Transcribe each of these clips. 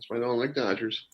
That's why I don't like Dodgers.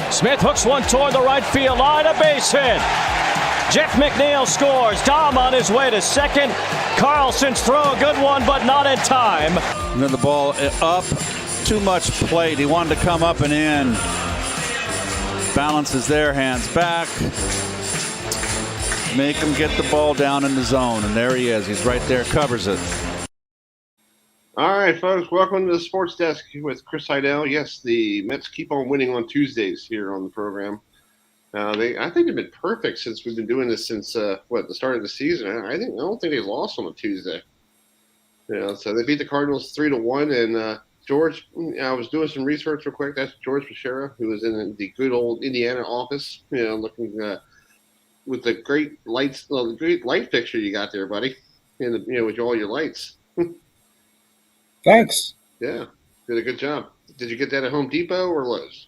Smith hooks one toward the right field line, a base hit. Jeff McNeil scores. Dom on his way to second. Carlson's throw, a good one, but not in time. And then the ball up, too much plate. He wanted to come up and in. Balances there, hands back. Make him get the ball down in the zone, and there he is. He's right there, covers it. All right, folks, welcome to the Sports Desk with Chris Heidel. Yes, the Mets keep on winning on Tuesdays here on the program. I think they've been perfect since we've been doing this since the start of the season. I don't think they lost on a Tuesday. So they beat the Cardinals 3-1. And George, I was doing some research real quick. That's George Pachera, who was in the good old Indiana office. Looking with the great lights, the great light fixture you got there, buddy. And with all your lights. Thanks. Yeah, did a good job. Did you get that at Home Depot or Lowe's?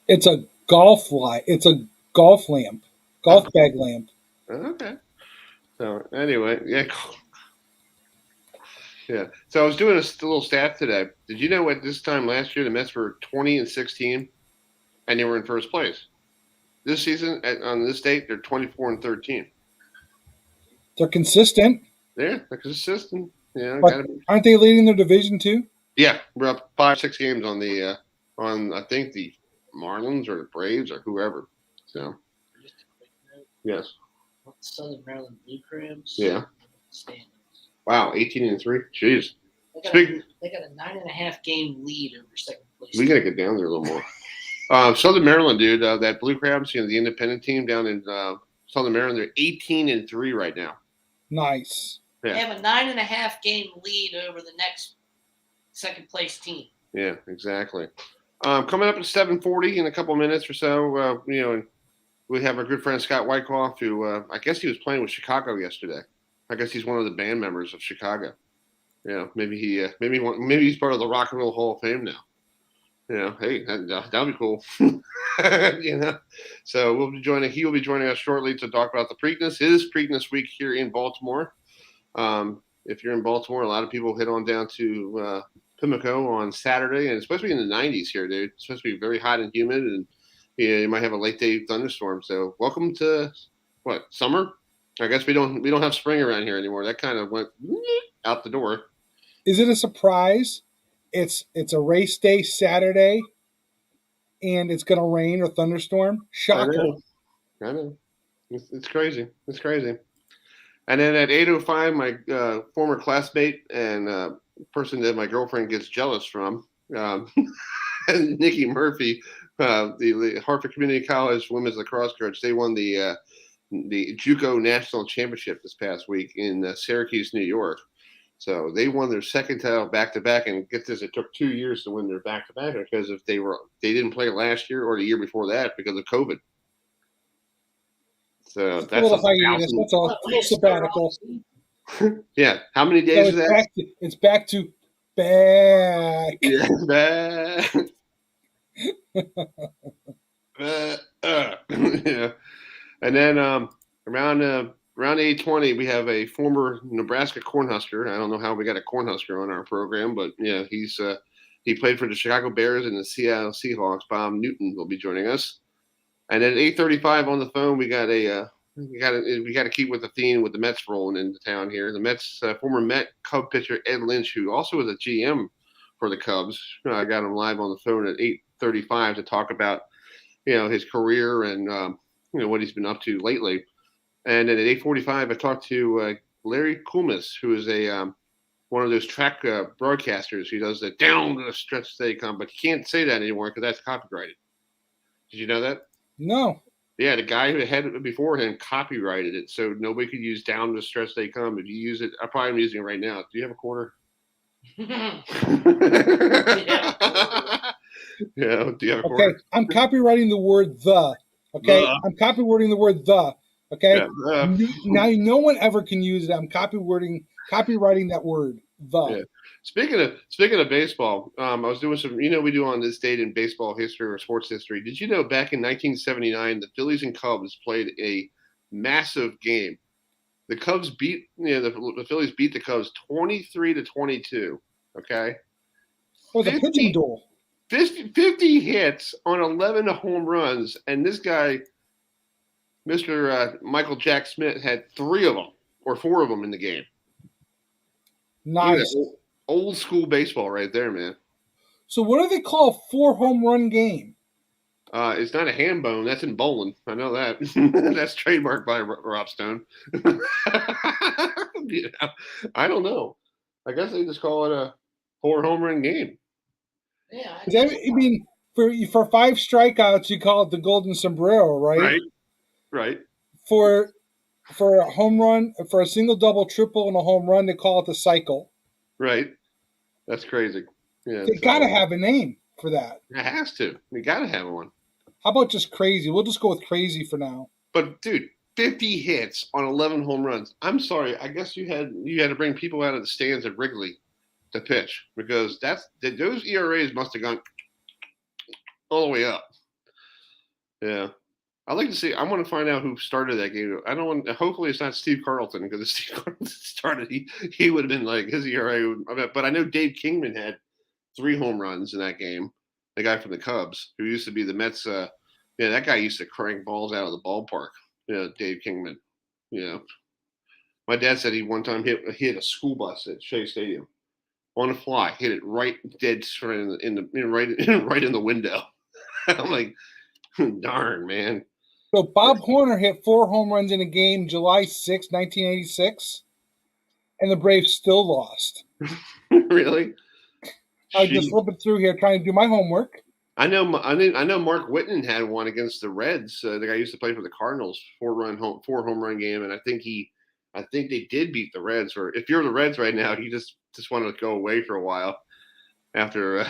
It's a golf light. It's a golf lamp, golf bag lamp. Okay. So anyway, yeah. Yeah. So I was doing a little stat today. Did you know at this time last year the Mets were 20-16, and they were in first place? This season, on this date, they're 24-13. They're consistent. Yeah, they're consistent. Yeah, but aren't they leading their division too? Yeah, we're up 5-6 games on the on I think the Marlins or the Braves or whoever. So just a quick note. Yes. Southern Maryland Blue Crabs. Yeah. Standings. Wow, 18-3. Jeez. They got a 9.5 game lead over second place. We gotta get down there a little more. Southern Maryland, dude. That Blue Crabs, the independent team down in Southern Maryland, they're 18-3 right now. Nice. Yeah. They have a 9.5 game lead over the next second place team. Yeah, exactly. Coming up at 7:40 in a couple minutes or so, and we have our good friend Scott Wykoff, who I guess he was playing with Chicago yesterday. I guess he's one of the band members of Chicago. Maybe he's part of the Rock and Roll Hall of Fame now. Hey, that'll be cool. So he will be joining us shortly to talk about the Preakness. It is Preakness week here in Baltimore. If you're in Baltimore, a lot of people head on down to Pimlico on Saturday, and it's supposed to be in the 90s here, dude. It's supposed to be very hot and humid, and you might have a late day thunderstorm. So welcome to summer? I guess we don't have spring around here anymore. That kind of went out the door. Is it a surprise? It's a race day Saturday, and it's going to rain or thunderstorm. Shocker! I know. It's crazy. It's crazy. And then at 8:05, my former classmate and person that my girlfriend gets jealous from, NIKKIMURPHY, the Hartford Community College women's lacrosse coach. They won the JUCO National Championship this past week in Syracuse, New York. So they won their second title back-to-back, and get this, it took 2 years to win their back-to-back because if they didn't play last year or the year before that because of COVID. So that's a little hiatus. That's all. A little sabbatical. Yeah. How many days is that? It's back to back. Yeah, back. Yeah. And then around 8:20, we have a former Nebraska Cornhusker. I don't know how we got a Cornhusker on our program, but yeah, he played for the ChicagoBears and the SeattleSeahawks. BobNewton will be joining us. And at 8:35 on the phone, we got to keep with the theme with the Mets rolling into town here. The Mets former Met Cub pitcher EdLynch, who also was a GM for the Cubs, I got him live on the phone at 8:35 to talk about his career and what he's been up to lately. And then at 8:45, I talked to LarryCollmus, who is one of those track broadcasters who does the down the stretch they come, but you can't say that anymore because that's copyrighted. Did you know that? No. Yeah, the guy who had it before him copyrighted it, so nobody could use down the stretch they come. If you use it, I probably am using it right now. Do you have a quarter? Yeah. Yeah, do you have a quarter? Okay, I'm copywriting the word the. Okay, I'm copywriting the word the. Okay, now no one ever can use it. I'm copywriting that word the. Yeah. Speaking of baseball, I was doing some. We do on this date in baseball history or sports history. Did you know back in 1979 the Phillies and Cubs played a massive game? The Cubs beat the Phillies beat the Cubs 23-22. Okay. Oh, the pitching duel. 50 hits on 11 home runs, and this guy, Mr. Michael Jack Smith, had 3 of them or 4 of them in the game. Nice. Old school baseball right there, man. So what do they call a 4 home run game? It's not a ham bone. That's in bowling. I know that. That's trademarked by Rob Stone. I don't know. I guess they just call it a 4 home run game. Yeah. I mean, for 5 strikeouts, you call it the golden sombrero, right? Right. For a home run, for a single, double, triple, and a home run, they call it the cycle. Right. That's crazy. Yeah. They got to have a name for that. It has to. We got to have one. How about just crazy? We'll just go with crazy for now. But dude, 50 hits on 11 home runs. I'm sorry. I guess you had to bring people out of the stands at Wrigley to pitch because those ERAs must have gone all the way up. Yeah. I'd like to see. I want to find out who started that game. I don't want. Hopefully, it's not Steve Carlton because if Steve Carlton started, he would have been like his ERA. But I know Dave Kingman had 3 home runs in that game. The guy from the Cubs, who used to be the Mets. That guy used to crank balls out of the ballpark. Dave Kingman. My dad said he one time hit a school bus at Shea Stadium on a fly, hit it right dead straight right in the window. I'm like, darn, man. So Bob Horner hit 4 home runs in a game July 6, 1986, and the Braves still lost. Really? I was just flipping through here trying to do my homework. I know Mark Whitten had one against the Reds. The guy used to play for the Cardinals, 4 home run game, and I think they did beat the Reds. Or if you're the Reds right now, you just want to go away for a while after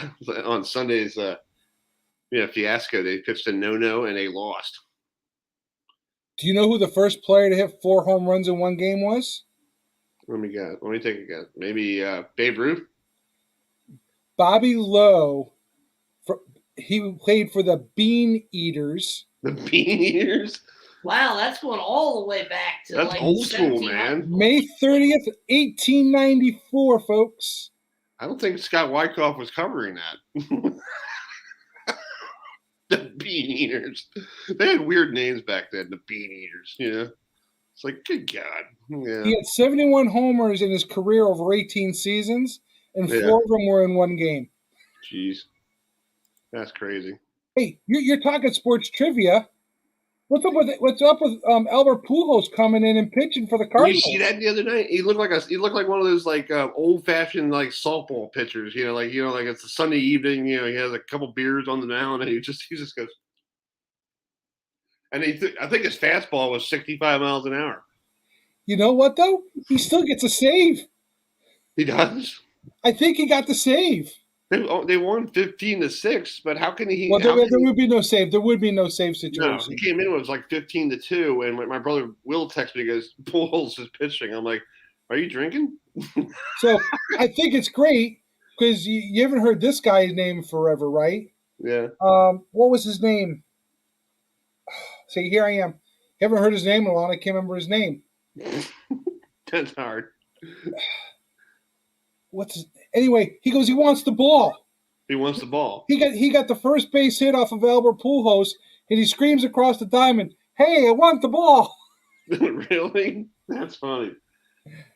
on Sunday's fiasco. They pitched a no and they lost. Do you know who the first player to hit 4 home runs in one game was? Let me take a guess. Maybe Babe Ruth. Bobby Lowe. He played for the Bean Eaters. The Bean Eaters? Wow, that's going all the way back to that's old school, man. May 30th, 1894, folks. I don't think Scott Wykoff was covering that. The Bean Eaters. They had weird names back then, the Bean Eaters. It's like, good God. Yeah. He had 71 homers in his career over 18 seasons, and 4 of them were in one game. Jeez. That's crazy. Hey, you're talking sports trivia. What's up with Albert Pujols coming in and pitching for the Did Cardinals? you see that the other night? He looked like one of those like old fashioned like softball pitchers. Like it's a Sunday evening. He has a couple beers on the mound, and he just goes. And I think his fastball was 65 miles an hour. You know what though? He still gets a save. He does. I think he got the save. They won 15-6, but how can he? Well, there would be no save. There would be no save situation. No, he came in. It was like 15-2, and my brother Will texted me. He goes, "Pujols is pitching." I'm like, "Are you drinking?" So I think it's great because you haven't heard this guy's name forever, right? Yeah. What was his name? See, here I am. You haven't heard his name in a while. I can't remember his name. That's hard. Anyway, he goes, he wants the ball. He wants the ball. He got the first base hit off of Albert Pujols, and he screams across the diamond, "Hey, I want the ball!" Really? That's funny.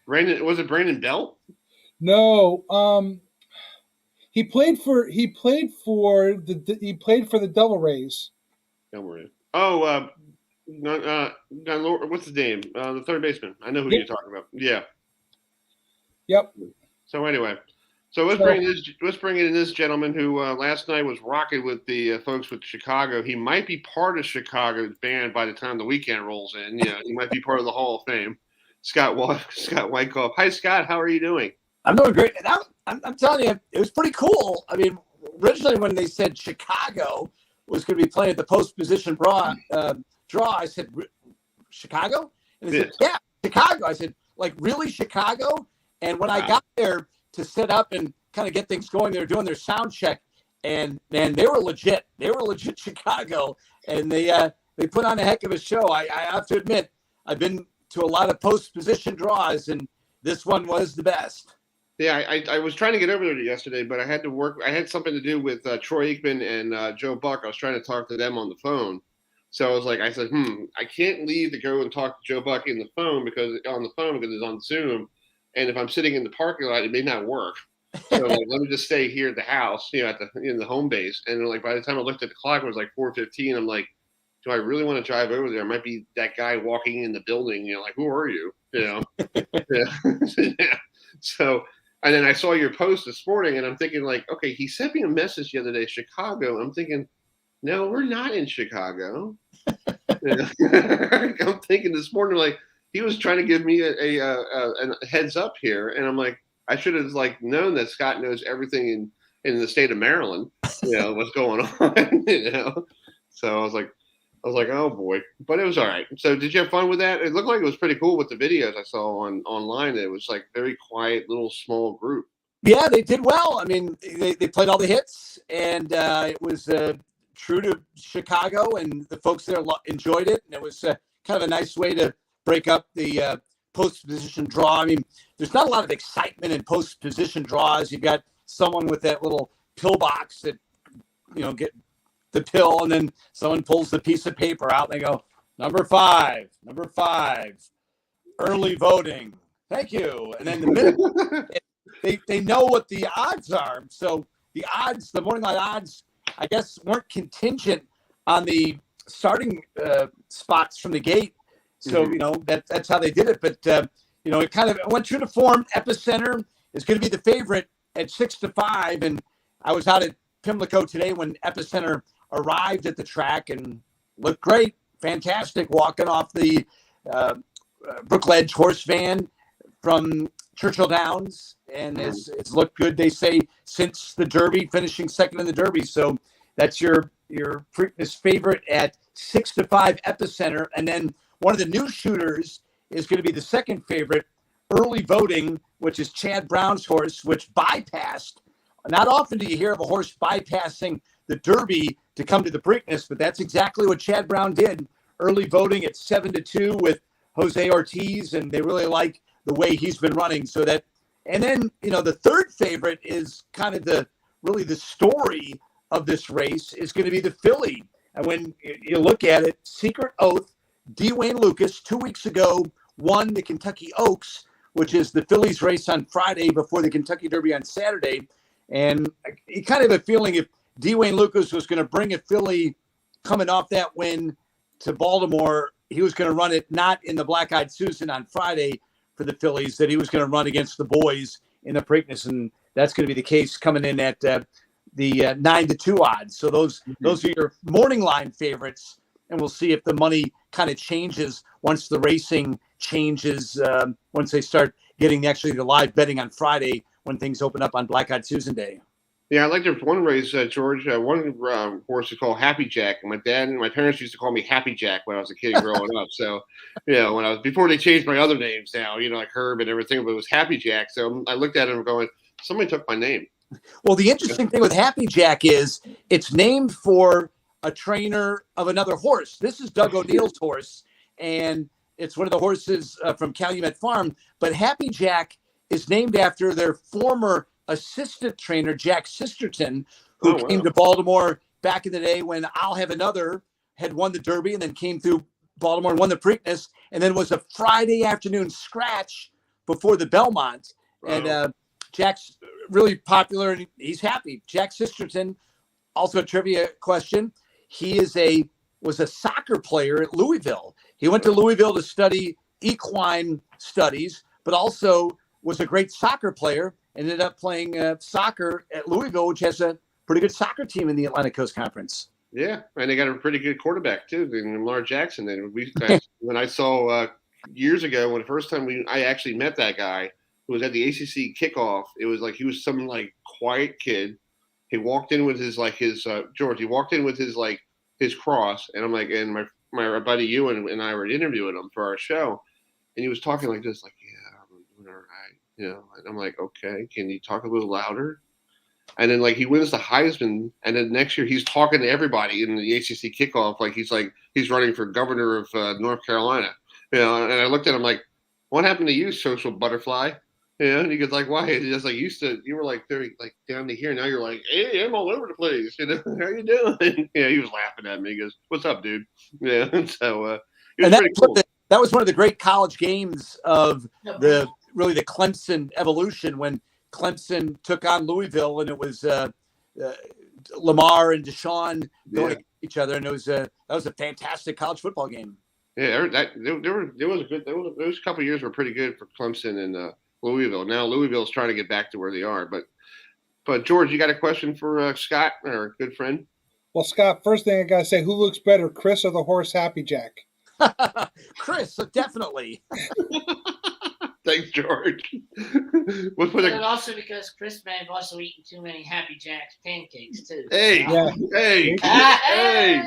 Was it Brandon Belt? No. He played for the Devil Rays. Don't worry. Oh, what's his name? The third baseman. I know who you're talking about. Yeah. Yep. So anyway, let's bring in this gentleman who last night was rocking with the folks with Chicago. He might be part of Chicago's band by the time the weekend rolls in. He might be part of the Hall of Fame. Scott Wykoff. Hi, Scott. How are you doing? I'm doing great. I'm telling you, it was pretty cool. I mean, originally when they said Chicago was going to be playing at the post-position draw, I said, Chicago? And they said, yeah, Chicago. I said, like, really, Chicago? And when I got there to set up and kind of get things going, they were doing their sound check, and man, they were legit. They were legit Chicago, and they put on a heck of a show. I have to admit, I've been to a lot of post-position draws, and this one was the best. Yeah, I was trying to get over there yesterday, but I had to work. I had something to do with Troy Aikman and Joe Buck. I was trying to talk to them on the phone. So I said, I can't leave to go and talk to Joe Buck on the phone because it's on Zoom. And if I'm sitting in the parking lot, it may not work. So let me just stay here at the house, in the home base. And by the time I looked at the clock, it was like 4:15. I'm like, do I really want to drive over there? It might be that guy walking in the building, who are you? Yeah. So, and then I saw your post this morning, and I'm thinking okay, he sent me a message the other day, Chicago. I'm thinking, no, we're not in Chicago. I'm thinking this morning, he was trying to give me a heads up here, and I'm like, I should have known that Scott knows everything in the state of Maryland, what's going on, So I was like, oh boy, but it was all right. So did you have fun with that? It looked like it was pretty cool with the videos I saw online. It was very quiet, little small group. Yeah, they did well. I mean, they played all the hits, and it was true to Chicago, and the folks there enjoyed it. And it was kind of a nice way to break up the post-position draw. I mean, there's not a lot of excitement in post-position draws. You've got someone with that little pillbox that, get the pill, and then someone pulls the piece of paper out, and they go, number five, early voting. Thank you. And then the minute they know what the odds are. So the morning line odds, I guess, weren't contingent on the starting spots from the gate. So, that's how they did it. But, it kind of went true to form. Epicenter is going to be the favorite at 6-5. And I was out at Pimlico today when Epicenter arrived at the track and looked great. Fantastic. Walking off the Brookledge horse van from Churchill Downs. And it's looked good, they say, since the Derby, finishing second in the Derby. So that's your Preakness favorite at 6-5 Epicenter. And then one of the new shooters is going to be the second favorite, Early Voting, which is Chad Brown's horse, which bypassed. Not often do you hear of a horse bypassing the Derby to come to the Preakness, but that's exactly what Chad Brown did. Early Voting at 7-2 with Jose Ortiz, and they really like the way he's been running. So that, and then, the third favorite is kind of the story of this race is going to be the filly. And when you look at it, Secret Oath, D. Wayne Lucas, 2 weeks ago, won the Kentucky Oaks, which is the fillies race on Friday before the Kentucky Derby on Saturday. And you kind of have a feeling if D. Wayne Lucas was going to bring a filly coming off that win to Baltimore, he was going to run it not in the Black-Eyed Susan on Friday for the Phillies, that he was going to run against the boys in the Preakness, and that's going to be the case coming in at the 9-2 odds. So those are your morning line favorites, and we'll see if the money kind of changes once the racing changes, once they start getting the live betting on Friday when things open up on Black-Eyed Susan Day. Yeah, I like there's one race, George. One horse is called Happy Jack. My dad and my parents used to call me Happy Jack when I was a kid growing up. So, before they changed my other names now, like Herb and everything, but it was Happy Jack. So I looked at it and going, somebody took my name. Well, the interesting thing with Happy Jack is it's named for a trainer of another horse. This is Doug O'Neill's horse, and it's one of the horses from Calumet Farm. But Happy Jack is named after their former assistant trainer, Jack Sisterton, who came to Baltimore back in the day when I'll Have Another had won the Derby and then came through Baltimore and won the Preakness, and then was a Friday afternoon scratch before the Belmont. And Jack's really popular, and he's happy. Jack Sisterton, also a trivia question. He was a soccer player at Louisville. He went to Louisville to study equine studies, but also was a great soccer player. Ended up playing soccer at Louisville, which has a pretty good soccer team in the Atlantic Coast Conference. Yeah, and they got a pretty good quarterback too, in Lamar Jackson. And when I saw years ago, when the first time I actually met that guy who was at the ACC kickoff, it was like he was some like quiet kid. He walked in with his George. He walked in with his cross, and I'm like, and my buddy Ewan and I were interviewing him for our show, and he was talking like this, like, yeah, I'm doing all right. And I'm like, okay, can you talk a little louder? And then he wins the Heisman, and then next year he's talking to everybody in the ACC kickoff like he's running for governor of North Carolina. And I looked at him like, what happened to you, social butterfly? And he goes like, why? And he's like, you were like very down to here. Now you're like, hey, I'm all over the place. How you doing? He was laughing at me. He goes, what's up, dude? Yeah. And so it was pretty cool. That was one of the great college games of the Clemson evolution, when Clemson took on Louisville, and it was Lamar and Deshaun going against each other, and that was a fantastic college football game. Yeah, those couple of years were pretty good for Clemson and Louisville. Now Louisville's trying to get back to where they are, but George, you got a question for Scott, our good friend? Well, Scott, first thing I gotta say, who looks better, Chris or the horse Happy Jack? Chris, definitely. Thanks, George. And also because Chris may have also eaten too many Happy Jack's pancakes too. Hey, Yeah. hey, Hey.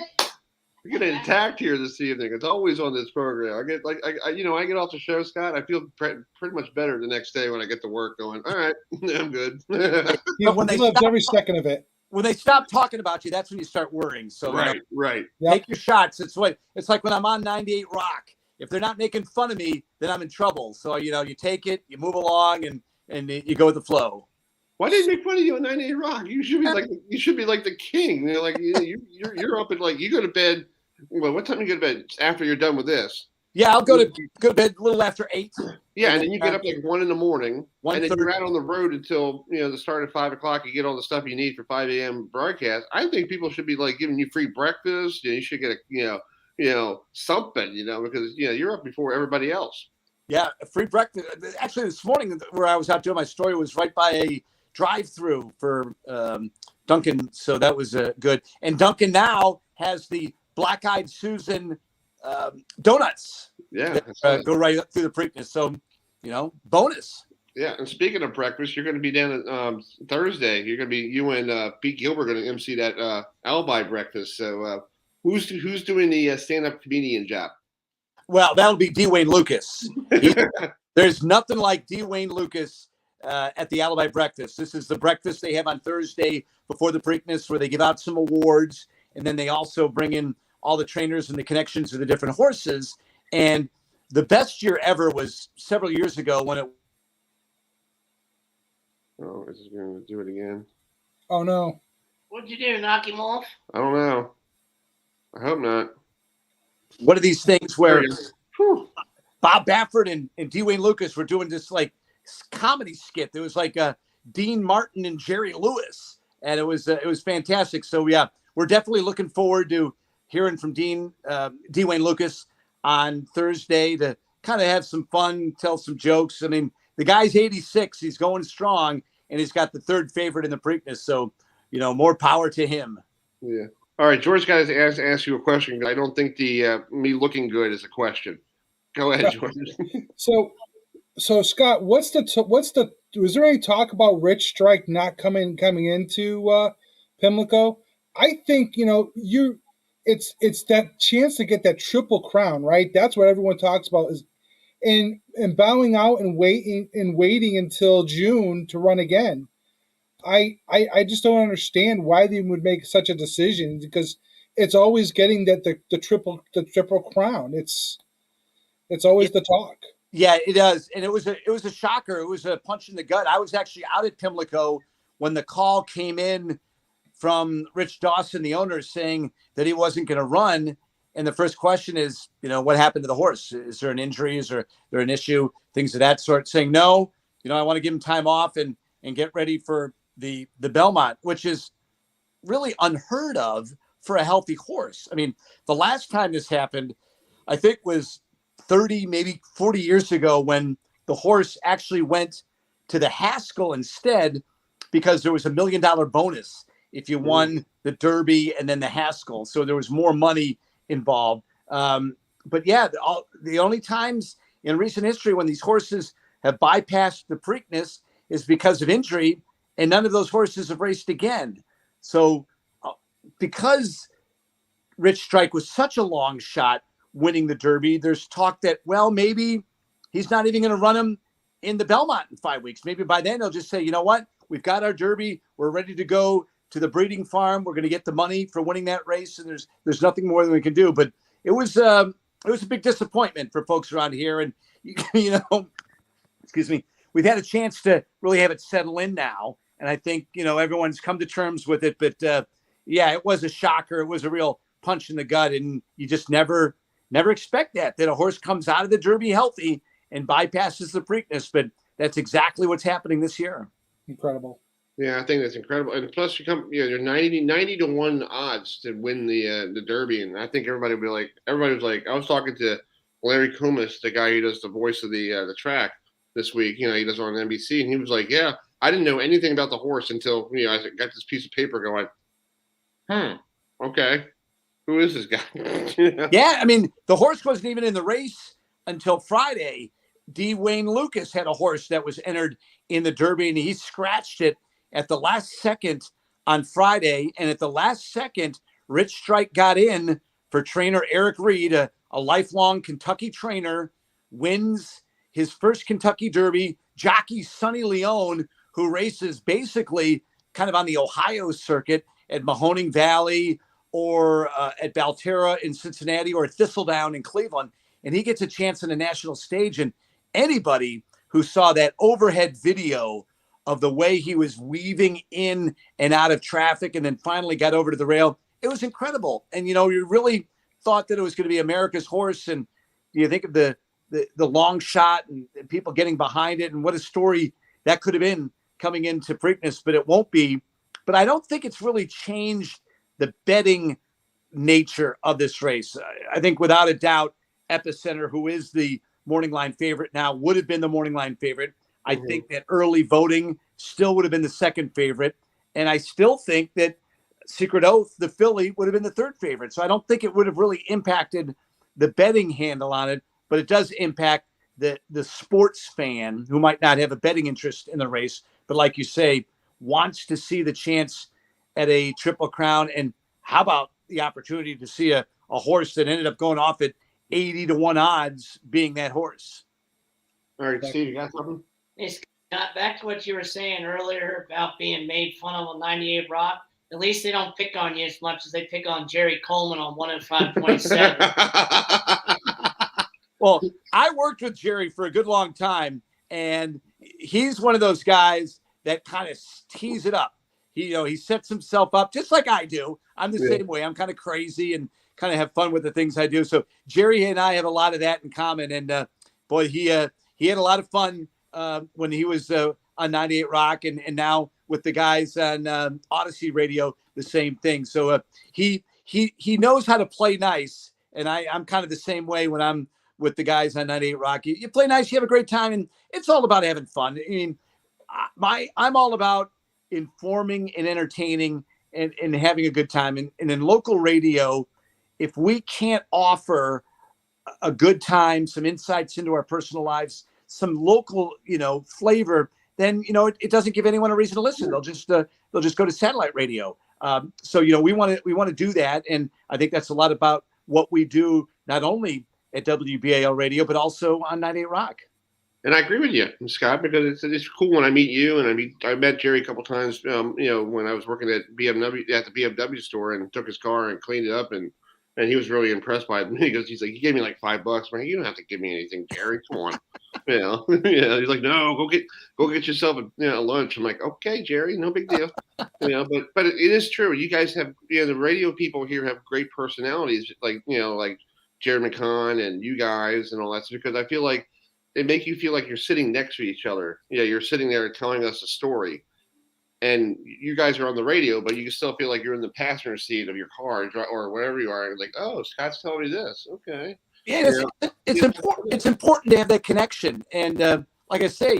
We're getting attacked here this evening. It's always on this program. I get I get off the show, Scott. I feel pretty much better the next day when I get to work. Going, all right, I'm good. He loves every second of it. When they stop talking about you, that's when you start worrying. So right. Take your shots. It's like when I'm on 98 Rock. If they're not making fun of me, then I'm in trouble. So you take it, you move along, and you go with the flow. Why did they make fun of you at 98 Rock? You should be like the king. You're up at you go to bed. Well, what time do you go to bed after you're done with this? Yeah, I'll go to bed a little after 8. Yeah, and then you get up 1 in the morning, and then 1:30. you're out on the road until the start at 5 o'clock. You get all the stuff you need for 5 a.m. broadcast. I think people should be giving you free breakfast. You should get something, because you're up before everybody else. Yeah, free breakfast. Actually, this morning where I was out doing my story was right by a drive-through for Dunkin', so that was good. And Dunkin' now has the Black-Eyed Susan donuts. Yeah, that go right up through the Preakness. So, bonus. Yeah, and speaking of breakfast, you're going to be down at Thursday. You and Pete Gilbert are going to MC that alibi breakfast. So who's doing the stand-up comedian job? Well, that'll be D. Wayne Lucas. There's nothing like D. Wayne Lucas at the alibi breakfast. This is the breakfast they have on Thursday before the Preakness, where they give out some awards, and then they also bring in all the trainers and the connections to the different horses. And the best year ever was several years ago when it. Oh, is he going to do it again? Oh, no. What'd you do, knock him off? I don't know. I hope not. One of these things where Bob Baffert and D. Wayne Lucas were doing this comedy skit. There was Dean Martin and Jerry Lewis, and it was fantastic. So yeah, we're definitely looking forward to hearing from Dwayne Lucas on Thursday to kind of have some fun, tell some jokes. I mean, the guy's 86. He's going strong, and he's got the third favorite in the Preakness. So, more power to him. Yeah. All right, George got to ask you a question. I don't think the me looking good is a question. Go ahead, George. So Scott, was there any talk about Rich Strike not coming into Pimlico? I think it's that chance to get that triple crown, right? That's what everyone talks about is, and bowing out and waiting until June to run again. I just don't understand why they would make such a decision, because it's always getting the triple crown. It's always the talk. Yeah, it does. And it was a shocker. It was a punch in the gut. I was actually out at Pimlico when the call came in from Rich Dawson, the owner, saying that he wasn't going to run. And the first question is, what happened to the horse? Is there an injury? Is there an issue? Things of that sort. Saying, no, I want to give him time off and get ready for the Belmont, which is really unheard of for a healthy horse. I mean, the last time this happened, I think, was 30, maybe 40 years ago, when the horse actually went to the Haskell instead, because there was $1 million bonus if you won the Derby and then the Haskell. So there was more money involved. But yeah, the only times in recent history when these horses have bypassed the Preakness is because of injury, and none of those horses have raced again. So because Rich Strike was such a long shot winning the Derby, there's talk that, well, maybe he's not even going to run him in the Belmont in 5 weeks. Maybe by then they'll just say, you know what, we've got our Derby, we're ready to go to the breeding farm, we're going to get the money for winning that race, and there's nothing more than we can do. But it was a big disappointment for folks around here, and excuse me, we've had a chance to really have it settle in now, and I think everyone's come to terms with it. But yeah, it was a shocker. It was a real punch in the gut, and you just never expect that a horse comes out of the Derby healthy and bypasses the Preakness. But that's exactly what's happening this year. Incredible. Yeah, I think that's incredible. And plus, you're 90 to 1 odds to win the Derby, and I think everybody was like, I was talking to LarryCollmus, the guy who does the voice of the track this week. He does it on NBC, and he was like, yeah, I didn't know anything about the horse until I got this piece of paper going, okay, who is this guy? Yeah, I mean, the horse wasn't even in the race until Friday. Dwayne Lucas had a horse that was entered in the Derby, and he scratched it at the last second on Friday. And at the last second, Rich Strike got in for trainer Eric Reed, a lifelong Kentucky trainer, wins his first Kentucky Derby. Jockey Sonny Leone, who races basically kind of on the Ohio circuit at Mahoning Valley or at Valterra in Cincinnati or Thistledown in Cleveland. And he gets a chance on a national stage. And anybody who saw that overhead video of the way he was weaving in and out of traffic and then finally got over to the rail, it was incredible. And, you really thought that it was going to be America's horse. And you think of the long shot and people getting behind it and what a story that could have been coming into Preakness, but it won't be. But I don't think it's really changed the betting nature of this race. I think without a doubt, Epicenter, who is the morning line favorite now, would have been the morning line favorite. I think that early voting still would have been the second favorite. And I still think that Secret Oath, the filly, would have been the third favorite. So I don't think it would have really impacted the betting handle on it, but it does impact the sports fan who might not have a betting interest in the race, but like you say, wants to see the chance at a Triple Crown. And how about the opportunity to see a horse that ended up going off at 80 to 1 odds being that horse? All right, Steve, you got something? Hey, Scott, back to what you were saying earlier about being made fun of on 98 Rock. At least they don't pick on you as much as they pick on Jerry Coleman on 105.7. Well, I worked with Jerry for a good long time, and he's one of those guys that kind of tees it up. He sets himself up just like I do. I'm the same way. I'm kind of crazy and kind of have fun with the things I do. So Jerry and I have a lot of that in common. And boy, he had a lot of fun when he was on 98 Rock, and now with the guys on Odyssey Radio, the same thing. So he he knows how to play nice, and I'm kind of the same way when I'm with the guys on 98 Rock. You play nice, you have a great time, and it's all about having fun. I mean, I'm all about informing and entertaining and having a good time. And in local radio, if we can't offer a good time, some insights into our personal lives, some local, flavor, then, it doesn't give anyone a reason to listen. They'll just go to satellite radio. So, we want to do that. And I think that's a lot about what we do, not only at WBAL radio, but also on 98 Rock. And I agree with you, Scott, because it's cool when I meet you, and I met Jerry a couple times, when I was working at the BMW store, and took his car and cleaned it up, and he was really impressed by it. He's like, he gave me like $5. I'm like, you don't have to give me anything, Jerry. Come on, He's like, no, go get yourself a lunch. I'm like, okay, Jerry, no big deal. But it is true. You guys have, the radio people here have great personalities, like Jerry McCon and you guys and all that, because I feel like they make you feel like you're sitting next to each other. You're sitting there telling us a story, and you guys are on the radio, but you still feel like you're in the passenger seat of your car or wherever you are. Like, oh, Scott's telling me this. Okay. Yeah, it's important. It's important to have that connection. And like I say,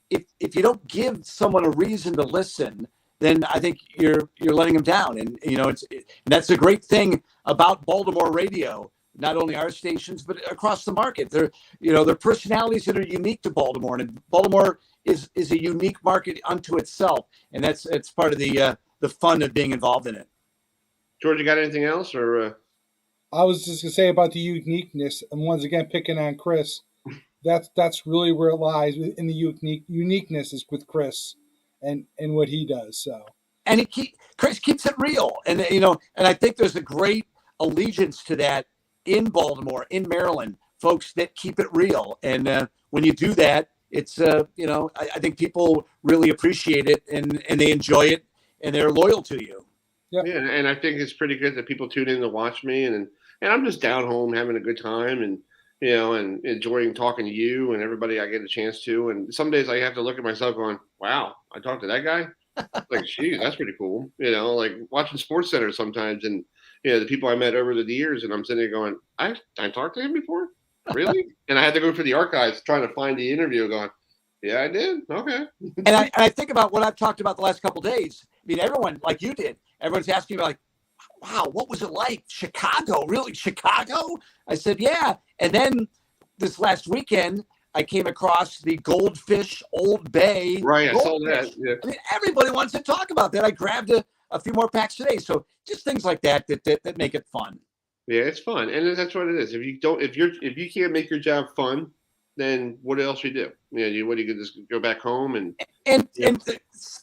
if you don't give someone a reason to listen, then I think you're letting them down. And that's a great thing about Baltimore radio. Not only our stations, but across the market. They're personalities that are unique to Baltimore, and Baltimore is a unique market unto itself, and that's part of the fun of being involved in it. George, you got anything else, or? I was just gonna say about the uniqueness, and once again picking on Chris. That's really where it lies in the uniqueness is with Chris, and what he does. So, and Chris keeps it real, and and I think there's a great allegiance to that. In Baltimore, in Maryland, folks that keep it real. And when you do that, it's, I think people really appreciate it and they enjoy it and they're loyal to you. Yep. Yeah, and I think it's pretty good that people tune in to watch me. And I'm just down home having a good time and, and enjoying talking to you and everybody I get a chance to. And some days I have to look at myself going, wow, I talked to that guy? Like, geez, that's pretty cool. Like watching SportsCenter sometimes and, the people I met over the years, and I'm sitting there going, I talked to him before? Really? And I had to go for the archives trying to find the interview going, yeah, I did. Okay. And I think about what I've talked about the last couple of days. I mean, everyone, like you did, everyone's asking me like, wow, what was it like? Chicago? Really? Chicago? I said, yeah. And then this last weekend, I came across the Goldfish Old Bay. Right, Goldfish. I saw that. Yeah. I mean, everybody wants to talk about that. I grabbed a few more packs today. So just things like that make it fun. Yeah, it's fun. And that's what it is. If you can't make your job fun, then what else you do? You could just go back home and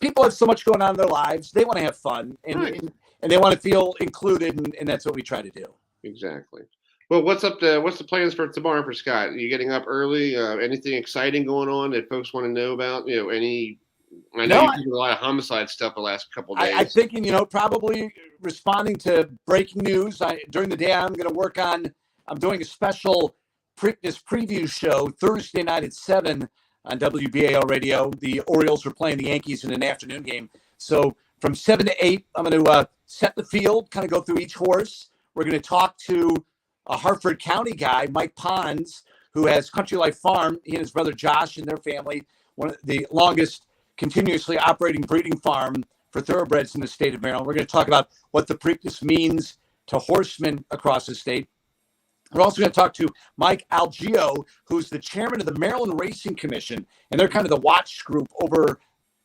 people have so much going on in their lives. They want to have fun and right. and they want to feel included, and that's what we try to do. Exactly. Well, what's the plans for tomorrow for Scott? Are you getting up early? Anything exciting going on that folks want to know about? I know you've done a lot of homicide stuff the last couple of days. I'm thinking, probably responding to breaking news. During the day, I'm doing a special Preakness preview show Thursday night at 7 on WBAL radio. The Orioles are playing the Yankees in an afternoon game. So from 7 to 8, I'm going to set the field, kind of go through each horse. We're going to talk to a Harford County guy, Mike Pons, who has Country Life Farm. He and his brother Josh and their family, one of the longest continuously operating breeding farm for thoroughbreds in the state of Maryland. We're going to talk about what the Preakness means to horsemen across the state. We're also going to talk to Mike Algeo, who's the chairman of the Maryland Racing Commission, and they're kind of the watch group over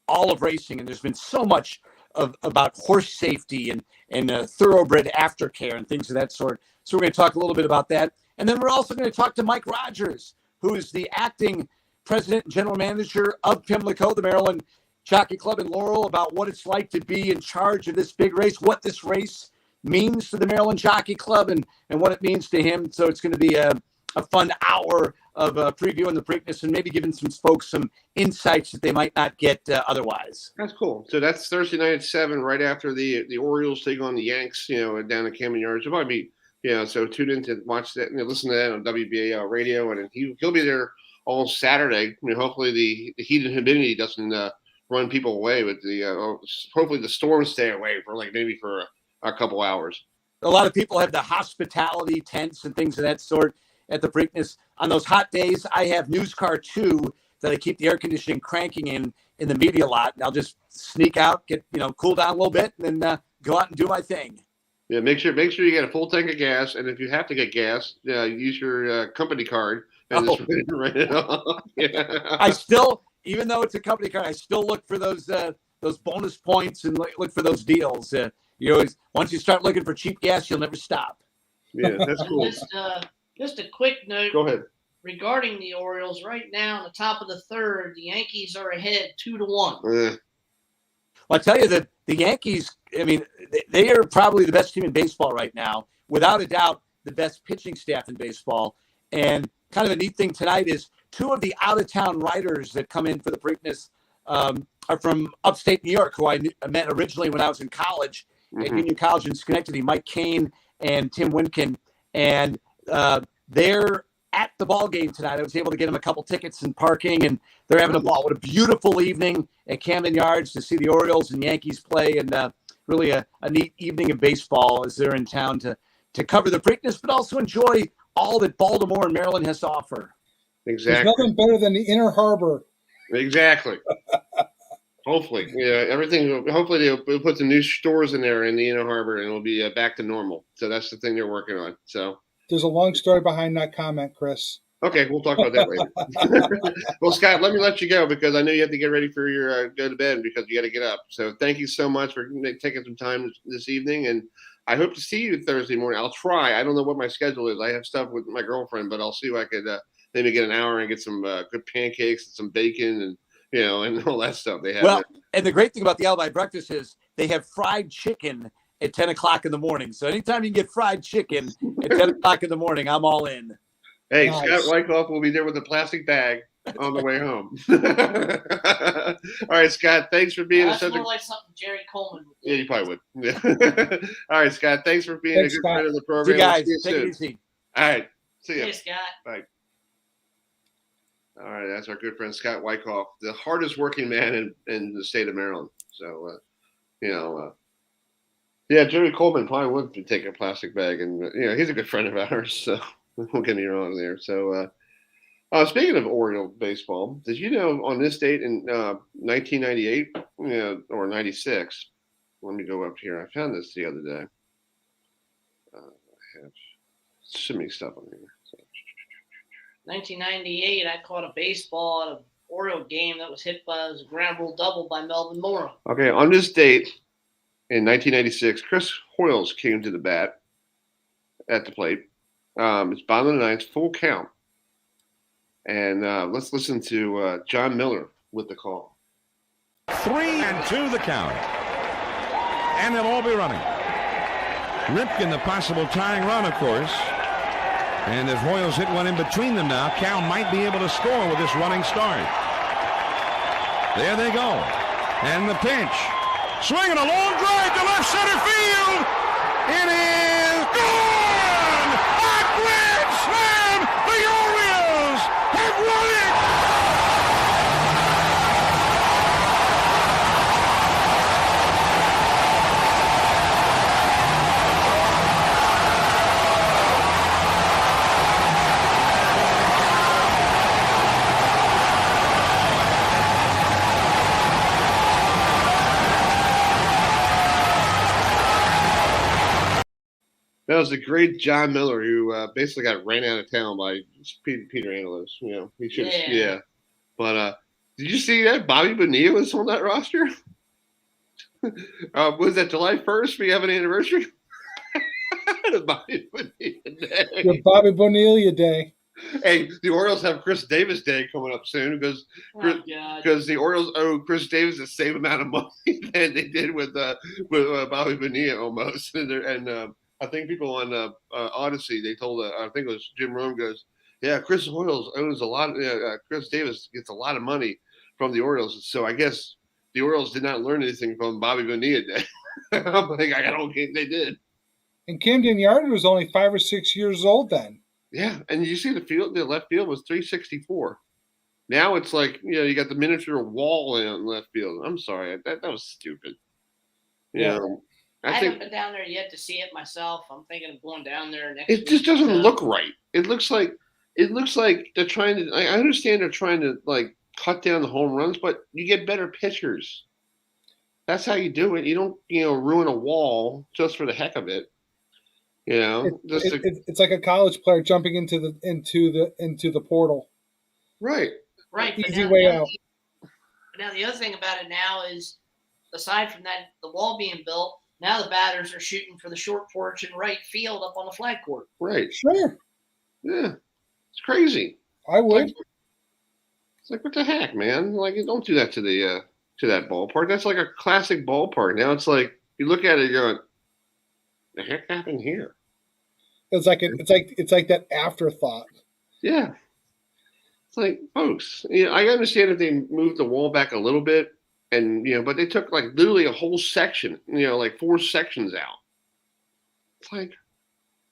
all of racing. And there's been so much about horse safety and thoroughbred aftercare and things of that sort. So we're going to talk a little bit about that. And then we're also going to talk to Mike Rogers, who is the acting president and general manager of Pimlico, the Maryland Jockey Club in Laurel, about what it's like to be in charge of this big race, what this race means to the Maryland Jockey Club and what it means to him. So it's going to be a fun hour of previewing the Preakness and maybe giving some folks some insights that they might not get otherwise. That's cool. So that's Thursday night at 7, right after the Orioles take on the Yanks, down at Camden Yards. It'll probably be, so tune in to watch that and listen to that on WBAL radio. And he'll be there all Saturday. Hopefully the heat and humidity doesn't run people away with hopefully the storms stay away for maybe for a couple hours. a lot of people have the hospitality tents and things of that sort at the Preakness. On those hot days, I have News Car 2 that I keep the air conditioning cranking in the media lot. And I'll just sneak out, get, cool down a little bit, and then go out and do my thing. Yeah, make sure you get a full tank of gas, and if you have to get gas, use your company card and just write it off. Yeah. I still, even though it's a company card, I still look for those bonus points and look for those deals. Once you start looking for cheap gas, you'll never stop. Yeah, that's cool. Just a quick note. Go ahead. Regarding the Orioles, right now in the top of the third, the Yankees are ahead 2-1. Well, I tell you that the Yankees, they are probably the best team in baseball right now. Without a doubt, the best pitching staff in baseball. And kind of a neat thing tonight is 2 of the out-of-town writers that come in for the Preakness are from upstate New York, who I met originally when I was in college at Union College in Schenectady, Mike Kane and Tim Winkin. And they're at the ball game tonight. I was able to get them a couple tickets and parking, and they're having a ball. What a beautiful evening at Camden Yards to see the Orioles and Yankees play, and really a neat evening of baseball as they're in town to cover the Preakness, but also enjoy all that Baltimore and Maryland has to offer. Exactly. There's nothing better than the Inner Harbor. Exactly. Hopefully, everything. Hopefully, they'll put some new stores in there in the Inner Harbor, and it'll be back to normal. So that's the thing they're working on. So there's a long story behind that comment, Chris. Okay, we'll talk about that later. Well, Scott, let you go because I know you have to get ready for your go to bed because you got to get up. So thank you so much for taking some time this evening, and I hope to see you Thursday morning. I'll try. I don't know what my schedule is. I have stuff with my girlfriend, but I'll see if I could maybe get an hour and get some good pancakes and some bacon and and all that stuff they have. Well, and the great thing about the Alibi Breakfast is they have fried chicken at 10 o'clock in the morning. So anytime you can get fried chicken at 10 o'clock in the morning, I'm all in. Hey, nice. Scott Wykoff will be there with a plastic bag on the way home. All right, Scott, thanks for being That's more like something Jerry Coleman would do. Yeah, you probably would. Yeah. All right, Scott, thanks for being a good friend of the program. See you guys. See you Take soon. it easy. All right. See you. Hey, Scott. Bye. All right, that's our good friend Scott Wykoff, the hardest working man in the state of Maryland. So, Jerry Coleman probably would take a plastic bag, and he's a good friend of ours. So, don't get me wrong there. So, speaking of Oriole baseball, did you know on this date in 1998 or 96? Let me go up here. I found this the other day. I have so many stuff on here. So. 1998, I caught a baseball at an Oriole game that was hit by a ground rule double by Melvin Moore. Okay, on this date in 1996, Chris Hoyles came to the bat at the plate. It's bottom of the ninth, full count. And let's listen to John Miller with the call. 3-2 the count. And they'll all be running. Ripken, the possible tying run, of course. And if Hoyles hit one in between them now, Cal might be able to score with this running start. There they go. And the pitch. Swinging a long drive to left center field. It is gone! A grand slam! The Orioles have won it! That was the great John Miller who basically got ran out of town by Peter Angelos. He should yeah. But did you see that Bobby Bonilla was on that roster? Was that July 1st? We have an anniversary. Bobby Bonilla Day. Your Bobby Bonilla Day. Hey, the Orioles have Chris Davis Day coming up soon because the Orioles owe Chris Davis the same amount of money that they did with Bobby Bonilla almost, and I think people on Odyssey, they told, I think it was Jim Rome goes, yeah, Chris Hoyles owns a lot. Chris Davis gets a lot of money from the Orioles. So I guess the Orioles did not learn anything from Bobby Bonilla Day. I'm like, I don't think they did. And Camden Yard was only 5 or 6 years old then. Yeah, and you see the left field was 364. Now it's like, you got the miniature wall in left field. I'm sorry, that was stupid. I think haven't been down there yet to see it myself. I'm thinking of going down there next it week. just doesn't look right. It looks like they're trying to. I understand they're trying to like cut down the home runs, but you get better pitchers. That's how you do it. You don't, ruin a wall just for the heck of it. It's like a college player jumping into the portal. Right. Right. But Easy way out. Now the other thing about it now is, aside from that, the wall being built, now the batters are shooting for the short porch and right field up on the flag court. Right. Sure. Yeah. It's crazy. I would. It's like what the heck, man? Like, don't do that to the to that ballpark. That's like a classic ballpark. Now it's like you look at it, you're going, the heck happened here? It's like that afterthought. Yeah. It's like, folks, I understand if they moved the wall back a little bit, and but they took like literally a whole section, like 4 sections out. It's like,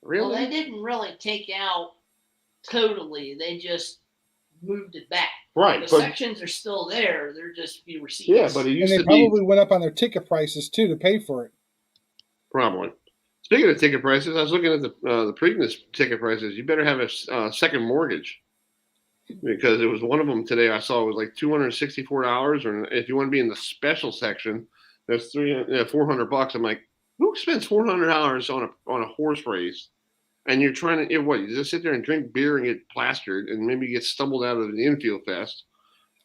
really? Well, they didn't really take out totally. They just moved it back. Right. The sections are still there. They're just fewer seats. Yeah, but it used and to they probably went up on their ticket prices too to pay for it. Probably. Speaking of ticket prices, I was looking at the Preakness ticket prices. You better have a second mortgage, because it was one of them today I saw was like $264, or if you want to be in the special section, that's $400. I'm like, who spends $400 on a horse race? And you're trying to you just sit there and drink beer and get plastered, and maybe get stumbled out of the infield fest,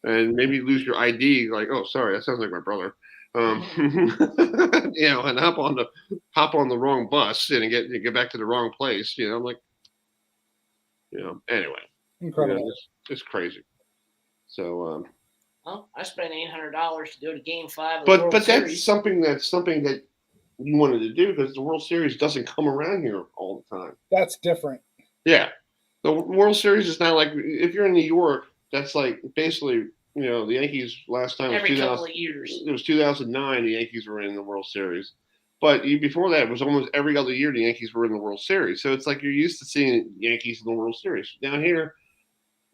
and maybe lose your ID. Like, oh, sorry, that sounds like my brother. And hop on the wrong bus and get back to the wrong place. I'm like, anyway, incredible. It's crazy. So, well, I spent $800 to go to Game 5 of the the World Series. That's something that you wanted to do, because the World Series doesn't come around here all the time. That's different. Yeah, the World Series is not like, if you're in New York, that's like basically. The Yankees last time every couple of years. It was 2009. The Yankees were in the World Series, but before that, it was almost every other year the Yankees were in the World Series. So it's like you're used to seeing Yankees in the World Series. Down here,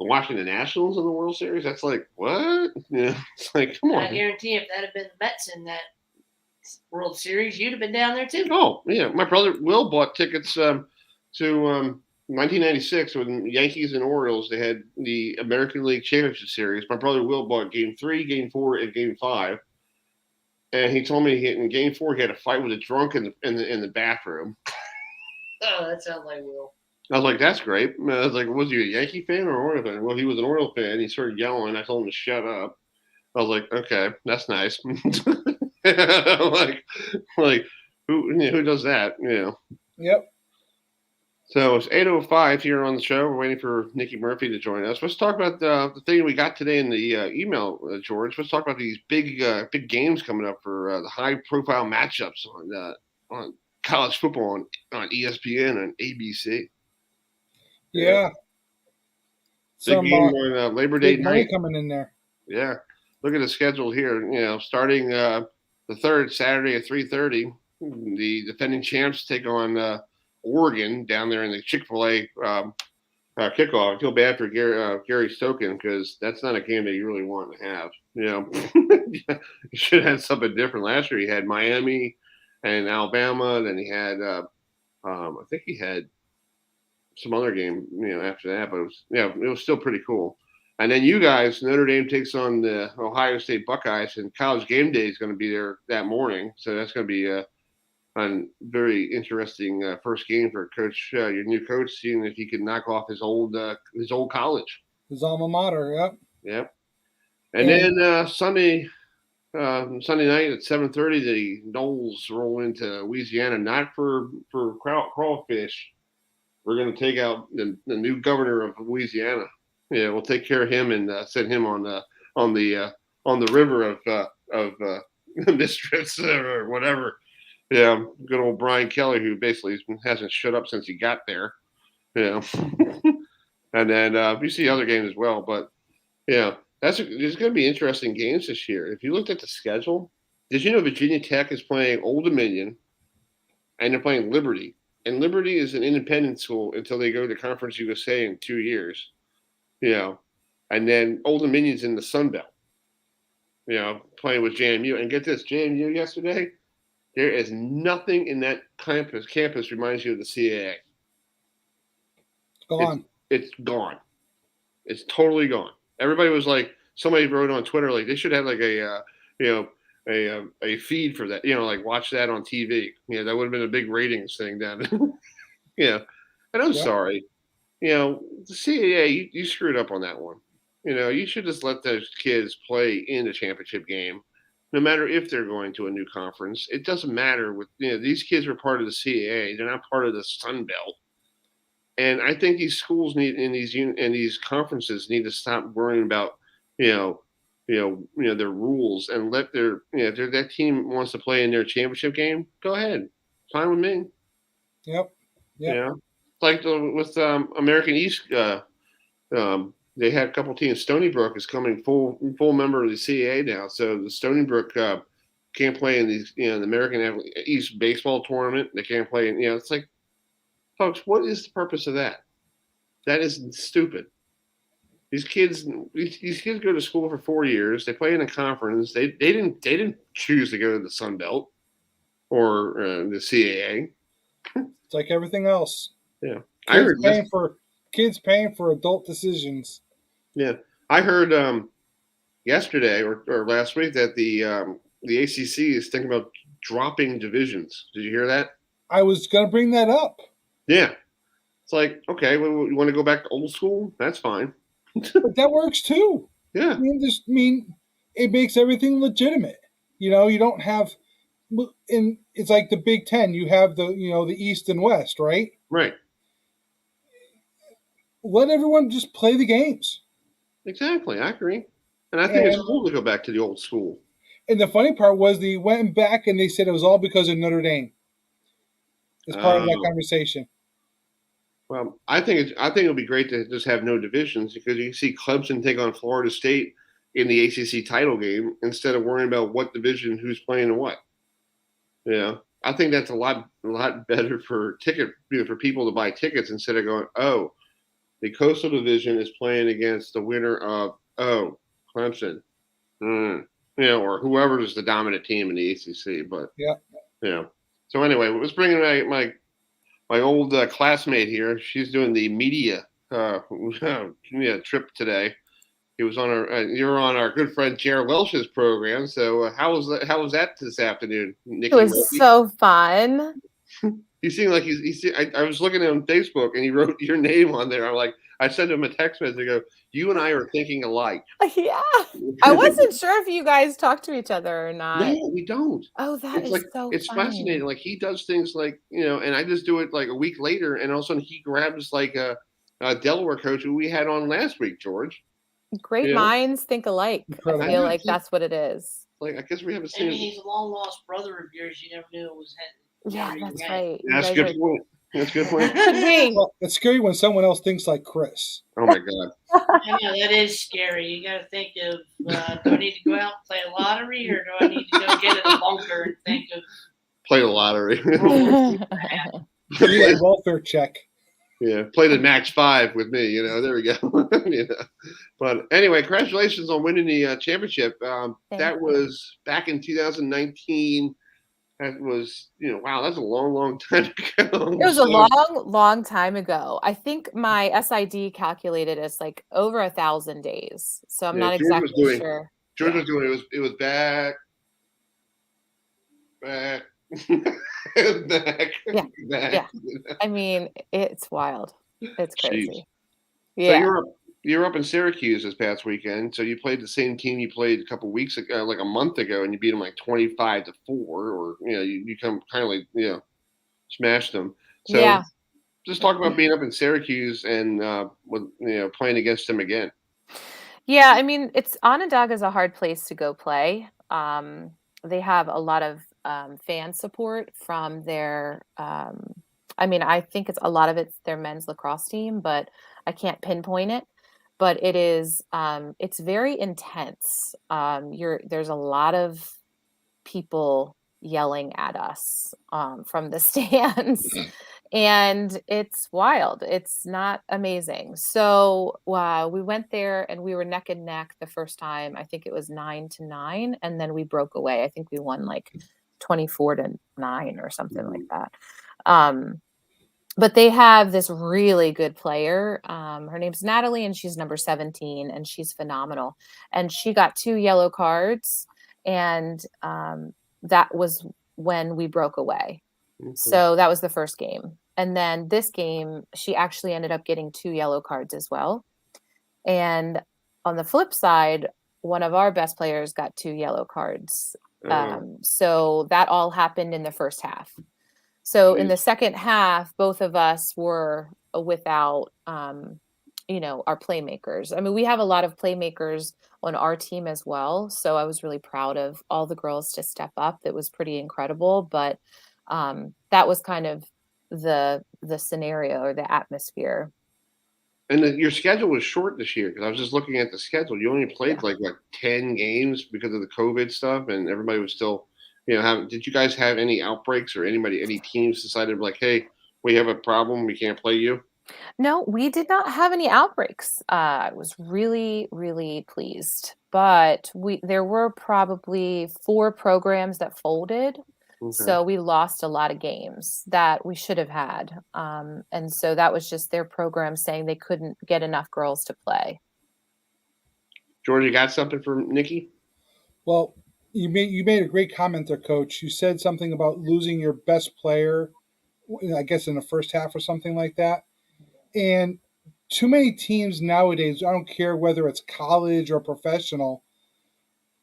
watching the Nationals in the World Series, that's like, what? It's like, come on. I guarantee if that had been the Mets in that World Series, you'd have been down there too. Oh yeah, my brother Will bought tickets to 1996, when Yankees and Orioles, they had the American League Championship Series. My brother Will bought Game 3, Game 4, and Game 5, and he told me in Game 4 he had a fight with a drunk in the bathroom. Oh, that sounds like Will. I was like, that's great. I was like, was he a Yankee fan or an Oriole fan? Well, he was an Oriole fan. He started yelling. I told him to shut up. I was like, okay, that's nice. like who does that? Yep. So it's 8:05 here on the show. We're waiting for Nikki Murphy to join us. Let's talk about the thing we got today in the email, George. Let's talk about these big games coming up for the high-profile matchups on college football on ESPN and ABC. Yeah. Big game on Labor Day night coming in there. Yeah. Look at the schedule here. Starting the 3rd, Saturday at 3:30, the defending champs take on Oregon down there in the Chick-fil-A kickoff. I feel bad for Gary Stoken, because that's not a game that you really want to have. You should have had something different. Last year he had Miami and Alabama. Then he had, I think he had some other game, after that. But it was still pretty cool. And then you guys, Notre Dame takes on the Ohio State Buckeyes, and College Game Day is going to be there that morning. So that's going to be a very interesting first game for Coach, your new coach, seeing if he can knock off his old college. His alma mater, yep. Yep. And then Sunday night at 7:30, the Noles roll into Louisiana, not for crawfish. We're going to take out the new governor of Louisiana. Yeah, we'll take care of him and send him on the river of Mistress or whatever. Yeah, good old Brian Kelly, who basically hasn't shut up since he got there. And then you see other games as well. But there's going to be interesting games this year. If you looked at the schedule, did you know Virginia Tech is playing Old Dominion, and they're playing Liberty? And Liberty is an independent school until they go to Conference USA in 2 years. And then Old Dominion's in the Sun Belt. Playing with JMU. And get this, JMU yesterday, There is nothing in that campus reminds you of the CAA. Gone. It's gone. It's totally gone. Everybody was like, somebody wrote on Twitter like they should have like a feed for that. Like watch that on TV. That would have been a big ratings thing then. And I'm sorry. The CAA, you screwed up on that one. You should just let those kids play in the championship game, no matter if they're going to a new conference. It doesn't matter. These kids are part of the CAA. They're not part of the Sun Belt. And I think these schools these conferences need to stop worrying about their rules and let if that team wants to play in their championship game, go ahead, fine with me. Yep. Like with American East, they had a couple teams. Stony Brook is coming full member of the CAA now, so the Stony Brook can't play in these the American East baseball tournament. They can't play in it's like, folks, what is the purpose of that? That is stupid. These kids go to school for 4 years. They play in a conference. They didn't choose to go to the Sun Belt or the CAA. It's like everything else. Yeah, Kids paying for adult decisions. Yeah, I heard yesterday or last week that the ACC is thinking about dropping divisions. Did you hear that? I was going to bring that up. Yeah, it's like, okay, well, you want to go back to old school? That's fine. But that works too. Yeah, I mean, it makes everything legitimate. You don't have, it's like the Big Ten. You have the the East and West, right? Right. Let everyone just play the games. Exactly, I agree, and I think it's cool to go back to the old school. And the funny part was they went back and they said it was all because of Notre Dame. As part of that conversation. Well, I think it would be great to just have no divisions because you can see Clemson take on Florida State in the ACC title game instead of worrying about what division, who's playing and what. I think that's a lot better for for people to buy tickets instead of going, oh, the Coastal Division is playing against the winner of Clemson, or whoever is the dominant team in the ACC. But So anyway, let's bring in my old classmate here. She's doing the media trip today. He was on you're on our good friend Jared Welch's program. So how was that this afternoon, Nikki? It was so fun. He seemed like I was looking at him on Facebook and he wrote your name on there. I'm like, I sent him a text message. I go, you and I are thinking alike. Yeah. I wasn't sure if you guys talk to each other or not. No, we don't. Oh, it's like, so it's funny. Fascinating. Like he does things like, and I just do it like a week later. And all of a sudden he grabs like a Delaware coach who we had on last week, George. Great minds think alike. I feel like that's what it is. Like, I guess we haven't seen. Maybe he's a long lost brother of yours. You never knew it was heading. Yeah, that's right. That's a good point. That's a good point. Well, it's scary when someone else thinks like Chris. Oh my God. I know that is scary. You got to think of: do I need to go out and play a lottery, or do I need to go get in a bunker and think of play the lottery? Yeah, welfare check. Yeah, play the Max 5 with me. There we go. But anyway, congratulations on winning the championship. That was back in 2019. That was, wow, that's a long, long time ago. It was a long, long time ago. I think my SID calculated as like over 1,000 days. So I'm not exactly sure. George was doing it was back. Yeah. I mean, it's wild. It's crazy. Jeez. Yeah. So you're up in Syracuse this past weekend. So you played the same team you played a couple weeks ago, like a month ago, and you beat them like 25-4, or you come kind of like smashed them. So just talk about being up in Syracuse and playing against them again. Yeah, I mean, Onondaga is a hard place to go play. They have a lot of fan support from their. I think a lot of it's their men's lacrosse team, but I can't pinpoint it. But it is, it's very intense. There's a lot of people yelling at us from the stands, and it's wild. It's not amazing. So we went there and we were neck and neck the first time. I think it was 9-9, and then we broke away. I think we won like 24-9 or something like that. But they have this really good player. Her name's Natalie, and she's number 17, and she's phenomenal. And she got 2 yellow cards, and that was when we broke away. So that was the first game. And then this game, she actually ended up getting 2 yellow cards as well. And on the flip side, one of our best players got 2 yellow cards. So that all happened in the first half. So in the second half, both of us were without, our playmakers. I mean, we have a lot of playmakers on our team as well. So I was really proud of all the girls to step up. It was pretty incredible. But that was kind of the scenario or the atmosphere. And your schedule was short this year, because I was just looking at the schedule. You only played like 10 games because of the COVID stuff, and everybody was still, did you guys have any outbreaks or any teams decided like, hey, we have a problem, we can't play you? No, we did not have any outbreaks. I was really, really pleased. But there were probably 4 programs that folded. Okay. So we lost a lot of games that we should have had. And so that was just their program saying they couldn't get enough girls to play. George, you got something for Nikki? Well, you made a great comment there, Coach. You said something about losing your best player, I guess in the first half or something like that. And too many teams nowadays, I don't care whether it's college or professional,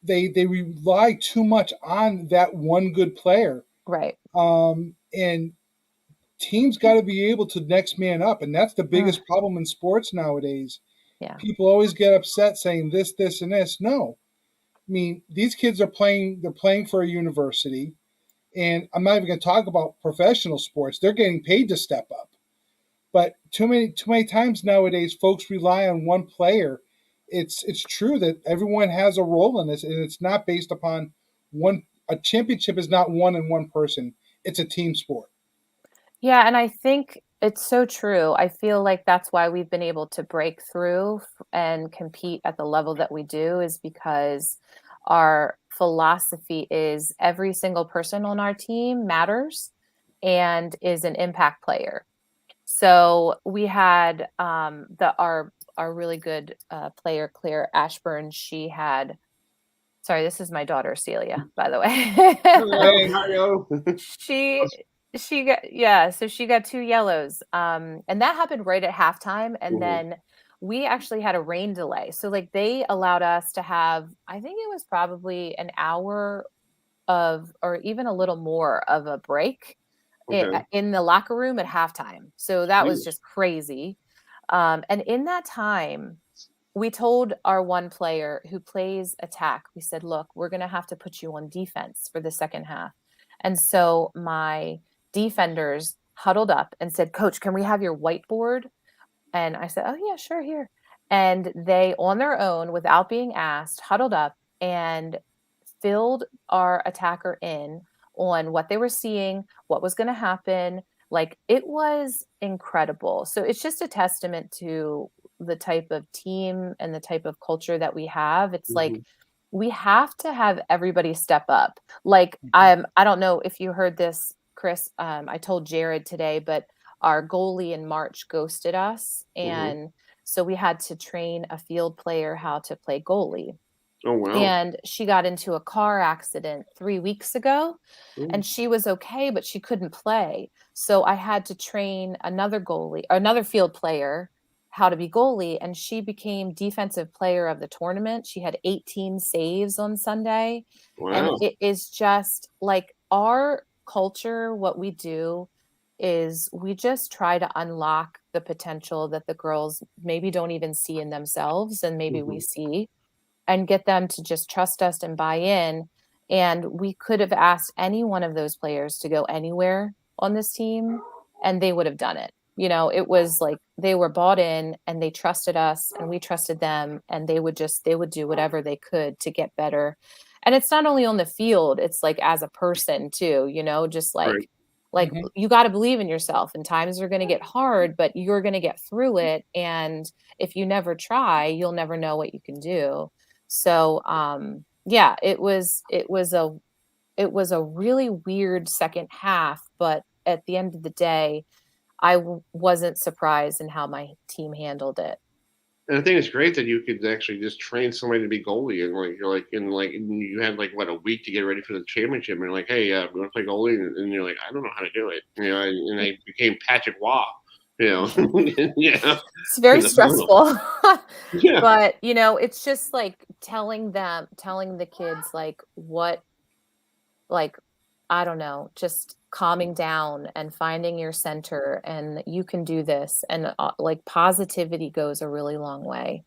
they rely too much on that one good player. Right. And teams got to be able to next man up. And that's the biggest problem in sports nowadays. Yeah. People always get upset saying this, and this. No. I mean, these kids they're playing for a university. And I'm not even going to talk about professional sports. They're getting paid to step up. But too many times nowadays, folks rely on one player. It's true that everyone has a role in this, and it's not based upon one. A championship is not won in one person. It's a team sport. Yeah, and I think it's so true. I feel like that's why we've been able to break through and compete at the level that we do, is because our philosophy is every single person on our team matters and is an impact player. So we had our really good player, Claire Ashburn. She had, sorry, this is my daughter, Celia, by the way. Hello. She got 2 yellows. And that happened right at halftime. And then we actually had a rain delay. So they allowed us to have, I think it was probably an hour or even a little more of a break. Okay. In the locker room at halftime. So that was just crazy. And in that time, we told our one player who plays attack, we said, look, we're going to have to put you on defense for the second half. And so my defenders huddled up and said, Coach, can we have your whiteboard? And I said, oh, yeah, sure, here. And they, on their own, without being asked, huddled up and filled our attacker in on what they were seeing, what was going to happen. It was incredible. So it's just a testament to the type of team and the type of culture that we have. It's we have to have everybody step up. I don't know if you heard this, Chris. I told Jared today, but our goalie in March ghosted us. And so we had to train a field player how to play goalie. Oh, wow. And she got into a car accident 3 weeks ago. And she was okay, but she couldn't play. So I had to train another field player how to be goalie. And she became defensive player of the tournament. She had 18 saves on Sunday. Wow. And it is just our culture. What we do is we just try to unlock the potential that the girls maybe don't even see in themselves. And maybe we see, and get them to just trust us and buy in. And we could have asked any one of those players to go anywhere on this team, and they would have done it. It was they were bought in, and they trusted us, and we trusted them, and they would do whatever they could to get better. And it's not only on the field, it's as a person too, just right. You got to believe in yourself, and times are going to get hard, but you're going to get through it. And if you never try, you'll never know what you can do. So, it was it was a really weird second half, but at the end of the day, I wasn't surprised in how my team handled it. And I think it's great that you could actually just train somebody to be goalie, and you had a week to get ready for the championship, and you're like, hey, we want to play goalie, and you're like, I don't know how to do it, and they became Patrick Waugh, yeah. It's very stressful. Yeah. But it's just like telling the kids I don't know, just calming down and finding your center, and you can do this. And positivity goes a really long way.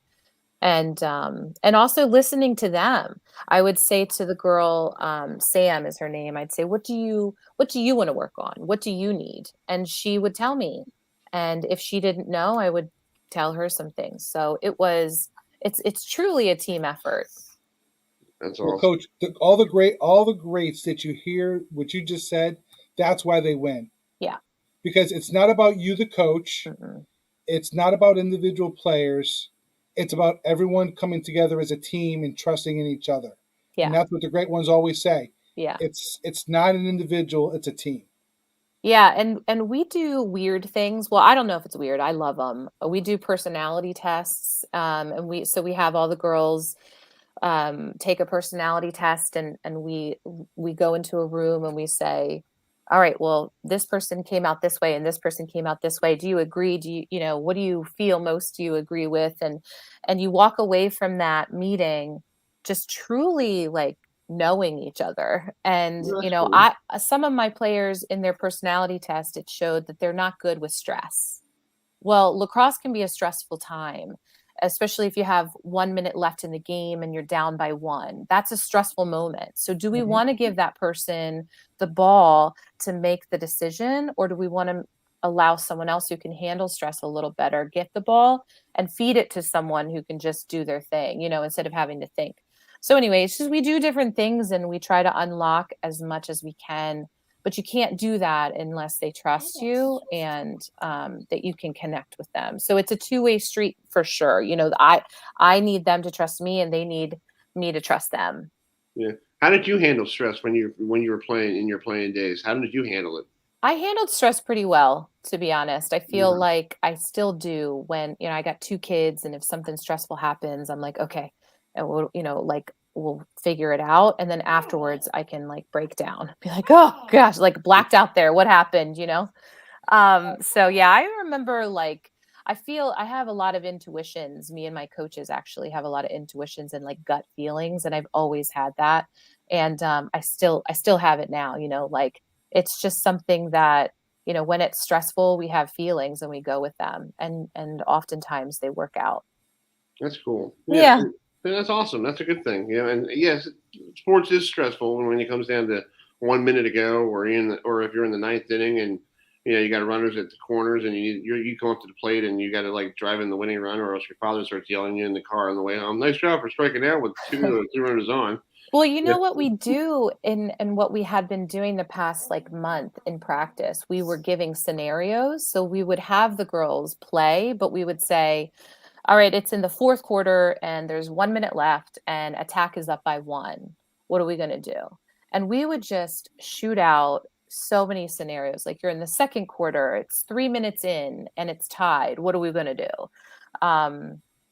And also listening to them. I would say to the girl, Sam is her name. I'd say, what do you want to work on? What do you need? And she would tell me. And if she didn't know, I would tell her some things. So it's truly a team effort. That's well, awesome. Coach, all the greats that you hear, what you just said, that's why they win. Yeah. Because it's not about you, the coach. Mm-hmm. It's not about individual players. It's about everyone coming together as a team and trusting in each other. Yeah. And that's what the great ones always say. Yeah. It's not an individual, it's a team. Yeah, and we do weird things. Well, I don't know if it's weird. I love them. We do personality tests, and we have all the girls take a personality test, and we go into a room and we say, all right, well, this person came out this way and this person came out this way. Do you agree? Do you what do you feel most do you agree with? And you walk away from that meeting just truly knowing each other. And Cool. Some of my players in their personality test, it showed that they're not good with stress. Well, lacrosse can be a stressful time, especially if you have 1 minute left in the game and you're down by 1. That's a stressful moment. So do we want to give that person the ball to make the decision, or do we want to allow someone else who can handle stress a little better, get the ball and feed it to someone who can just do their thing, instead of having to think? So anyway, it's just we do different things and we try to unlock as much as we can, but you can't do that unless they trust you and that you can connect with them. So it's a two-way street for sure. I need them to trust me and they need me to trust them. Yeah. How did you handle stress when you were playing in your playing days? How did you handle it? I handled stress pretty well, to be honest. I feel like I still do when, I got 2 kids, and if something stressful happens, I'm like, okay, and we'll figure it out. And then afterwards I can break down, be like, oh gosh, blacked out there. What happened? So yeah, I remember I feel I have a lot of intuitions. Me and my coaches actually have a lot of intuitions and gut feelings. And I've always had that. And I still have it now, it's just something that, when it's stressful, we have feelings and we go with them. And oftentimes they work out. That's cool. Yeah. That's awesome. That's a good thing. Yeah. And yes, sports is stressful when it comes down to 1 minute to go, or if you're in the 9th inning and you got runners at the corners and you come up to the plate and you got to drive in the winning run, or else your father starts yelling at you in the car on the way home. Nice job for striking out with 2 or 3 runners on. Well, what we do and what we had been doing the past month in practice, we were giving scenarios. So we would have the girls play, but we would say, all right, it's in the 4th quarter and there's 1 minute left and attack is up by 1. What are we going to do? And we would just shoot out so many scenarios. You're in the 2nd quarter, it's 3 minutes in and it's tied. What are we going to do?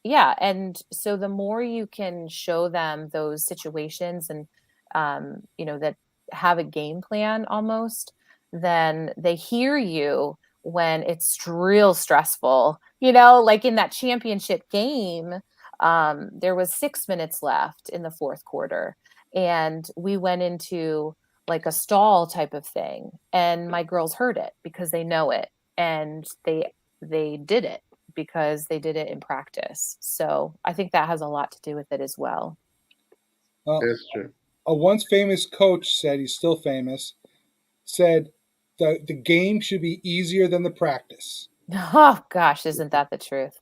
Yeah. And so the more you can show them those situations and, that have a game plan almost, then they hear you when it's real stressful, in that championship game, there was 6 minutes left in the 4th quarter and we went into a stall type of thing. And my girls heard it because they know it and they did it because they did it in practice. So I think that has a lot to do with it as well. That's true. A once famous coach said, he's still famous, said the game should be easier than the practice. Oh gosh, isn't that the truth?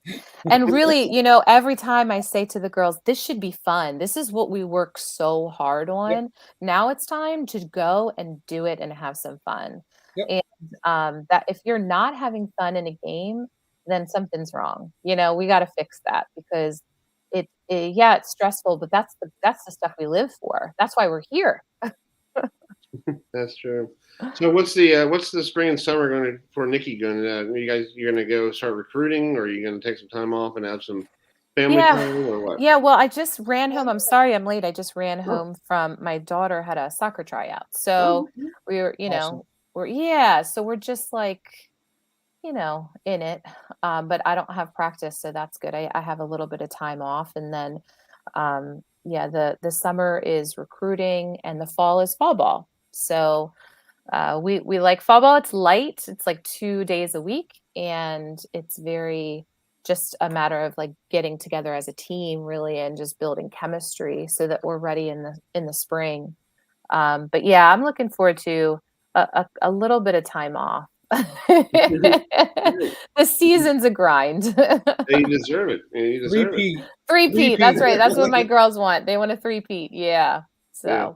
And really, every time I say to the girls, this should be fun. This is what we work so hard on. Yep. Now it's time to go and do it and have some fun. Yep. And that if you're not having fun in a game, then something's wrong. We got to fix that because it's stressful, but that's the stuff we live for. That's why we're here. That's true. So what's the spring and summer going to for Nikki going? You're going to go start recruiting, or are you going to take some time off and have some family time, or what? Yeah, well, I just ran home. I'm sorry I'm late. I just ran Oh. home from my daughter had a soccer tryout. Oh, So okay. we were, Awesome. so we're just like, in it. But I don't have practice, so that's good. I have a little bit of time off, and then the summer is recruiting and the fall is fall ball. So we like fall ball. It's light. It's like 2 days a week, and it's very just a matter of like getting together as a team, really, and just building chemistry so that we're ready in the spring. But yeah, I'm looking forward to a little bit of time off. The season's a grind. You deserve it. You deserve it. Three-peat. That's right. That's what my girls want. They want a three-peat. Yeah. So. Yeah.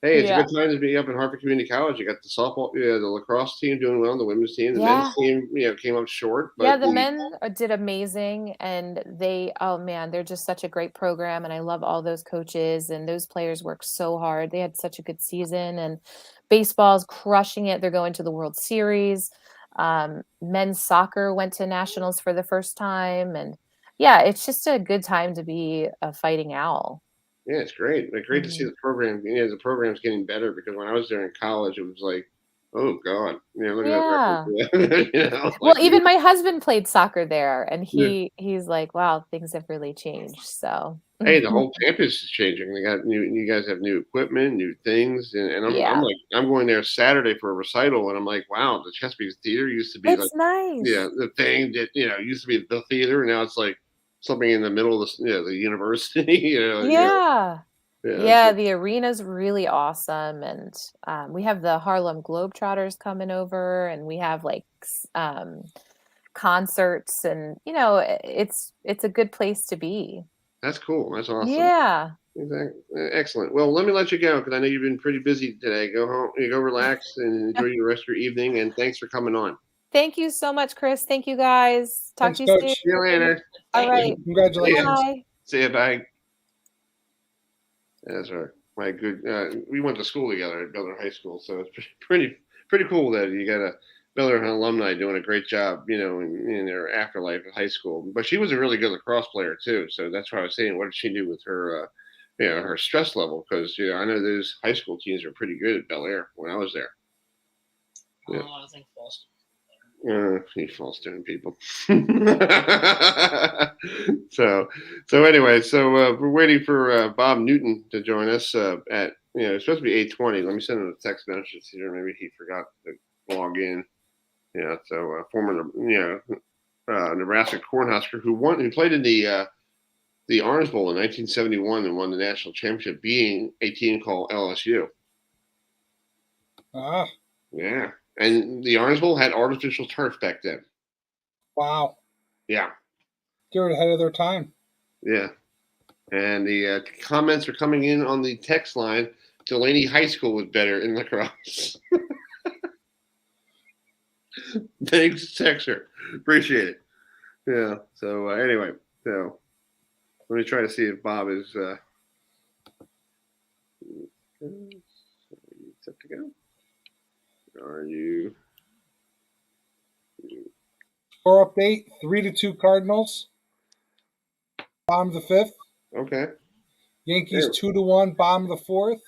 Hey, it's Yeah. a good time to be up in Hartford Community College. You got the softball, the lacrosse team doing well, the women's team, the men's team, came up short. But the men did amazing, and they're just such a great program, and I love all those coaches, and those players work so hard. They had such a good season, and baseball's crushing it. They're going to the World Series. Men's soccer went to nationals for the first time, and yeah, it's just a good time to be a Fighting Owl. Yeah, it's great. Great to see the program. The program's getting better, because when I was there in college, it was like, oh God, look at that. Well, even my husband played soccer there, and he's like, wow, things have really changed. So hey, the whole campus is changing. You guys have new equipment, new things, and I'm going there Saturday for a recital, and I'm like, wow, the Chesapeake Theater used to be nice. The thing that used to be the theater, and now it's like something in the middle of the university. The arena's really awesome, and we have the Harlem Globetrotters coming over, and we have like concerts, and it's a good place to be. That's cool. That's awesome. Yeah. Exactly. Excellent. Well, let me let you go, because I know you've been pretty busy today. Go home, go relax, and enjoy the rest of your evening. And thanks for coming on. Thank you so much, Chris. Thank you, guys. Talk to you soon. See you later. All right. Congratulations. Bye. See you. Bye. That's my good. We went to school together at Bel Air High School, so it's pretty cool that you got a Bel Air alumni doing a great job, in their afterlife at high school. But she was a really good lacrosse player too, so that's why I was saying, what did she do with her, her stress level? Because I know those high school teams are pretty good at Bel Air when I was there. Yeah. I think false. He false doing people. So anyway, we're waiting for BobNewton to join us at it's supposed to be 8:20. Let me send him a text message here. Maybe he forgot to log in. So former Nebraska Cornhusker who played in the Orange Bowl in 1971 and won the national championship, being a team called LSU. Yeah. And the Orange Bowl had artificial turf back then. Wow. Yeah. They were ahead of their time. Yeah. And the comments are coming in on the text line. Delaney High School was better in lacrosse. Thanks, Texter. Appreciate it. Yeah. So anyway, let me try to see if Bob is set to go. Are you? Score update: 3-2 Cardinals. Bottom of the fifth. Okay. Yankees 2-1. Bottom of the fourth.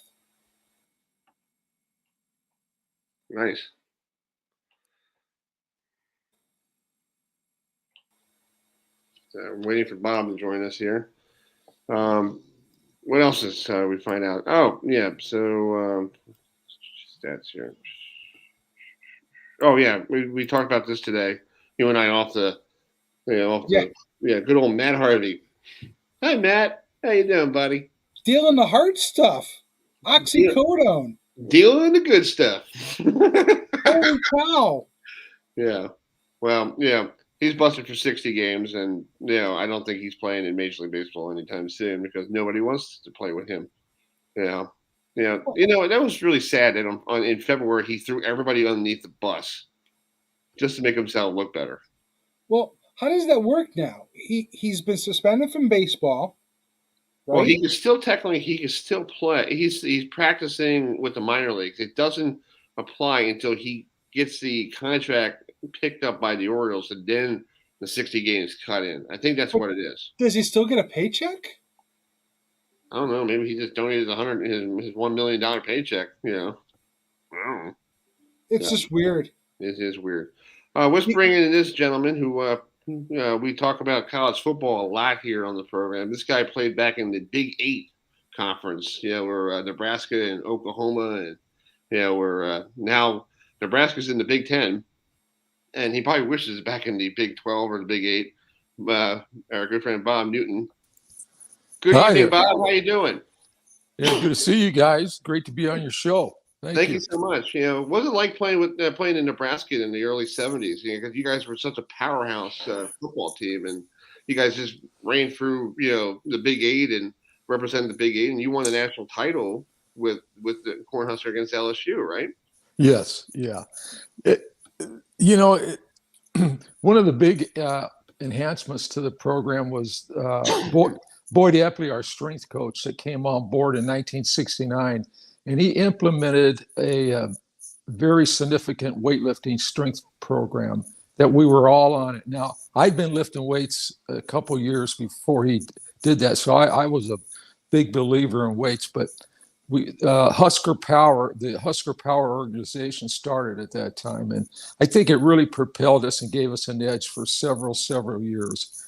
Nice. So I'm waiting for Bob to join us here. What else is we find out? Oh, yeah. So stats here. Oh yeah, we talked about this today. You and I good old Matt Harvey. Hi Matt, how you doing, buddy? Dealing the hard stuff. Oxycodone. Dealing the good stuff. Holy cow. Yeah. Well, yeah, he's busted for 60 games, and I don't think he's playing in Major League Baseball anytime soon, because nobody wants to play with him. Yeah. Yeah, that was really sad that in February he threw everybody underneath the bus just to make himself look better. Well, how does that work now? He's been suspended from baseball. right? Well, he can still play. He's practicing with the minor leagues. It doesn't apply until he gets the contract picked up by the Orioles, and then the 60 games cut in. I think that's what it is. Does he still get a paycheck? I don't know. Maybe he just donated his $1 million paycheck. I don't know. It's just weird. It is weird. Let's bring in this gentleman who we talk about college football a lot here on the program. This guy played back in the Big 8 conference, where Nebraska and Oklahoma, and where now Nebraska's in the Big 10, and he probably wishes back in the Big 12 or the Big 8. Our good friend BobNewton. Good evening, Bob. How you doing? Yeah, good to see you guys. Great to be on your show. Thank you so much. What was it like playing in Nebraska in the early 70s? Because you guys were such a powerhouse football team, and you guys just ran through the Big 8 and represented the Big 8, and you won a national title with the Cornhusker against LSU, right? Yes, yeah. One of the big enhancements to the program was Boyd Epley, our strength coach, that came on board in 1969. And he implemented a very significant weightlifting strength program that we were all on it. Now, I'd been lifting weights a couple years before he did that, so I was a big believer in weights. But the Husker Power organization started at that time, and I think it really propelled us and gave us an edge for several years.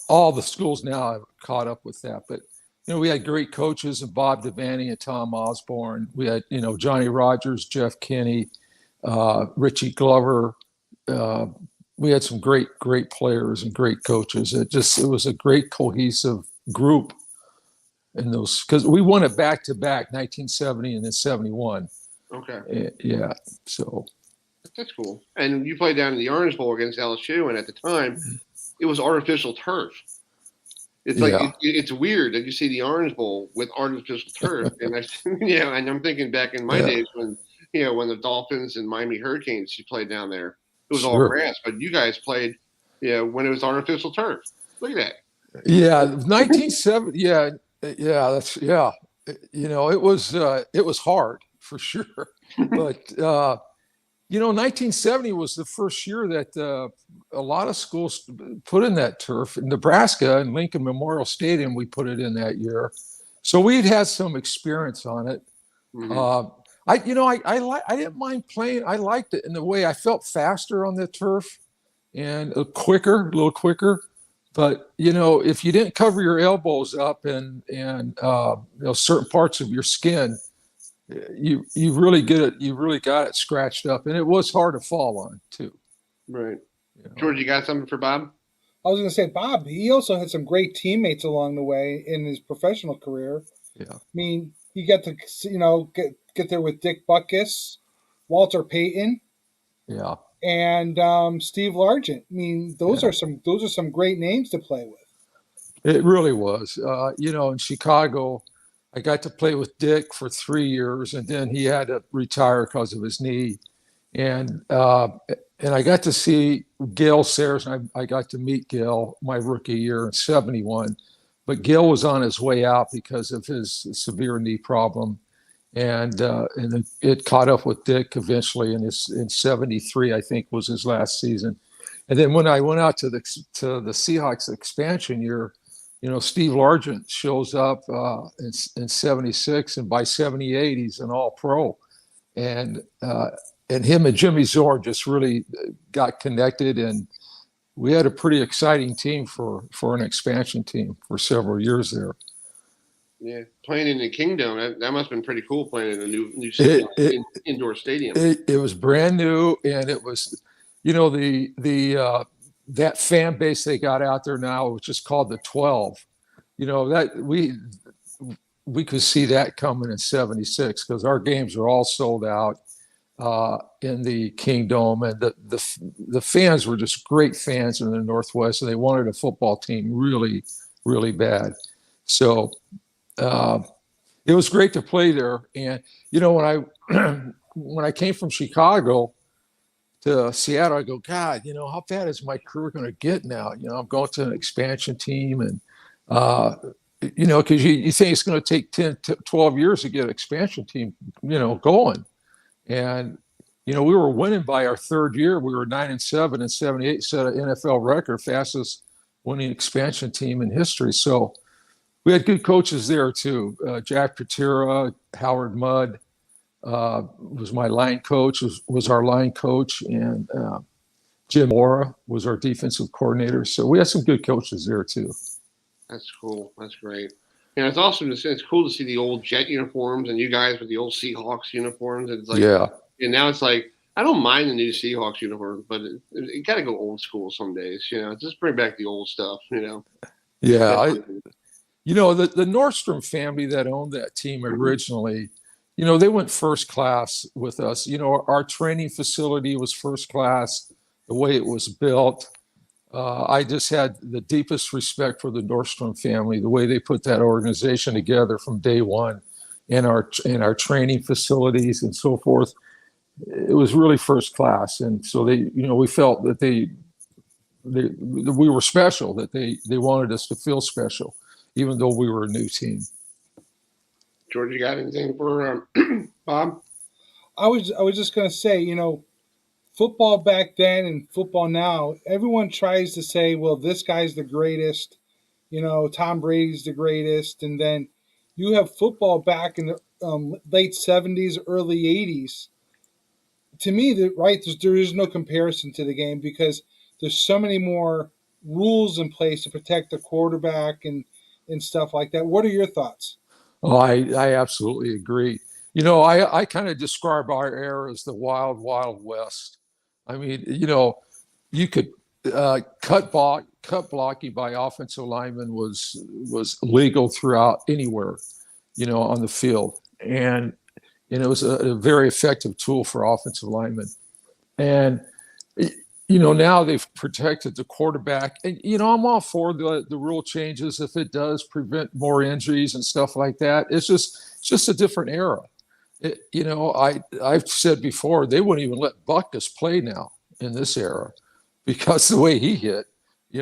All the schools now have caught up with that, but we had great coaches, and Bob Devaney and Tom Osborne. We had, Johnny Rogers, Jeff Kinney, Richie Glover. We had some great players and great coaches. It was a great cohesive group in those, because we won it back to back, 1970 and then 71. Okay. Yeah. So that's cool. And you played down in the Orange Bowl against LSU, and at the time, it was artificial turf. It's like it's weird that you see the Orange Bowl with artificial turf, and and I'm thinking back in my days when when the Dolphins and Miami Hurricanes played down there, it was all grass, but you guys played when it was artificial turf. Look at that. Yeah, 1970. It was hard for sure, but 1970 was the first year that a lot of schools put in that turf. In Nebraska and Lincoln Memorial Stadium, we put it in that year. So we'd had some experience on it. Mm-hmm. I didn't mind playing. I liked it in the way I felt faster on the turf and a little quicker. But, if you didn't cover your elbows up and certain parts of your skin, you really got it scratched up, and it was hard to fall on too. Right. George, you got something for Bob? I was going to say, Bob, he also had some great teammates along the way in his professional career. Yeah. I mean, you got to, get there with Dick Butkus, Walter Payton. Yeah. And Steve Largent. I mean, those are some great names to play with. It really was. In Chicago, I got to play with Dick for 3 years, and then he had to retire because of his knee. And I got to see Gail Sayers, and I got to meet Gail my rookie year in 71. But Gail was on his way out because of his severe knee problem. And it caught up with Dick eventually in 73, I think, was his last season. And then when I went out to the Seahawks expansion year, Steve Largent shows up in 76, and by 78, he's an all-pro. And him and Jimmy Zorn just really got connected, and we had a pretty exciting team for an expansion team for several years there. Yeah, playing in the Kingdom, that must have been pretty cool, playing in a new indoor stadium. It was brand new, and it was, that fan base they got out there now, which is called the 12. That we could see that coming in 76 because our games were all sold out in the Kingdom, and the fans were just great fans in the Northwest, and they wanted a football team really, really bad. So it was great to play there. And when I came from Chicago to Seattle, I go, God, how bad is my career going to get now? I'm going to an expansion team, and because you think it's going to take 10 to 12 years to get an expansion team, going. And, we were winning by our third year. We were 9-7 and 78, set an NFL record, fastest winning expansion team in history. So we had good coaches there too. Jack Patera, Howard Mudd was my line coach, was our line coach, and Jim Mora was our defensive coordinator. So we had some good coaches there too. That's cool. That's great. Yeah, it's awesome to see. It's cool to see the old Jet uniforms and you guys with the old Seahawks uniforms. It's like, yeah. And now it's like, I don't mind the new Seahawks uniforms, but it got to go old school some days. Just bring back the old stuff. Yeah, the Nordstrom family that owned that team originally, they went first class with us. Our training facility was first class. The way it was built. I just had the deepest respect for the Nordstrom family, the way they put that organization together from day one, in our training facilities and so forth. It was really first class, and so we felt that we were special, that they wanted us to feel special, even though we were a new team. George, you got anything for Bob? I was just going to say, football back then and football now, everyone tries to say, well, this guy's the greatest, Tom Brady's the greatest. And then you have football back in the late 70s, early 80s. To me, there is no comparison to the game because there's so many more rules in place to protect the quarterback and stuff like that. What are your thoughts? Oh, I absolutely agree. I kind of describe our era as the wild, wild west. I mean, you could cut blocking by offensive linemen was legal throughout anywhere, on the field, and it was a very effective tool for offensive linemen. And now they've protected the quarterback, and I'm all for the rule changes if it does prevent more injuries and stuff like that. It's just a different era. I've said before, they wouldn't even let Butkus play now in this era because the way he hit, he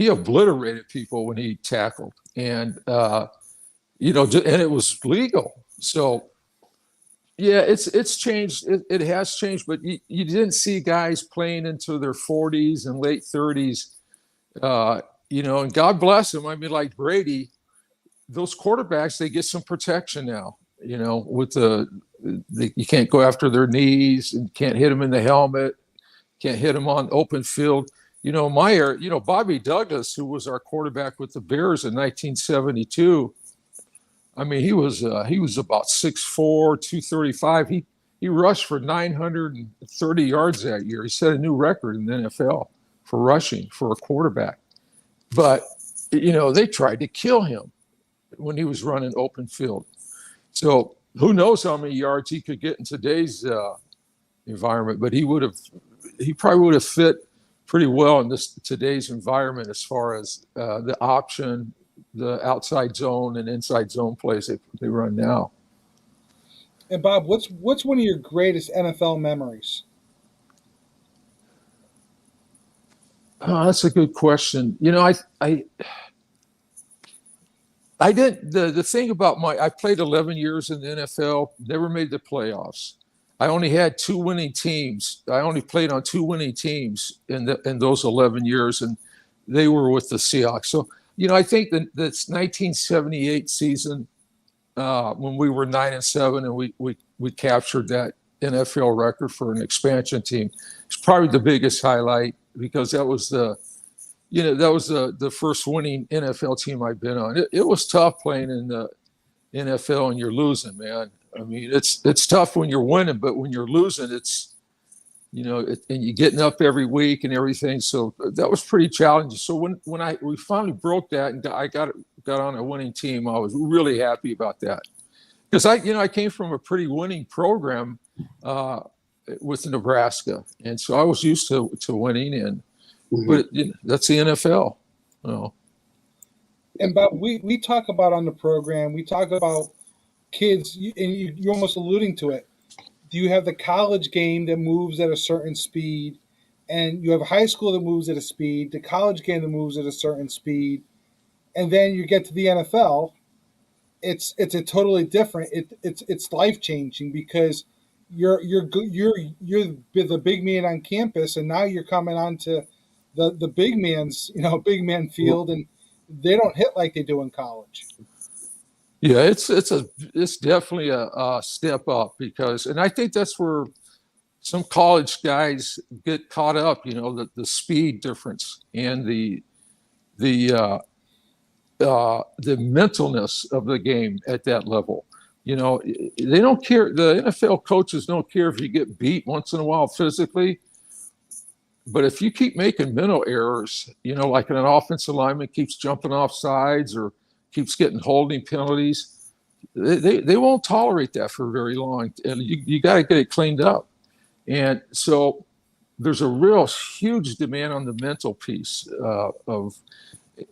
obliterated people when he tackled, and and it was legal. So yeah, it's changed. It has changed, but you didn't see guys playing into their 40s and late 30s, and God bless them. I mean, like Brady, those quarterbacks, they get some protection now. With you can't go after their knees and can't hit them in the helmet, can't hit them on open field. Bobby Douglas, who was our quarterback with the Bears in 1972. I mean, he was about 6'4", 235. He rushed for 930 yards that year. He set a new record in the NFL for rushing for a quarterback. But they tried to kill him when he was running open field. So who knows how many yards he could get in today's environment, but he probably would have fit pretty well in today's environment as far as the option, the outside zone and inside zone plays they run now. And Bob, what's one of your greatest NFL memories? Oh, that's a good question. I did the thing about I played 11 years in the NFL, never made the playoffs. I only had two winning teams. I only played on two winning teams in those 11 years, and they were with the Seahawks. So, I think that this 1978 season, when we were 9-7 and we captured that NFL record for an expansion team, it's probably the biggest highlight because that was the first winning NFL team I've been on. It was tough playing in the NFL and you're losing, man. I mean, it's tough when you're winning, but when you're losing, it's, and you're getting up every week and everything. So that was pretty challenging. So when we finally broke that and I got on a winning team, I was really happy about that because I came from a pretty winning program with Nebraska, and so I was used to winning and. Mm-hmm. But that's the NFL. And Bob, we talk about on the program, we talk about kids, and you're almost alluding to it. Do you have the college game that moves at a certain speed, and you have high school that moves at a speed, the college game that moves at a certain speed, and then you get to the NFL, it's a totally different. It's life changing because you're the big man on campus, and now you're coming onto the big man's big man field, and they don't hit like they do in college. Yeah, it's definitely a step up because, and I think that's where some college guys get caught up. The speed difference and the mentalness of the game at that level. They don't care. The NFL coaches don't care if you get beat once in a while physically, but if you keep making mental errors, like an offensive lineman keeps jumping off sides or keeps getting holding penalties, they won't tolerate that for very long, and you got to get it cleaned up. And so there's a real huge demand on the mental piece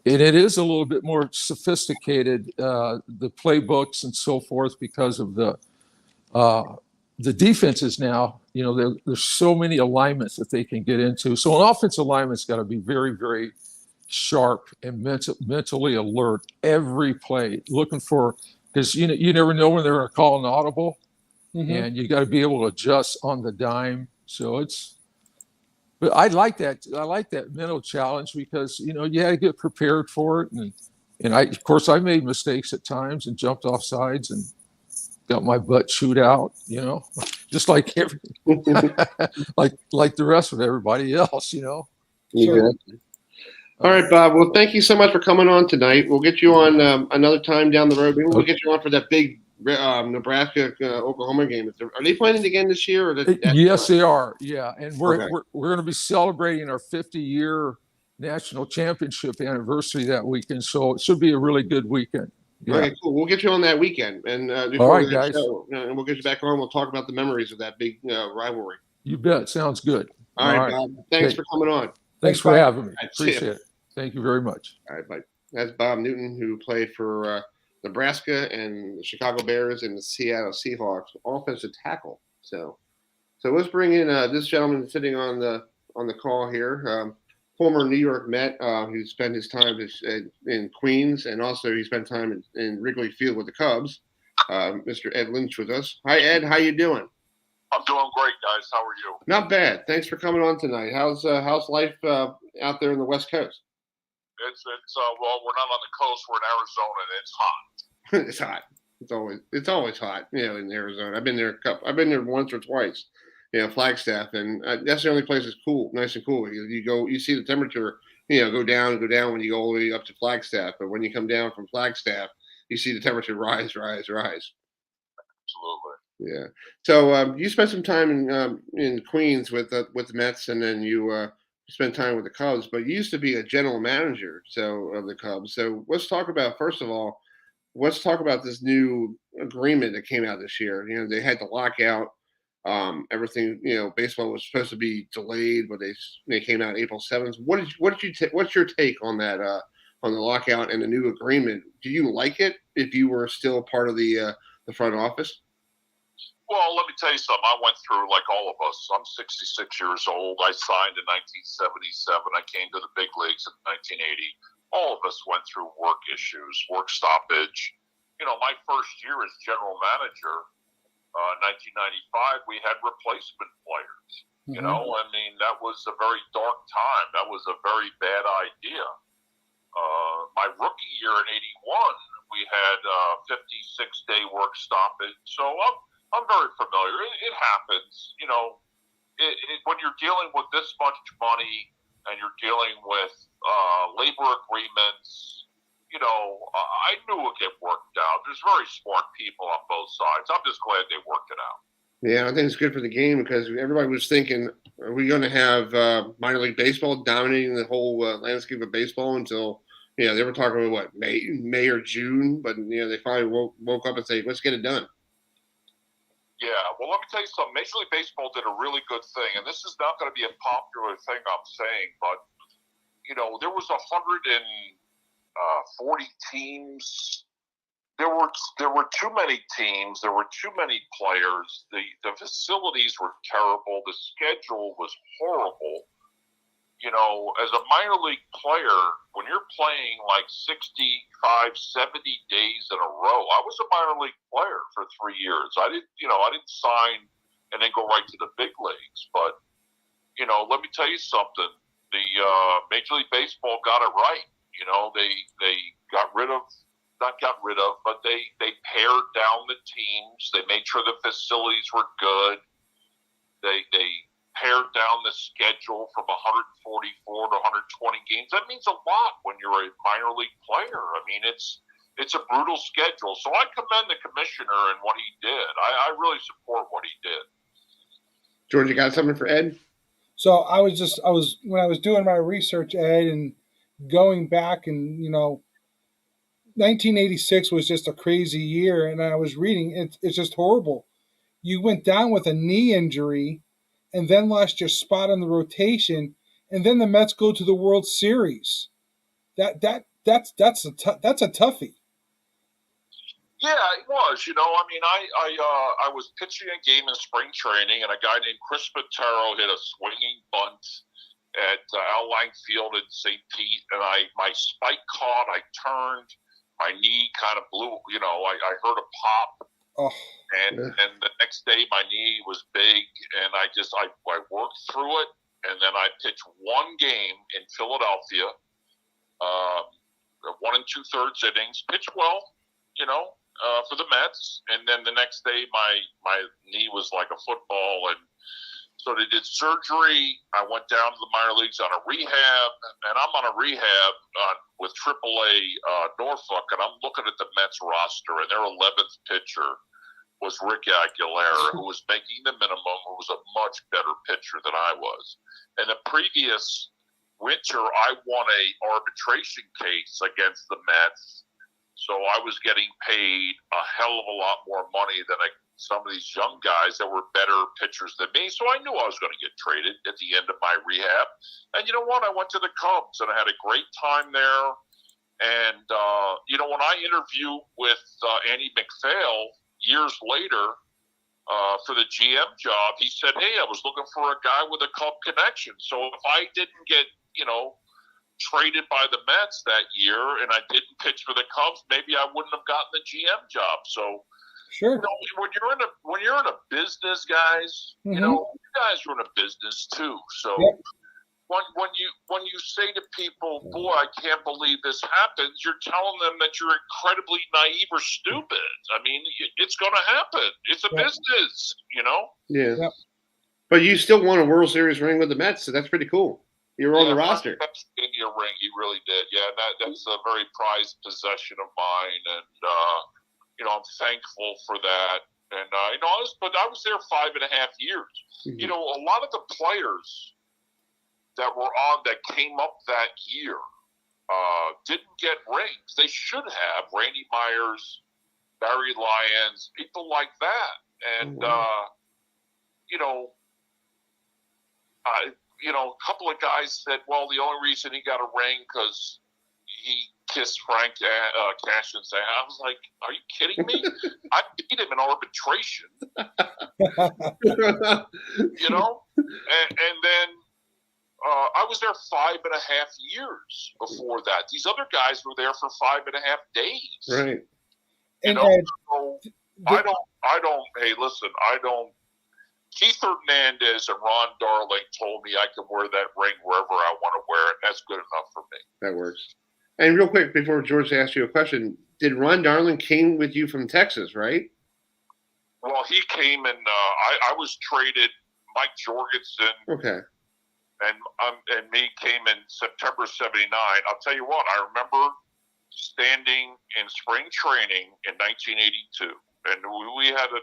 and it is a little bit more sophisticated, the playbooks and so forth, because of the defenses now. There's so many alignments that they can get into. So an offensive lineman's got to be very, very sharp and mentally alert every play, looking for, because you never know when they're going to call an audible, and you got to be able to adjust on the dime. So but I like that. I like that mental challenge because you had to get prepared for it, and of course I made mistakes at times and jumped off sides and got my butt chewed out. Just like like the rest of everybody else. Yeah. All right, Bob. Well, thank you so much for coming on tonight. We'll get you on another time down the road. Maybe we'll get you on for that big Nebraska Oklahoma game. Are they playing it again this year? Yes, they are. Yeah, and we're going to be celebrating our 50-year national championship anniversary that weekend, so it should be a really good weekend. Yeah. Okay, cool. We'll get you on that weekend, and all right, guys. And we'll get you back on. We'll talk about the memories of that big rivalry. You bet. Sounds good. All right, Bob. Thanks for coming on. Thanks for having me. Appreciate it. Thank you very much. All right, bye. That's BobNewton, who played for Nebraska and the Chicago Bears and the Seattle Seahawks, offensive tackle. So let's bring in this gentleman sitting on the call here, former New York Met, who spent his time in Queens, and also he spent time in Wrigley Field with the Cubs. Mr. EdLynch with us. Hi, Ed. How you doing? I'm doing great, guys. How are you? Not bad. Thanks for coming on tonight. How's life out there in the West Coast? It's well, we're not on the coast. We're in Arizona, and it's hot. It's hot. It's always hot. In Arizona. I've been there once or twice. Flagstaff, and that's the only place that's cool, nice and cool. You see the temperature, go down when you go all the way up to Flagstaff. But when you come down from Flagstaff, you see the temperature rise. Absolutely. Yeah. So you spent some time in Queens with the Mets, and then you spent time with the Cubs. But you used to be a general manager of the Cubs. So let's talk about, first of all, this new agreement that came out this year. They had the lockout. Everything, baseball was supposed to be delayed, but they came out April 7th. What's your take on that, on the lockout and the new agreement? Do you like it if you were still part of the front office? Well, let me tell you something. I went through, like all of us. I'm 66 years old. I signed in 1977. I came to the big leagues in 1980. All of us went through work issues, work stoppage. My first year as general manager, 1995, we had replacement players. That was a very dark time. That was a very bad idea. My rookie year in 81, we had 56-day work stoppage. So I'm very familiar. It happens. When you're dealing with this much money and you're dealing with labor agreements, I knew it would get worked out. There's very smart people on both sides. I'm just glad they worked it out. Yeah, I think it's good for the game because everybody was thinking, are we going to have minor league baseball dominating the whole landscape of baseball until, they were talking about May or June, but they finally woke up and say, let's get it done. Yeah, well, let me tell you something. Major League Baseball did a really good thing, and this is not going to be a popular thing I'm saying, but there was 140 teams. There were too many teams. There were too many players. The facilities were terrible. The schedule was horrible. you know, as a minor league player, when you're playing like 65, 70 days in a row, I was a minor league player for 3 years. I didn't sign and then go right to the big leagues. But, you know, let me tell you something. The Major League Baseball got it right. You know, they got rid of, not got rid of, but they pared down the teams. They made sure the facilities were good. They pared down the schedule from 144 to 120 games. That means a lot when you're a minor league player. I mean, it's a brutal schedule. So I commend the commissioner and what he did. I really support what he did. George, you got something for Ed? So when I was doing my research, Ed, and going back, and you know, 1986 was just a crazy year, and I was reading it's just horrible. You went down with a knee injury, and then lost your spot on the rotation, and then the Mets go to the World Series. That's a toughie. Yeah, it was. You know, I mean, I was pitching a game in spring training, and a guy named Chris Patero hit a swinging bunt at Al Lang Field in St. Pete, and my spike caught. I turned, my knee kind of blew. You know, I heard a pop, and the next day my knee was big, and I worked through it, and then I pitched one game in Philadelphia, 1 2/3 innings, pitched well, you know. For the Mets, and then the next day my knee was like a football, and so they did surgery. I went down to the minor leagues on a rehab, and I'm on a rehab with AAA Norfolk, and I'm looking at the Mets roster, and their 11th pitcher was Rick Aguilera, who was making the minimum, who was a much better pitcher than I was. And the previous winter, I won a arbitration case against the Mets. So I was getting paid a hell of a lot more money than some of these young guys that were better pitchers than me. So I knew I was going to get traded at the end of my rehab. And you know what? I went to the Cubs, and I had a great time there. And, you know, when I interviewed with Andy McPhail years later for the GM job, he said, hey, I was looking for a guy with a Cub connection. So if I didn't get, you know, traded by the Mets that year, and I didn't pitch for the Cubs, maybe I wouldn't have gotten the GM job. So, sure, you know, when you're in a business, guys, you know, you guys are in a business too. So, when you say to people, "Boy, I can't believe this happens," you're telling them that you're incredibly naive or stupid. I mean, it's going to happen. It's a business, you know. Yeah. Yep. But you still won a World Series ring with the Mets, so that's pretty cool. You were on the roster. In your ring, he really did. Yeah, that's a very prized possession of mine, and you know, I'm thankful for that. And you know, I was there 5.5 years. Mm-hmm. You know, a lot of the players that were on that came up that year didn't get rings. They should have. Randy Myers, Barry Lyons, people like that, and you know, you know, a couple of guys said, well, the only reason he got a ring because he kissed Frank Cashin's ass. I was like, are you kidding me? I beat him in arbitration. You know? And then I was there 5.5 years before that. These other guys were there for 5.5 days. Right. You know? So I don't, hey, listen, Keith Hernandez and Ron Darling told me I could wear that ring wherever I want to wear it. That's good enough for me. That works. And real quick, before George asks you a question, did Ron Darling came with you from Texas, right? Well, he came and I was traded. Mike Jorgensen, and me came in September '79. I'll tell you what, I remember standing in spring training in 1982. And we had an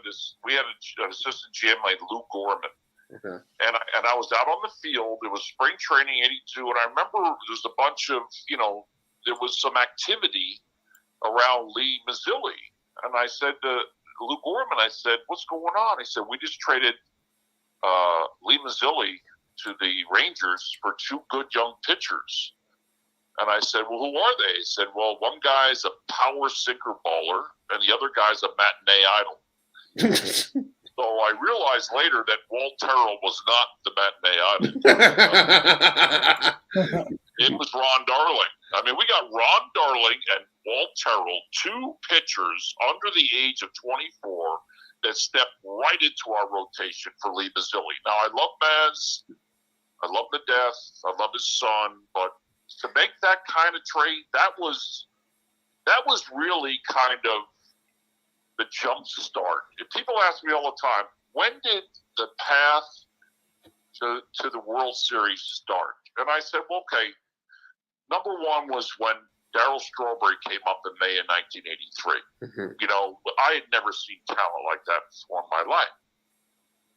assistant GM named Lou Gorman. Okay. And I was out on the field. It was spring training '82, and I remember there was a bunch of, you know, there was some activity around Lee Mazzilli. And I said to Lou Gorman, I said, what's going on? He said, we just traded Lee Mazzilli to the Rangers for 2 good young pitchers. And I said, well, who are they? He said, well, one guy's a power sinker baller, and the other guy's a matinee idol. So I realized later that Walt Terrell was not the matinee idol. It was Ron Darling. I mean, we got Ron Darling and Walt Terrell, two pitchers under the age of 24 that stepped right into our rotation for Lee Mazzilli. Now, I love Maz. I love him to death. I love his son. But to make that kind of trade, that was really kind of the jump start. If people ask me all the time, when did the path to the World Series start? And I said, well, okay, number one was when Darryl Strawberry came up in May of 1983. Mm-hmm. You know, I had never seen talent like that before in my life.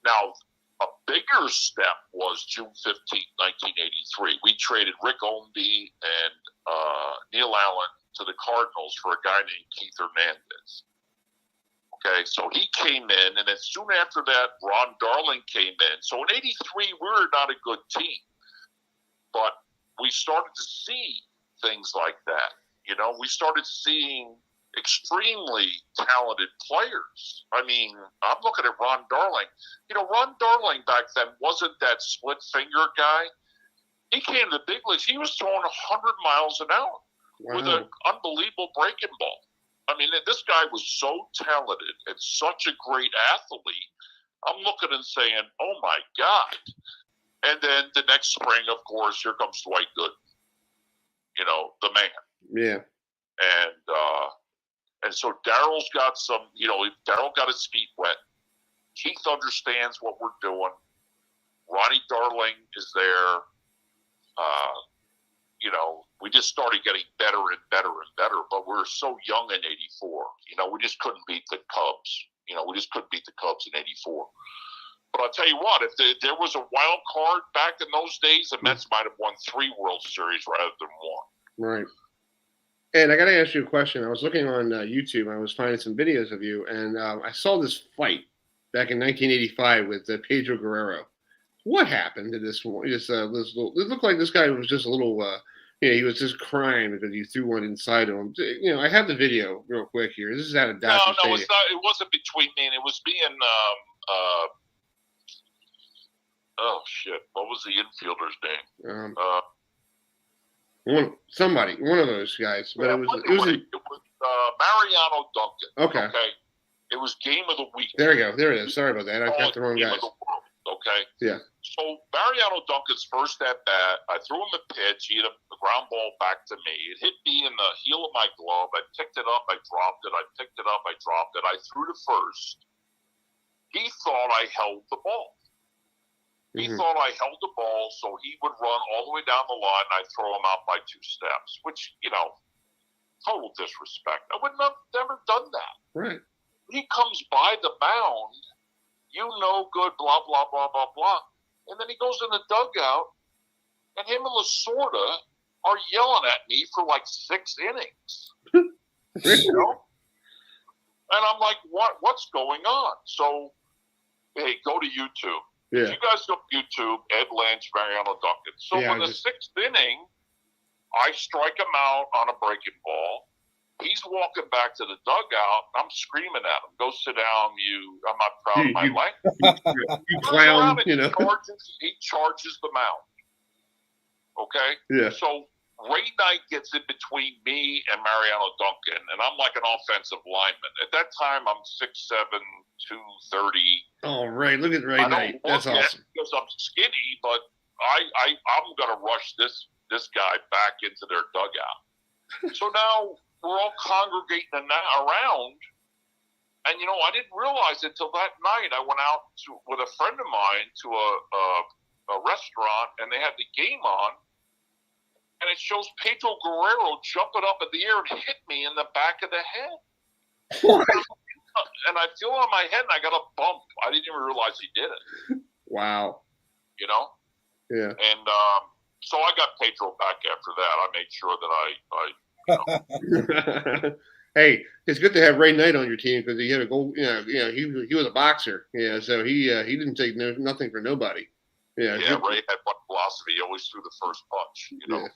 Now, a bigger step was June 15th, 1983. We traded Rick Ownby and Neil Allen to the Cardinals for a guy named Keith Hernandez. Okay, so he came in, and then soon after that, Ron Darling came in. So in 83, we were not a good team. But we started to see things like that. You know, we started seeing extremely talented players. I mean, I'm looking at Ron Darling. You know, Ron Darling back then wasn't that split finger guy. He came to the big leagues. He was throwing 100 miles an hour with an unbelievable breaking ball. I mean, this guy was so talented and such a great athlete. I'm looking and saying, oh, my God. And then the next spring, of course, here comes Dwight Gooden. You know, the man. Yeah. And so Darryl's got some, you know, Darryl got his feet wet. Keith understands what we're doing. Ronnie Darling is there. You know, we just started getting better and better and better, but we were so young in 84. You know, we just couldn't beat the Cubs. You know, we just couldn't beat the Cubs in 84. But I'll tell you what, if there was a wild card back in those days, the Mets might have won 3 World Series rather than 1. Right. And I got to ask you a question. I was looking on YouTube. I was finding some videos of you, and I saw this fight back in 1985 with Pedro Guerrero. What happened to this one? It looked like this guy was just a little, he was just crying because you threw one inside of him. You know, I have the video real quick here. This is out of Dodger No, it's not. It wasn't between me and it was me and oh shit! What was the infielder's name? One of those guys. But it was Mariano Duncan. Okay. It was game of the week. There we go. There it is. Sorry about that. I got the wrong guys. Okay. Yeah. So Mariano Duncan's first at bat, I threw him a pitch. He hit a ground ball back to me. It hit me in the heel of my glove. I picked it up. I dropped it. I picked it up. I dropped it. I threw to first. He thought I held the ball. He thought I held the ball, so he would run all the way down the line, and I'd throw him out by 2 steps, which, you know, total disrespect. I would have never done that. Right. He comes by the mound, you know good, blah, blah, blah, blah, blah. And then he goes in the dugout, and him and Lasorda are yelling at me for like 6 innings. You know? And I'm like, what's going on? So, hey, go to YouTube. Yeah. If you guys go to YouTube, EdLynch, Mariano Duncan. So in the 6th inning, I strike him out on a breaking ball. He's walking back to the dugout. I'm screaming at him, go sit down, I'm not proud of my language. You clown, you know. He charges the mound. Okay? Yeah. So Ray Knight gets in between me and Mariano Duncan, and I'm like an offensive lineman. At that time, I'm 6'7", 230. Oh, right. Look at Ray Knight. That's awesome. Because I'm skinny, but I'm going to rush this guy back into their dugout. So now we're all congregating around, and, you know, I didn't realize it until that night. I went out with a friend of mine to a restaurant, and they had the game on, and it shows Pedro Guerrero jumping up in the air and hit me in the back of the head. And I feel on my head, and I got a bump. I didn't even realize he did it. Wow. You know? Yeah. And so I got Pedro back after that. I made sure that I Hey, it's good to have Ray Knight on your team because he had a goal. He was a boxer. Yeah, so he didn't take nothing for nobody. Yeah. Yeah, Ray had one philosophy. He always threw the first punch. You know. Yeah.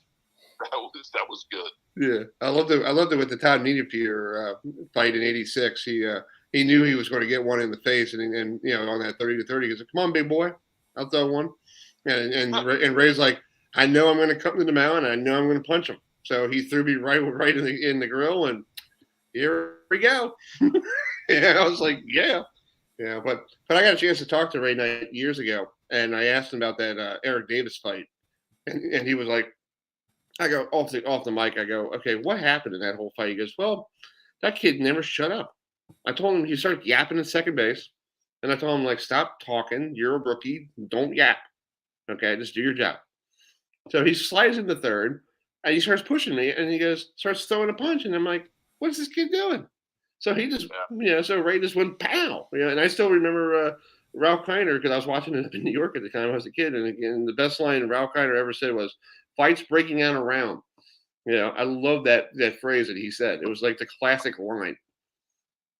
That was good. Yeah, I loved it with the Todd Niederpierre fight in '86. He he knew he was going to get one in the face, and on that 30-30, he goes, "Come on, big boy, I'll throw one." And Ray's like, "I know I'm going to come to the mound, and I know I'm going to punch him." So he threw me right in the grill, and here we go. Yeah, I was like, yeah. But I got a chance to talk to Ray Knight years ago, and I asked him about that Eric Davis fight, and he was like, I go off the mic, I go, "Okay, what happened in that whole fight?" He goes, "Well, that kid never shut up. I told him," he started yapping at second base, and I told him, like, "Stop talking. You're a rookie. Don't yap. Okay, just do your job." So he slides into third, and he starts pushing me, and he starts throwing a punch, and I'm like, "What's this kid doing?" So he just, so Ray just went pow. And I still remember Ralph Kiner, because I was watching it in New York at the time I was a kid, and again, the best line Ralph Kiner ever said was, "Fights breaking out around." I love that phrase that he said. It was like the classic line.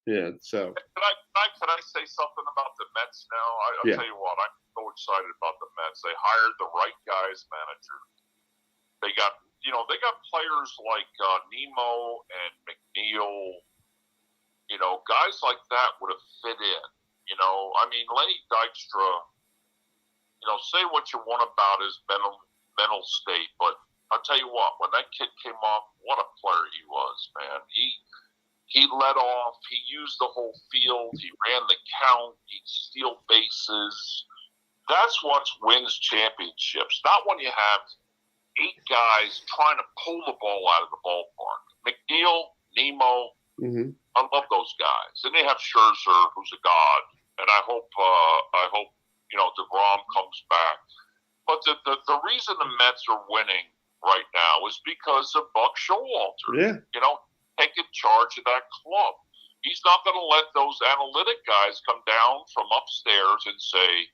Yeah. So. Can I say something about the Mets now? I'll tell you what. I'm so excited about the Mets. They hired the right guy as manager. They got players like Nemo and McNeil. Guys like that would have fit in. I mean, Lenny Dykstra. Say what you want about his mental state, but I'll tell you what. When that kid came up, what a player he was, man. He led off. He used the whole field. He ran the count. He'd steal bases. That's what wins championships. Not when you have 8 guys trying to pull the ball out of the ballpark. McNeil, Nemo, I love those guys. And they have Scherzer, who's a god. And I hope DeGrom comes back. But the reason the Mets are winning right now is because of Buck Showalter. Yeah. Taking charge of that club. He's not going to let those analytic guys come down from upstairs and say,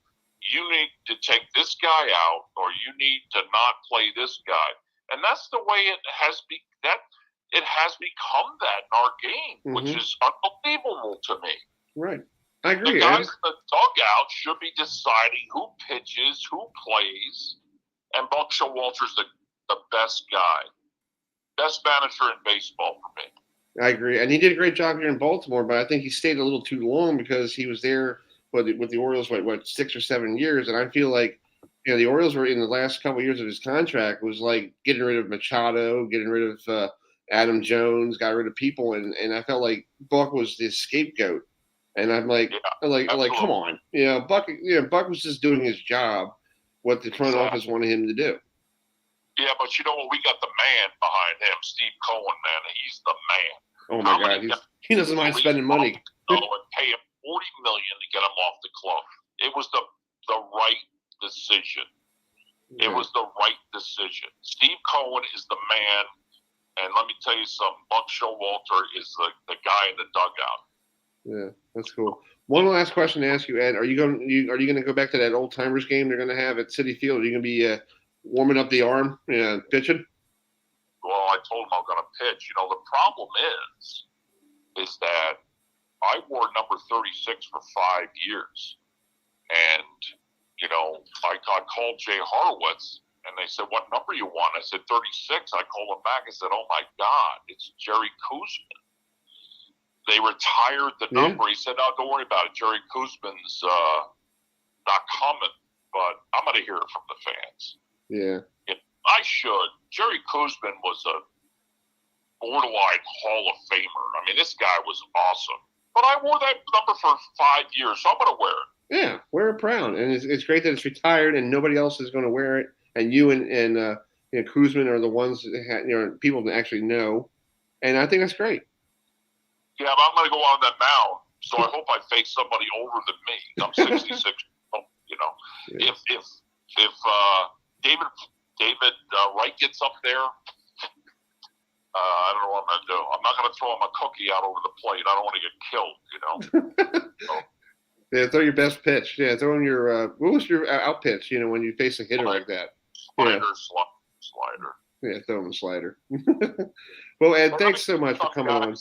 "You need to take this guy out, or you need to not play this guy." And that's the way it has become that in our game, which is unbelievable to me. Right. I agree. The guys in the dugout should be deciding who pitches, who plays, and Buck Showalter's the best guy. Best manager in baseball for me. I agree. And he did a great job here in Baltimore, but I think he stayed a little too long because he was there with the Orioles, what 6 or 7 years. And I feel like, the Orioles were in the last couple of years of his contract was like getting rid of Machado, getting rid of Adam Jones, got rid of people. And I felt like Buck was the scapegoat. And I'm like, come on. Buck was just doing his job, what the front office wanted him to do. Yeah, but you know what? We got the man behind him, Steve Cohen, man. He's the man. Oh my God, he doesn't mind spending money. And pay him $40 million to get him off the club. It was the right decision. It was the right decision. Steve Cohen is the man, and let me tell you something. Buck Showalter is the guy in the dugout. Yeah, that's cool. One last question to ask you, Ed. Are you going to go back to that old timers game they're going to have at Citi Field? Are you going to be warming up the arm, pitching? Well, I told him I'm going to pitch. The problem is that I wore number 36 for 5 years. And, I called Jay Horowitz, and they said, "What number you want?" I said, 36. I called him back. I said, "Oh, my God, it's Jerry Koosman." They retired the number. He said, "Oh, don't worry about it. Jerry Koosman's not coming, but I'm going to hear it from the fans." Yeah. I should. Jerry Koosman was a borderline Hall of Famer. I mean, this guy was awesome. But I wore that number for 5 years, so I'm going to wear it. Yeah, wear it proud. And it's great that it's retired and nobody else is going to wear it. And you and Koosman are the ones that people that actually know. And I think that's great. Yeah, but I'm going to go on that mound, so I hope I face somebody older than me. I'm 66. Yeah. If David Wright gets up there, I don't know what I'm going to do. I'm not going to throw him a cookie out over the plate. I don't want to get killed, So. Yeah, throw your best pitch. Yeah, throw in your what was your out pitch? When you face a hitter like that. Slider. Yeah, throw him a slider. Well, Ed, thanks so much for coming on.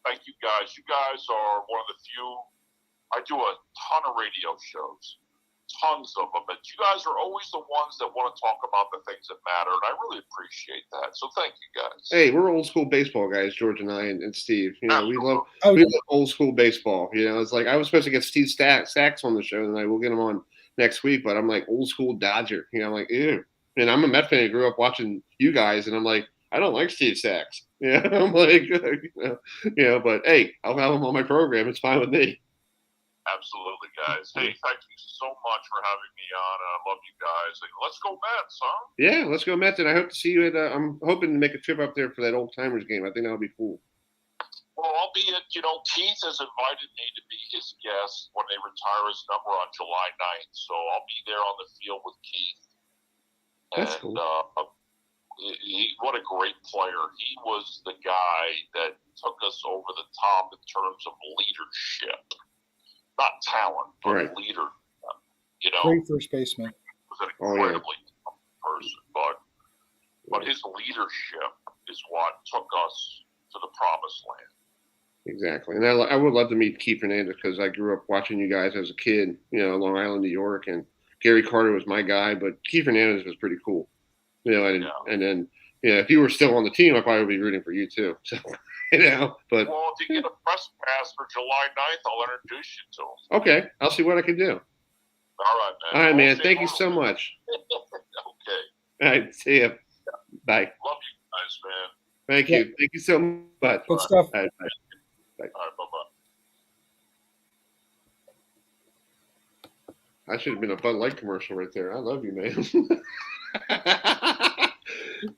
Thank you, guys. You guys are one of the few. I do a ton of radio shows. tons of them. But you guys are always the ones that want to talk about the things that matter, and I really appreciate that. So thank you guys. Hey, we're old school baseball guys, George and I and Steve. You know, we love old school baseball. You know, it's like I was supposed to get Steve Sachs on the show tonight. We'll get him on next week, but I'm like old school Dodger. You know, I'm like, ew. And I'm a Met fan. I grew up watching you guys, and I'm like, I don't like Steve Sachs. Yeah, I'm like, you know, but hey, I'll have him on my program. It's fine with me. Absolutely, guys. Hey, thank you so much for having me on. I love you guys. Let's go Mets, huh? Yeah, let's go Mets. And I hope to see you at. I'm hoping to make a trip up there for that old timers game. I think that'll be cool. Well, I'll be at. Keith has invited me to be his guest when they retire his number on July 9th. So I'll be there on the field with Keith. That's cool. What a great player. He was the guy that took us over the top in terms of leadership. Not talent, but leader. Great first baseman. He was an incredibly tough person, but his leadership is what took us to the promised land. Exactly. And I would love to meet Keith Hernandez because I grew up watching you guys as a kid, Long Island, New York, and Gary Carter was my guy, but Keith Hernandez was pretty cool. And then if you were still on the team, I probably would be rooting for you too. So, but well, if you get a press pass for July 9th, I'll introduce you to him. Okay, I'll see what I can do. All right, man. All right, man. Thank you so much. Okay. All right, see ya. Bye. Love you guys, man. Thank you. Thank you so much. Good stuff. All right, bye. All right, bye-bye. I should have been a Bud Light commercial right there. I love you, man.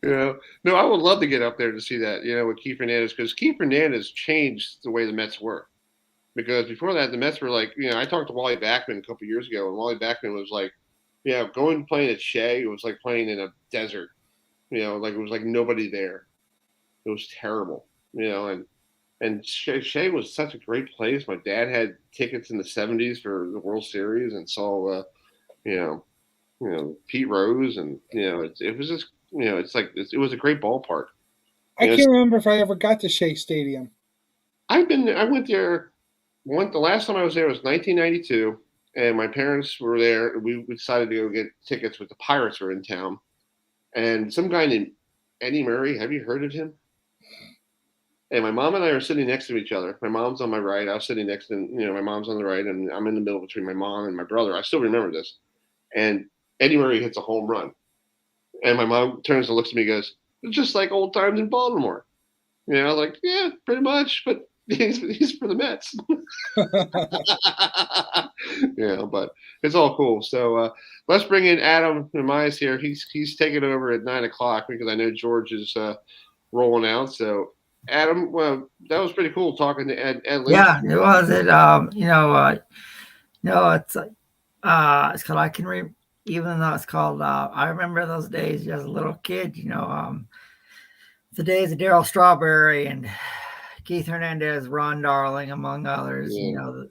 No, I would love to get up there to see that, with Keith Hernandez, because Keith Hernandez changed the way the Mets were. Because before that, the Mets were like, I talked to Wally Backman a couple of years ago, and Wally Backman was like, going playing at Shea, it was like playing in a desert. Like it was like nobody there. It was terrible, and Shea was such a great place. My dad had tickets in the 70s for the World Series and saw, Pete Rose, and it was just, it was a great ballpark. I can't remember if I ever got to Shea Stadium. I went there. The last time I was there was 1992, and my parents were there. We decided to go get tickets with the Pirates were in town, and some guy named Eddie Murray. Have you heard of him? And my mom and I are sitting next to each other. My mom's on my right. I was sitting next to, my mom's on the right, and I'm in the middle between my mom and my brother. I still remember this. And Eddie Murray hits a home run. And my mom turns and looks at me and goes, it's just like old times in Baltimore. I was like, yeah, pretty much, but he's for the Mets. But it's all cool. So let's bring in Adam Amias here. He's taking over at 9 o'clock because I know George is rolling out. So Adam, well, that was pretty cool talking to Ed Lynch. Yeah, it was. It's called I Can Read, even though it's called. I remember those days as a little kid. The days of Darryl Strawberry and Keith Hernandez, Ron Darling, among others. Yeah.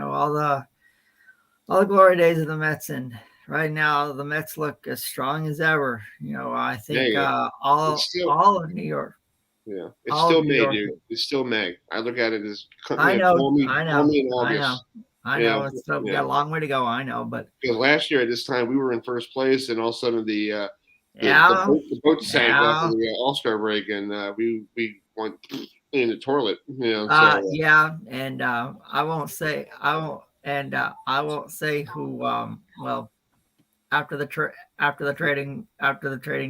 All the glory days of the Mets, and right now the Mets look as strong as ever. I think all of New York. Yeah, it's still May, dude. It's still May. I look at it as I know. In August. I know. It's still got a long way to go. I know, but because last year at this time we were in first place, and all of a sudden the boat sank after the All-Star break, and we went in the toilet. And I won't say who. After the trading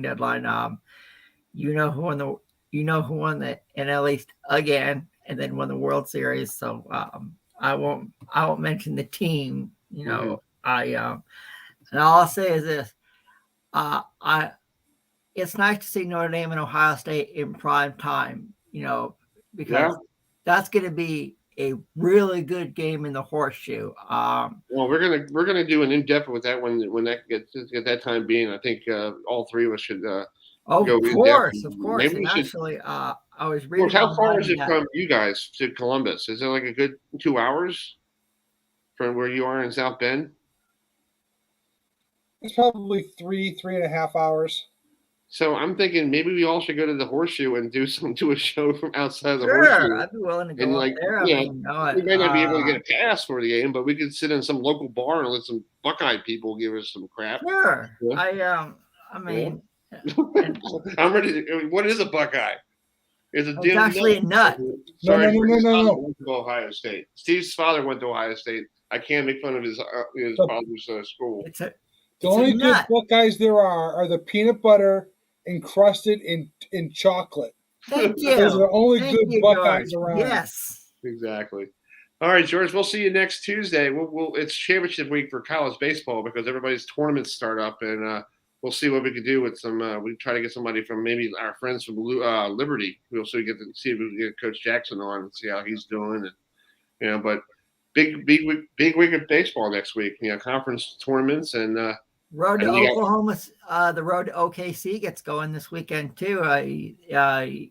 deadline, who won the NL East again, and then won the World Series. So I won't mention the team. And all I'll say is this: it's nice to see Notre Dame and Ohio State in prime time. Because that's going to be a really good game in the Horseshoe. Well, we're gonna do an in-depth with that when that gets at that time being. I think all three of us should. Of course. Maybe and actually, I was reading. How far is it from you guys to Columbus? Is it like a good 2 hours from where you are in South Bend? It's probably 3.5 hours. So I'm thinking maybe we all should go to the Horseshoe and do a show from outside of the Sure, Horseshoe. I'd be willing to And go up there. I mean, we may not be able to get a pass for the game, but we could sit in some local bar and let some Buckeye people give us some crap. Sure. Yeah. I mean, I'm ready to. What is a Buckeye? It's actually a nut. Sorry, No. Went to Ohio State. Steve's father went to Ohio State. I can't make fun of his father's school. The only good Buckeyes there are the peanut butter encrusted in chocolate. Thank you. Those are the only good Buckeyes George. around. Yes. Exactly. All right, George. We'll see you next Tuesday. It's championship week for college baseball because everybody's tournaments start up, and we'll see what we can do with some. We try to get somebody from maybe our friends from Liberty. We'll see if we can get Coach Jackson on and see how he's doing, and but big week of baseball next week. Conference tournaments and. Road to Oklahoma, the road to OKC gets going this weekend too. The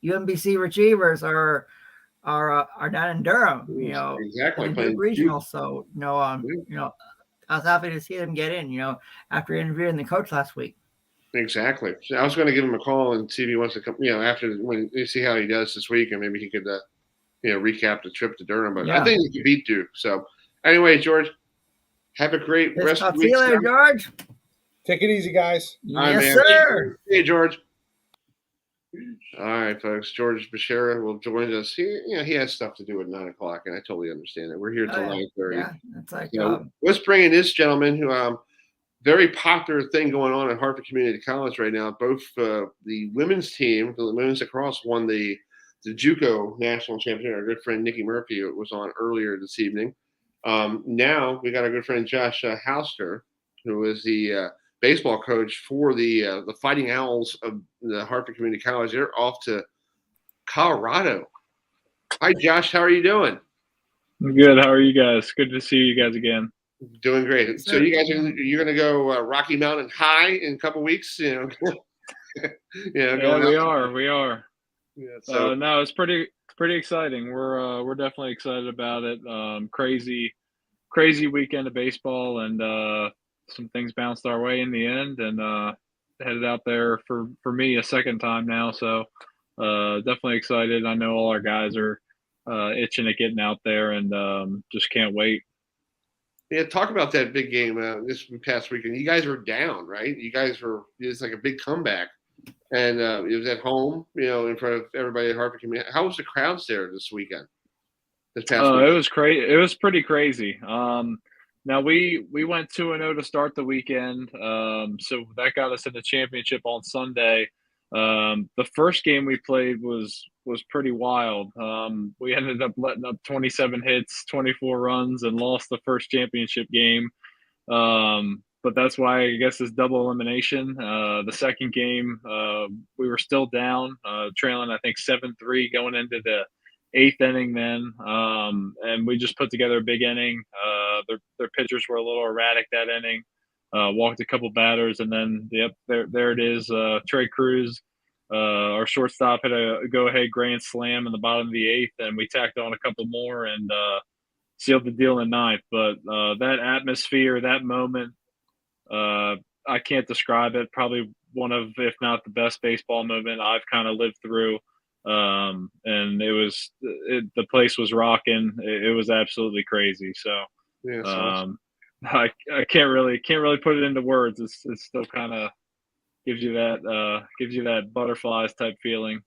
UMBC Retrievers are down in Durham. Exactly. Regional. So I was happy to see them get in. After interviewing the coach last week. Exactly. So I was going to give him a call and see if he wants to come. After when you see how he does this week, and maybe he could recap the trip to Durham. But I think he could beat Duke. So anyway, George. Have a great rest of the week. See you later, George. Take it easy, guys. Yes, sir. Hey, George. All right, folks. George Bashara will join us. He has stuff to do at 9 o'clock, and I totally understand it. We're here till 9:30. Yeah, that's like. Let's bring in this gentleman who very popular thing going on at Hartford Community College right now. Both the women's team, the women's lacrosse, won the JUCO national championship. Our good friend NIKKIMURPHY was on earlier this evening. Now we got our good friend JOSHHOUSER, who is the baseball coach for the Fighting Owls of the Hartford Community College. They're off to Colorado. Hi, Josh. How are you doing? I'm good. How are you guys? Good to see you guys again. Doing great. So you guys you're going to go Rocky Mountain High in a couple weeks? Yeah, we are. Yeah. So no, it's pretty exciting. We're definitely excited about it. Crazy weekend of baseball, and some things bounced our way in the end, and headed out there for me a second time now. So definitely excited. I know all our guys are itching to getting out there, and just can't wait. Yeah, talk about that big game this past weekend. You guys were down, right? It was like a big comeback. And it was at home, in front of everybody at Hartford Community. How was the crowds there this weekend? This past weekend? It was crazy. It was pretty crazy. Now we went 2-0 to start the weekend, so that got us in the championship on Sunday. The first game we played was pretty wild. We ended up letting up 27 hits, 24 runs, and lost the first championship game. But that's why I guess it's double elimination. The second game, we were still down, trailing, I think, 7-3 going into the 8th inning then. And we just put together a big inning. Their pitchers were a little erratic that inning. Walked a couple batters, and then, there it is. Trey Cruz, our shortstop, hit a go-ahead grand slam in the bottom of the 8th, and we tacked on a couple more and sealed the deal in 9th. But that atmosphere, that moment, I can't describe it. Probably one of, if not the best baseball moment I've kind of lived through. And the place was rocking. It was absolutely crazy. So yeah, awesome. I can't really put it into words. It's still kind of gives you that butterflies type feeling.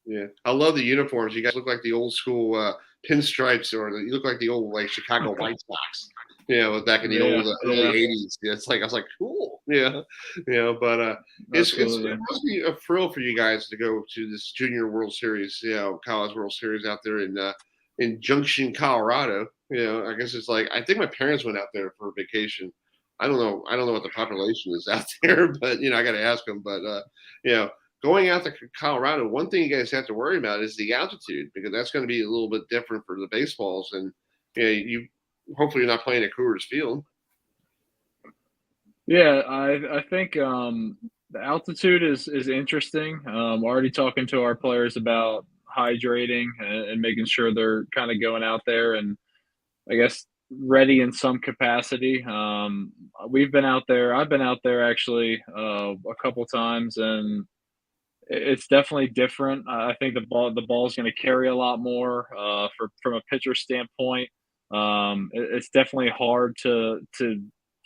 Yeah, I love the uniforms. You guys look like the old school pinstripes, or you look like the old Chicago White Sox. Back in the early 80s. Yeah, I was like, cool. Yeah. But it must be a thrill for you guys to go to this Junior World Series, College World Series out there in Junction, Colorado. I guess it's I think my parents went out there for a vacation. I don't know what the population is out there, but I got to ask them. But going out to Colorado, one thing you guys have to worry about is the altitude, because that's going to be a little bit different for the baseballs, and hopefully you're not playing at Coors Field. Yeah, I think the altitude is interesting. Already talking to our players about hydrating and making sure they're kind of going out there, and I guess ready in some capacity. We've been out there. I've been out there actually a couple times, and it's definitely different. I think the ball is going to carry a lot more from a pitcher standpoint. It's definitely hard to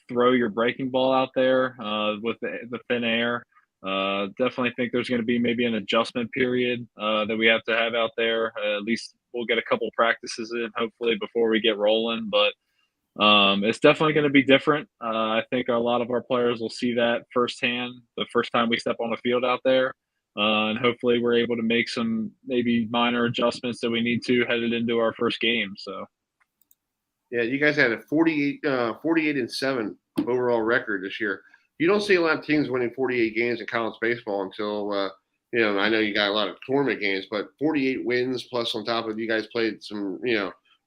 throw your breaking ball out there with the thin air. Definitely think there's going to be maybe an adjustment period that we have to have out there. At least we'll get a couple practices in, hopefully, before we get rolling. But it's definitely going to be different. I think a lot of our players will see that firsthand the first time we step on the field out there. And hopefully we're able to make some maybe minor adjustments that we need to headed into our first game. So, yeah, you guys had a 48-7 overall record this year. You don't see a lot of teams winning 48 games in college baseball until I know you got a lot of tournament games, but 48 wins plus on top of you guys played some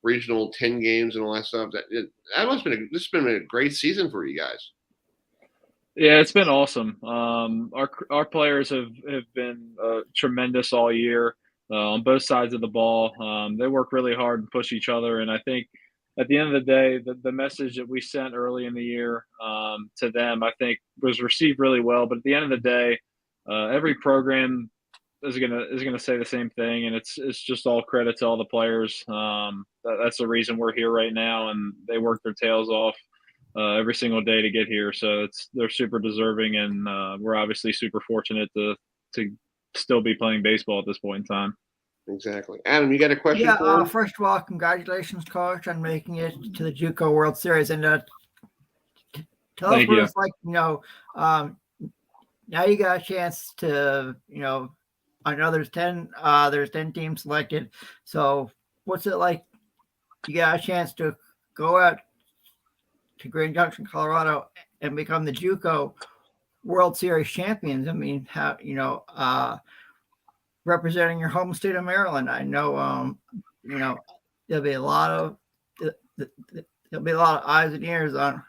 regional 10 games and all that stuff. This has been a great season for you guys. Yeah, it's been awesome. Our players have been tremendous all year on both sides of the ball. They work really hard and push each other. And I think at the end of the day, the message that we sent early in the year to them, I think, was received really well. But at the end of the day, every program is gonna say the same thing, and it's just all credit to all the players. That's the reason we're here right now, and they work their tails off every single day to get here. So they're super deserving, and we're obviously super fortunate to still be playing baseball at this point in time. Exactly. Adam, you got a question? Yeah. First of all, congratulations, Coach, on making it to the JUCO World Series, and tell us what it's like. Now you got a chance to, I know there's 10 teams selected. So what's it like? You got a chance to go out to Grand Junction, Colorado, and become the JUCO World Series champions. I mean, how representing your home state of Maryland. I know, there'll be a lot of eyes and ears on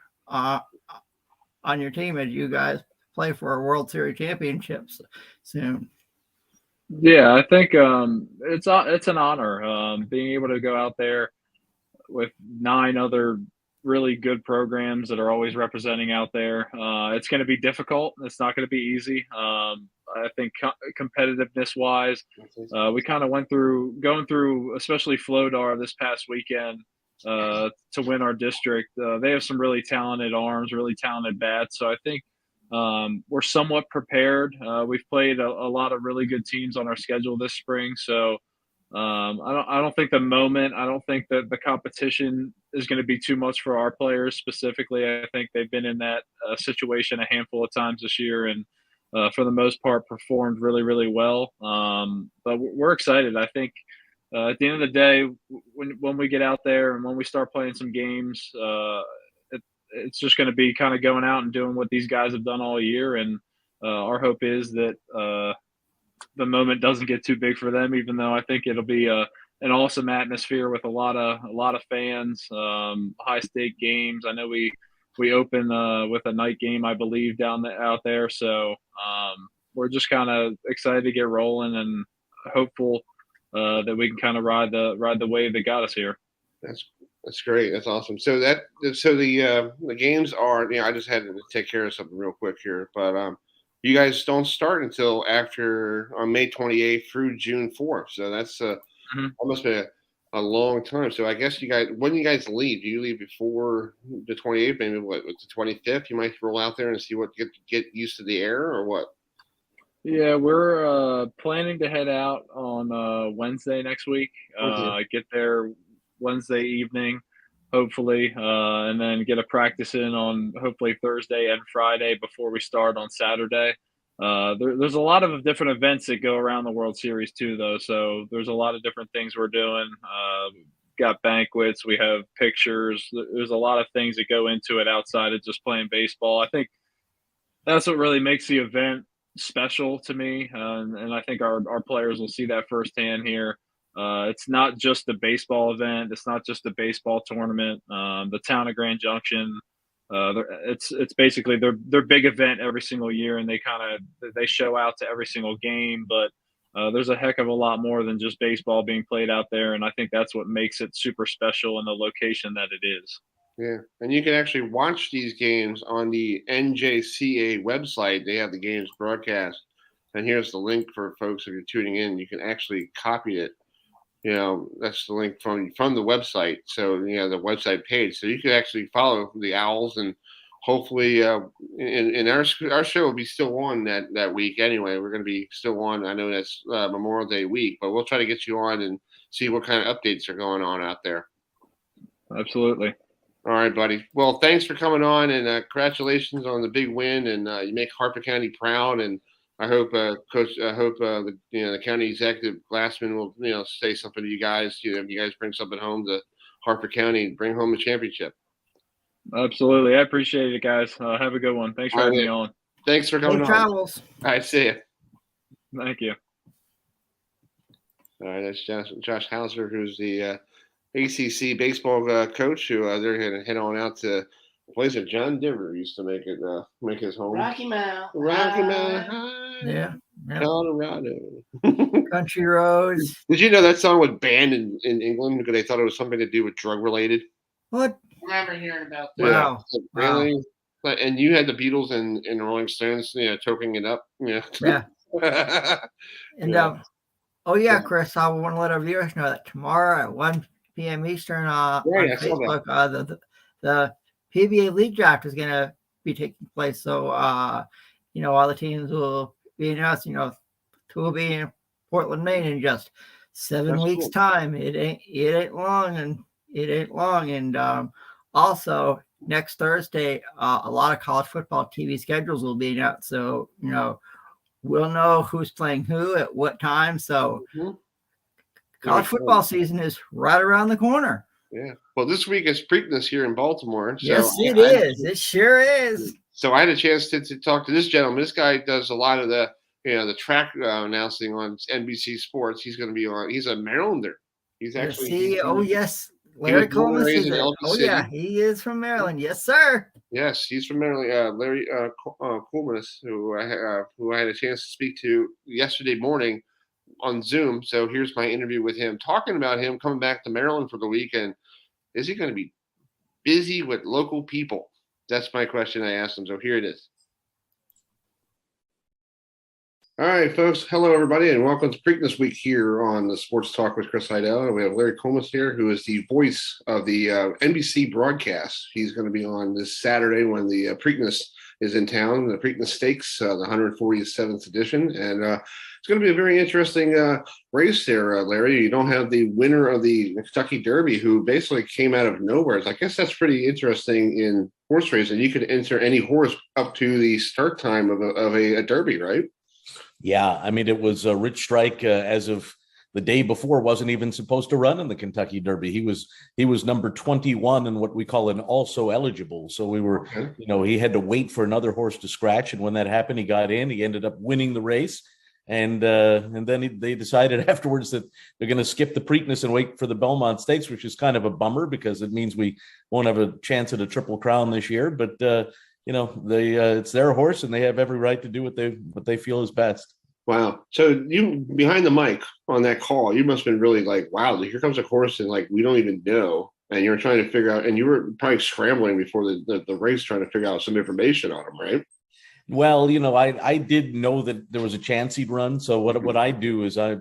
your team as you guys play for a World Series championships soon. Yeah, I think it's an honor being able to go out there with 9 other really good programs that are always representing out there. It's going to be difficult. It's not going to be easy. I think competitiveness wise, we kind of going through, especially Flodar this past weekend to win our district. They have some really talented arms, really talented bats. So I think we're somewhat prepared. We've played a lot of really good teams on our schedule this spring. So I don't think that the competition is going to be too much for our players specifically. I think they've been in that situation a handful of times this year, and for the most part performed really, really well. But we're excited. I think at the end of the day, when we get out there and when we start playing some games, it's just going to be kind of going out and doing what these guys have done all year. And our hope is that the moment doesn't get too big for them, even though I think it'll be an awesome atmosphere with a lot of fans, high stake games. I know we open with a night game, I believe, out there. So we're just kind of excited to get rolling and hopeful that we can kind of ride the wave that got us here. That's great. That's awesome. So the games are, I just had to take care of something real quick here, but you guys don't start until on May 28th through June 4th. So that's almost been a long time. So I guess when you guys leave, do you leave before the 28th? Maybe with the 25th, you might roll out there and see what get used to the air or what? Yeah, we're planning to head out on Wednesday next week. Get there Wednesday evening, hopefully, and then get a practice in on hopefully Thursday and Friday before we start on Saturday. There's a lot of different events that go around the World Series too, though. So there's a lot of different things we're doing. Got banquets, we have pictures. There's a lot of things that go into it outside of just playing baseball. I think that's what really makes the event special to me, and I think our players will see that firsthand here. It's not just a baseball event. It's not just a baseball tournament. The town of Grand Junction, it's basically their big event every single year, and they show out to every single game. But there's a heck of a lot more than just baseball being played out there, and I think that's what makes it super special in the location that it is. Yeah, and you can actually watch these games on the NJCA website. They have the games broadcast, and here's the link for folks if you're tuning in. You can actually copy it. That's the link from the website. So the website page. So you can actually follow the Owls, and hopefully, and our show will be still on that week anyway. We're going to be still on. I know that's Memorial Day week, but we'll try to get you on and see what kind of updates are going on out there. Absolutely. All right, buddy. Well, thanks for coming on, and congratulations on the big win. And you make Harper County proud. And I hope, Coach. I hope the county executive Glassman will say something to you guys. If you guys bring something home to Harper County and bring home a championship. Absolutely. I appreciate it, guys. Have a good one. Thanks for having me on. Thanks for coming on. Travels. All right, see you. Thank you. All right, that's JOSHHOUSER, who's the ACC baseball coach, who they're going to head on out to a place that John Denver used to make his home. Rocky Mount. High. Yeah. Colorado. Country roads. Did you know that song was banned in England because they thought it was something to do with drug related? What? I remember hearing about that. Wow. Really? Wow. And you had the Beatles and the Rolling Stones, toking it up. Yeah. And Chris, I want to let our viewers know that tomorrow at 1 p.m. Eastern on Facebook, the PBA League Draft is going to be taking place. So, all the teams will be announced. Two will be in Portland, Maine in just 7 weeks' time. It ain't long, and also next Thursday, a lot of college football TV schedules will be announced. So, we'll know who's playing who at what time. So college football season is right around the corner. Yeah. Well, this week is Preakness here in Baltimore. So yes, it is. It sure is. So I had a chance to talk to this gentleman. This guy does a lot of the track announcing on NBC Sports. He's going to be on. He's a Marylander. He's actually. Yes. LarryCollmus is it. Oh, yeah. He is from Maryland. Yes, sir. Yes, he's from Maryland. LarryCollmus, who I had a chance to speak to yesterday morning on Zoom. So here's my interview with him, talking about him coming back to Maryland for the weekend. Is he going to be busy with local people? That's my question I asked him. So here it is. All right, folks. Hello, everybody, and welcome to Preakness Week here on the Sports Talk with Chris Heidel. And we have LarryCollmus here, who is the voice of the NBC broadcast. He's going to be on this Saturday when the Preakness is in town, the Preakness Stakes, the 147th edition. And it's going to be a very interesting race there, Larry. You don't have the winner of the Kentucky Derby, who basically came out of nowhere. I guess that's pretty interesting in horse racing. You could enter any horse up to the start time of a Derby, right? Yeah, I mean, it was Rich Strike as of the day before wasn't even supposed to run in the Kentucky Derby. He was number 21 in what we call an also eligible. So we were, he had to wait for another horse to scratch, and when that happened, he got in. He ended up winning the race, and then they decided afterwards that they're going to skip the Preakness and wait for the Belmont Stakes, which is kind of a bummer because it means we won't have a chance at a Triple Crown this year. But it's their horse, and they have every right to do what they feel is best. Wow. So you behind the mic on that call, you must have been really like, wow, here comes a horse and like we don't even know. And you're trying to figure out, and you were probably scrambling before the race trying to figure out some information on him, right? Well, I did know that there was a chance he'd run. So what I do is I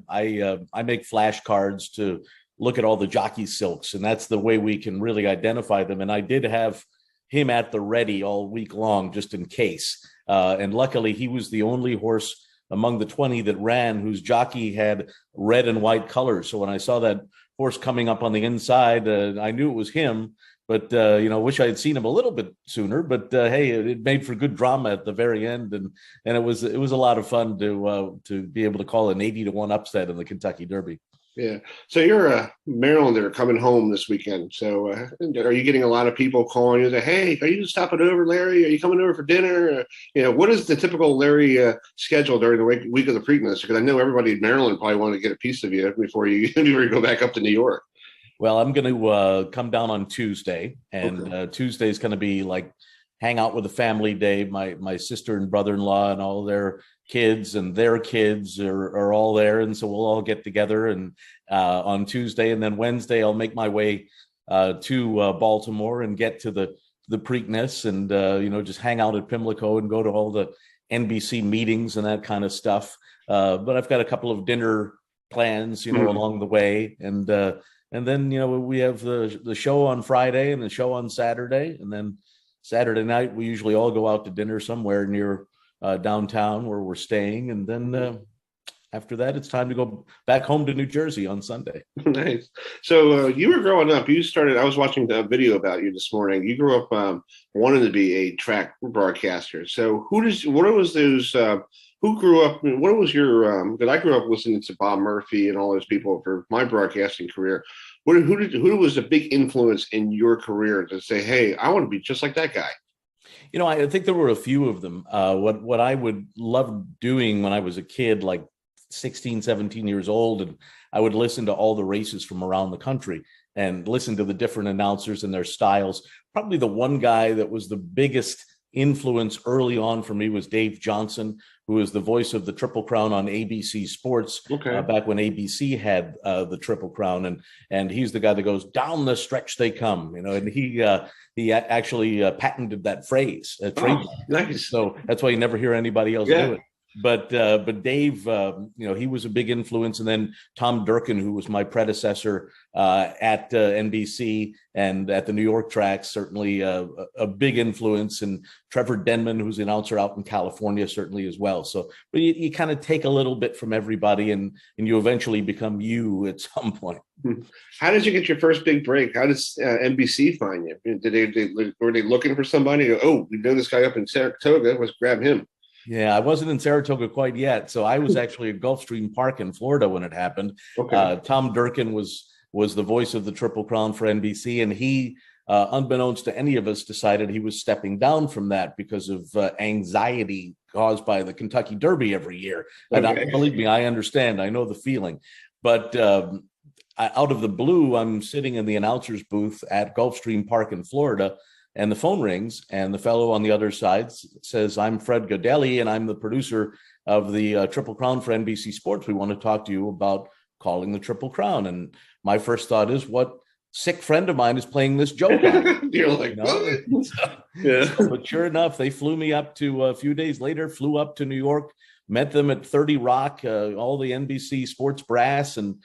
make flashcards to look at all the jockey silks, and that's the way we can really identify them. And I did have him at the ready all week long, just in case. And luckily, he was the only horse among the 20 that ran whose jockey had red and white colors. So when I saw that horse coming up on the inside, I knew it was him. But wish I had seen him a little bit sooner. But hey, it made for good drama at the very end, and it was a lot of fun to be able to call an 80-1 upset in the Kentucky Derby. Yeah. So you're a Marylander coming home this weekend. So are you getting a lot of people calling you and say, hey, are you stopping over, Larry? Are you coming over for dinner? What is the typical Larry schedule during the week of the Preakness? Because I know everybody in Maryland probably want to get a piece of you before you go back up to New York. Well, I'm going to come down on Tuesday, and Tuesday is going to be like hang out with the family day. My sister and brother-in-law and all their kids and their kids are all there. And so we'll all get together and on Tuesday, and then Wednesday, I'll make my way to Baltimore and get to the Preakness and, just hang out at Pimlico and go to all the NBC meetings and that kind of stuff. But I've got a couple of dinner plans, along the way. And then, we have the show on Friday and the show on Saturday. And then Saturday night, we usually all go out to dinner somewhere near downtown where we're staying. And then after that, it's time to go back home to New Jersey on Sunday. Nice. So you were growing up. I was watching a video about you this morning. You grew up wanting to be a track broadcaster. So who grew up? What was your? Because I grew up listening to Bob Murphy and all those people for my broadcasting career. Who was a big influence in your career to say, hey, I want to be just like that guy? I think there were a few of them. What I would love doing when I was a kid, like 16, 17 years old, and I would listen to all the races from around the country and listen to the different announcers and their styles. Probably the one guy that was the biggest influence early on for me was Dave Johnson, who was the voice of the Triple Crown on ABC Sports back when ABC had the Triple Crown, and he's the guy that goes down the stretch they come, and he actually patented that phrase. Nice. So that's why you never hear anybody else do it. But Dave, he was a big influence. And then Tom Durkin, who was my predecessor at NBC and at the New York tracks, certainly a big influence. And Trevor Denman, who's the announcer out in California, certainly as well. So, but you kind of take a little bit from everybody, and you eventually become you at some point. How did you get your first big break? How did NBC find you? Were they looking for somebody? Oh, we know this guy up in Saratoga. Let's grab him. Yeah, I wasn't in Saratoga quite yet. So I was actually at Gulfstream Park in Florida when it happened. Tom Durkin was the voice of the Triple Crown for NBC, and he, unbeknownst to any of us, decided he was stepping down from that because of anxiety caused by the Kentucky Derby every year. And believe me, I understand. I know the feeling. But out of the blue, I'm sitting in the announcer's booth at Gulfstream Park in Florida, and the phone rings, and the fellow on the other side says, "I'm Fred Godelli, and I'm the producer of the Triple Crown for NBC Sports. We want to talk to you about calling the Triple Crown." And my first thought is, what sick friend of mine is playing this joke on? You're like, what? But sure enough, they flew me up to a few days later, flew up to New York, met them at 30 Rock, all the NBC Sports brass, and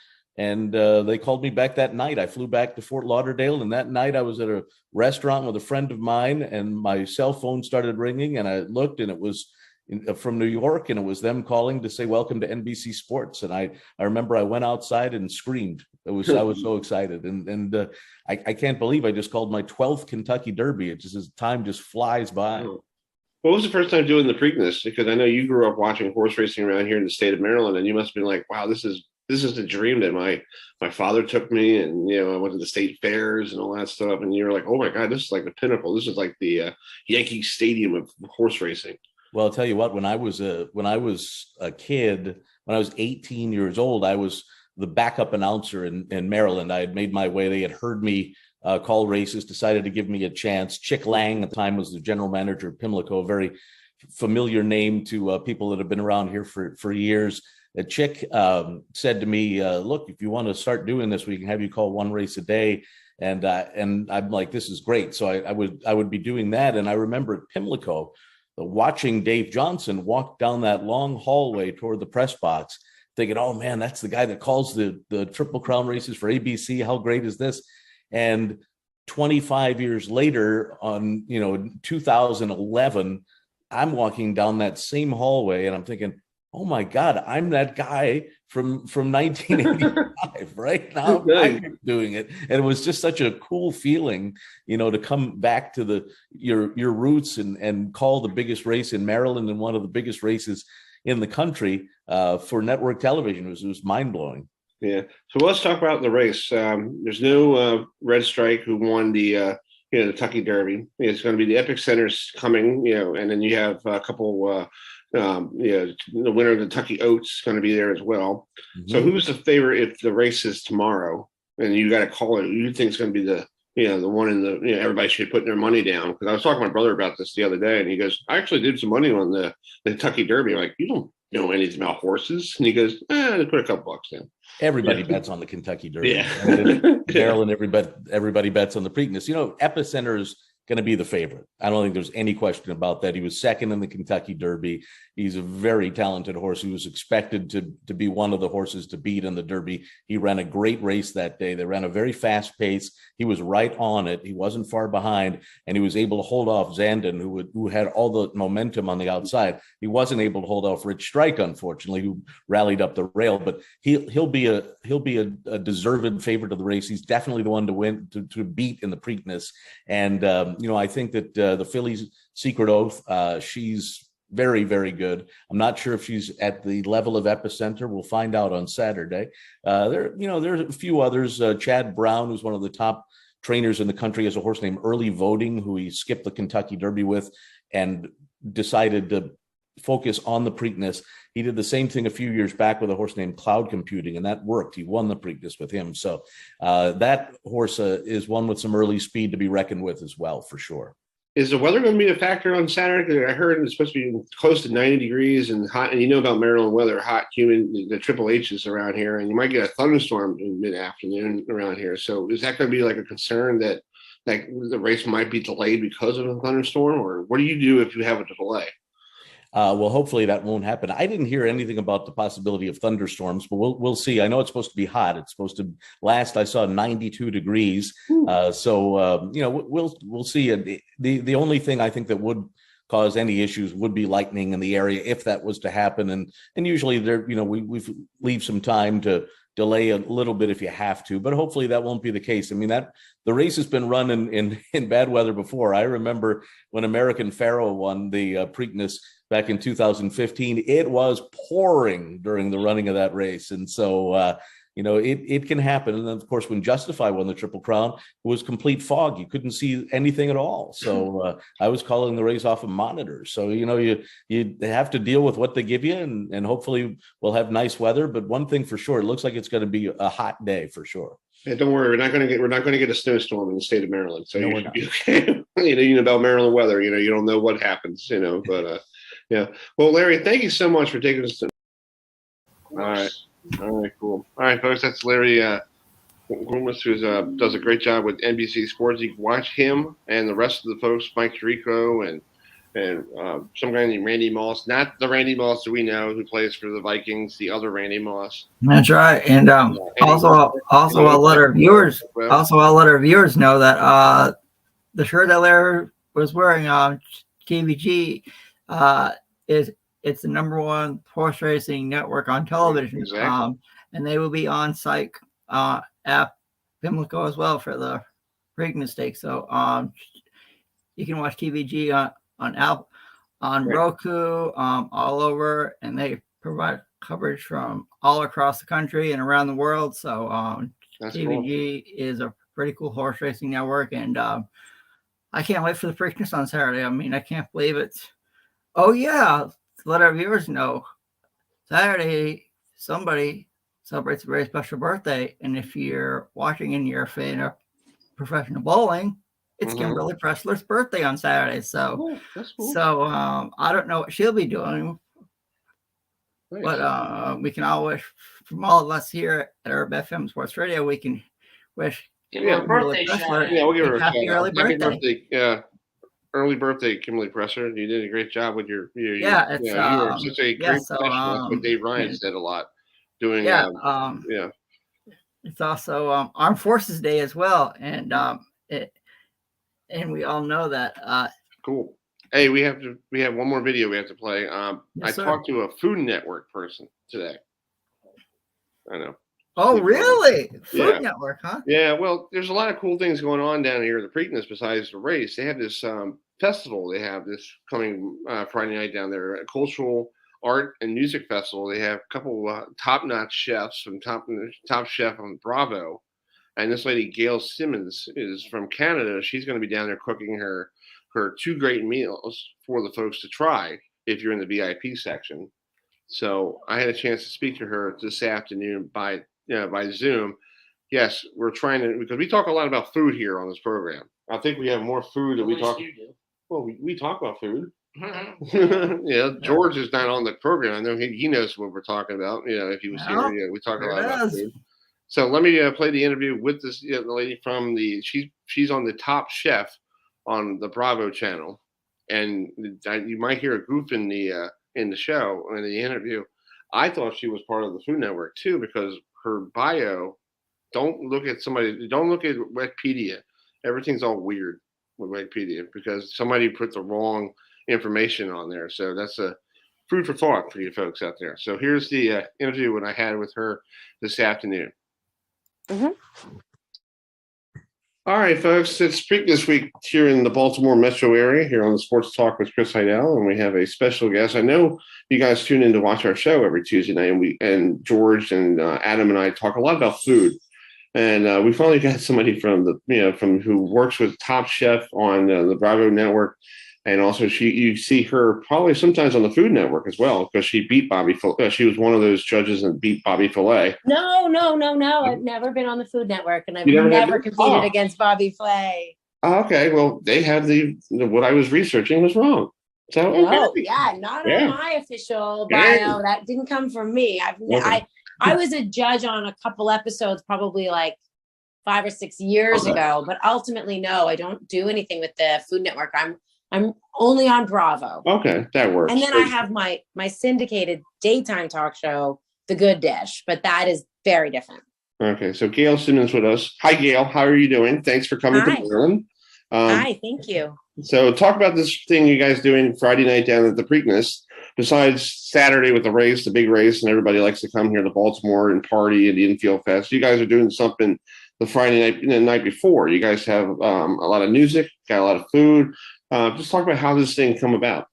they called me back that night. I flew back to Fort Lauderdale, and that night I was at a restaurant with a friend of mine, and my cell phone started ringing, and I looked, and it was from New York, and it was them calling to say, "Welcome to NBC Sports." And I remember I went outside and screamed. I was so excited, and I can't believe I just called my 12th Kentucky Derby. It just, as time just flies by. What was the first time doing the Preakness? Because I know you grew up watching horse racing around here in the state of Maryland, and you must have been like, wow, this is the dream that my father took me, and I went to the state fairs and all that stuff, and you're like, oh my God, this is like the pinnacle. This is like the Yankee Stadium of horse racing. Well, I'll tell you what, when I was a kid, when I was 18 years old, I was the backup announcer in Maryland. I had made my way. They had heard me call races, decided to give me a chance. Chick Lang at the time was the general manager of Pimlico, a very familiar name to people that have been around here for years. Chick said to me, "Look, if you want to start doing this, we can have you call one race a day." And I'm like, "This is great." So I would be doing that. And I remember at Pimlico, watching Dave Johnson walk down that long hallway toward the press box, thinking, "Oh man, that's the guy that calls the Triple Crown races for ABC. How great is this?" And 25 years later, on 2011, I'm walking down that same hallway, and I'm thinking, oh my God, I'm that guy from 1985, right? Now I'm doing it. And it was just such a cool feeling, to come back to your roots and call the biggest race in Maryland and one of the biggest races in the country for network television. It was mind-blowing. Yeah. So let's talk about the race. There's no Red Strike who won the the Kentucky Derby. It's going to be the Epic Centers coming, and then you have a couple the winner of the Kentucky Oaks is going to be there as well. Mm-hmm. So who's the favorite if the race is tomorrow and you got to call it? Who do you think is going to be the one in the, everybody should put their money down. Because I was talking to my brother about this the other day, and he goes, I actually did some money on the Kentucky Derby. I'm like, you don't know anything about horses? And he goes, they put a couple bucks down. Everybody bets on the Kentucky Derby. Yeah. Maryland, everybody bets on the Preakness. Epicenter is going to be the favorite. I don't think there's any question about that. He was second in the Kentucky Derby. He's a very talented horse. He was expected to be one of the horses to beat in the Derby. He ran a great race that day. They ran a very fast pace. He was right on it. He wasn't far behind, and he was able to hold off Zandon, who had all the momentum on the outside. He wasn't able to hold off Rich Strike, unfortunately, who rallied up the rail. But he'll be a deserved favorite of the race. He's definitely the one to win, to beat in the Preakness. And I think that the filly's Secret Oath, she's very, very good. I'm not sure if she's at the level of Epicenter. We'll find out on Saturday. There's a few others. Chad Brown, who's one of the top trainers in the country, has a horse named Early Voting, who he skipped the Kentucky Derby with and decided to focus on the Preakness. He did the same thing a few years back with a horse named Cloud Computing, and that worked. He won the Preakness with him. So that horse is one with some early speed to be reckoned with as well, for sure. Is the weather going to be a factor on Saturday? Because I heard it's supposed to be close to 90 degrees and hot. And about Maryland weather, hot, humid, the Triple H's around here. And you might get a thunderstorm in mid-afternoon around here. So is that going to be like a concern that the race might be delayed because of a thunderstorm? Or what do you do if you have a delay? Well, hopefully that won't happen. I didn't hear anything about the possibility of thunderstorms, but we'll see. I know it's supposed to be hot. It's supposed to last. I saw 92 degrees. We'll see. The only thing I think that would cause any issues would be lightning in the area if that was to happen. And usually we leave some time to delay a little bit if you have to, but hopefully that won't be the case. I mean, that the race has been run in bad weather before. I remember when American Pharoah won the Preakness back in 2015, it was pouring during the running of that race. And so, it can happen. And then, of course, when Justify won the Triple Crown, it was complete fog. You couldn't see anything at all. So I was calling the race off of monitors. So, you have to deal with what they give you, and hopefully we'll have nice weather. But one thing for sure, it looks like it's going to be a hot day for sure. Yeah, don't worry, we're not going to get a snowstorm in the state of Maryland. So you should be okay. About Maryland weather, you don't know what happens, but yeah. Well, Larry, thank you so much for taking us. All right, cool. All right, folks, that's Larry Collmus, who does a great job with NBC Sports. You can watch him and the rest of the folks, Mike Tirico and some guy named Randy Moss, not the Randy Moss that we know who plays for the Vikings, the other Randy Moss. That's right. And also I'll let our viewers know that the shirt that Larry was wearing on TVG it's the #1 horse racing network on television. Exactly. And they will be on site at Pimlico as well for the Preakness Stakes. So you can watch TVG on Roku, all over, and they provide coverage from all across the country and around the world. So TVG is a pretty cool horse racing network, and I can't wait for the Preakness on Saturday. I mean, I can't believe it's. Oh yeah, to let our viewers know, Saturday somebody celebrates a very special birthday, and if you're watching and you're a fan of professional bowling, it's Kimberly Pressler's birthday on Saturday. So, that's cool. So I don't know what she'll be doing, but we can all wish from all of us here at Herb FM Sports Radio. We can wish Kimberly Pressler. Yeah, we'll give her a happy early birthday. Yeah. Early birthday, Kimberly Presser. You did a great job with your you were such a great professional. That's what Dave Ryan said a lot. Doing It's also Armed Forces Day as well, and we all know that. Cool. Hey, we have one more video we have to play. Yes, I talked to a Food Network person today. I know. Oh, really? Food Network, huh? Yeah, well, there's a lot of cool things going on down here at the Preakness besides the race. They have this festival. They have this coming Friday night down there, a cultural art and music festival. They have a couple top-notch chefs from Top Chef on Bravo. And this lady, Gail Simmons, is from Canada. She's going to be down there cooking her 2 great meals for the folks to try if you're in the VIP section. So I had a chance to speak to her this afternoon by Zoom. yes, we're trying to, because we talk a lot about food here on this program. I think we have more food than we talk. You do. Well, we talk about food. Yeah, George is not on the program. I know he knows what we're talking about. If he was here, we talk a lot about food. So let me play the interview with this the lady from she's on the Top Chef on the Bravo channel, and you might hear a goof in the show in the interview. I thought she was part of the Food Network too, because her bio. Don't look at Wikipedia. Everything's all weird with Wikipedia because somebody put the wrong information on there. So that's a food for thought for you folks out there. So here's the interview when I had with her this afternoon. Mm-hmm. All right, folks, it's Preakness week here in the Baltimore metro area here on the Sports Talk with Chris Heidel, and we have a special guest. I know you guys tune in to watch our show every Tuesday night, and George and Adam and I talk a lot about food. And we finally got somebody from who works with Top Chef on the Bravo network, and also you see her probably sometimes on the Food Network as well, because she beat Bobby. She was one of those judges that beat Bobby Flay. No. I've never been on the Food Network, and I've never competed against Bobby Flay. Oh, okay, well they have what I was researching was wrong. So Not on my official bio. That didn't come from me. I was a judge on a couple episodes, probably like 5 or 6 years ago, but ultimately, no, I don't do anything with the Food Network. I'm only on Bravo. Okay, that works. And then I have my syndicated daytime talk show, The Good Dish, but that is very different. Okay, so Gail Simmons with us. Hi, Gail. How are you doing? Thanks for coming to Maryland. Hi, thank you. So talk about this thing you guys doing Friday night down at the Preakness. Besides Saturday with the race, the big race, and everybody likes to come here to Baltimore and party at the Infield Fest. You guys are doing something the Friday night, the night before. You guys have a lot of music, got a lot of food. Just talk about how this thing come about.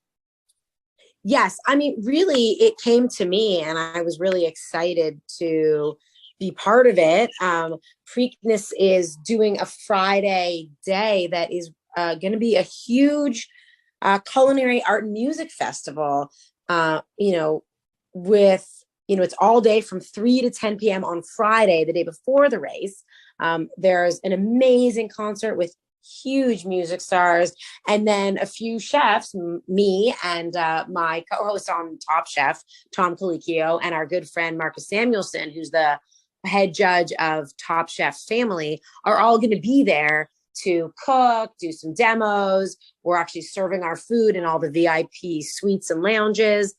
Yes, I mean, really, it came to me, and I was really excited to be part of it. Preakness is doing a Friday day that is going to be a huge culinary art and music festival. It's all day from 3 to 10 p.m. on Friday, the day before the race. There's an amazing concert with huge music stars, and then a few chefs, me and my co-host on Top Chef, Tom Colicchio, and our good friend Marcus Samuelson, who's the head judge of Top Chef Family, are all going to be there to cook, do some demos. We're actually serving our food in all the VIP suites and lounges.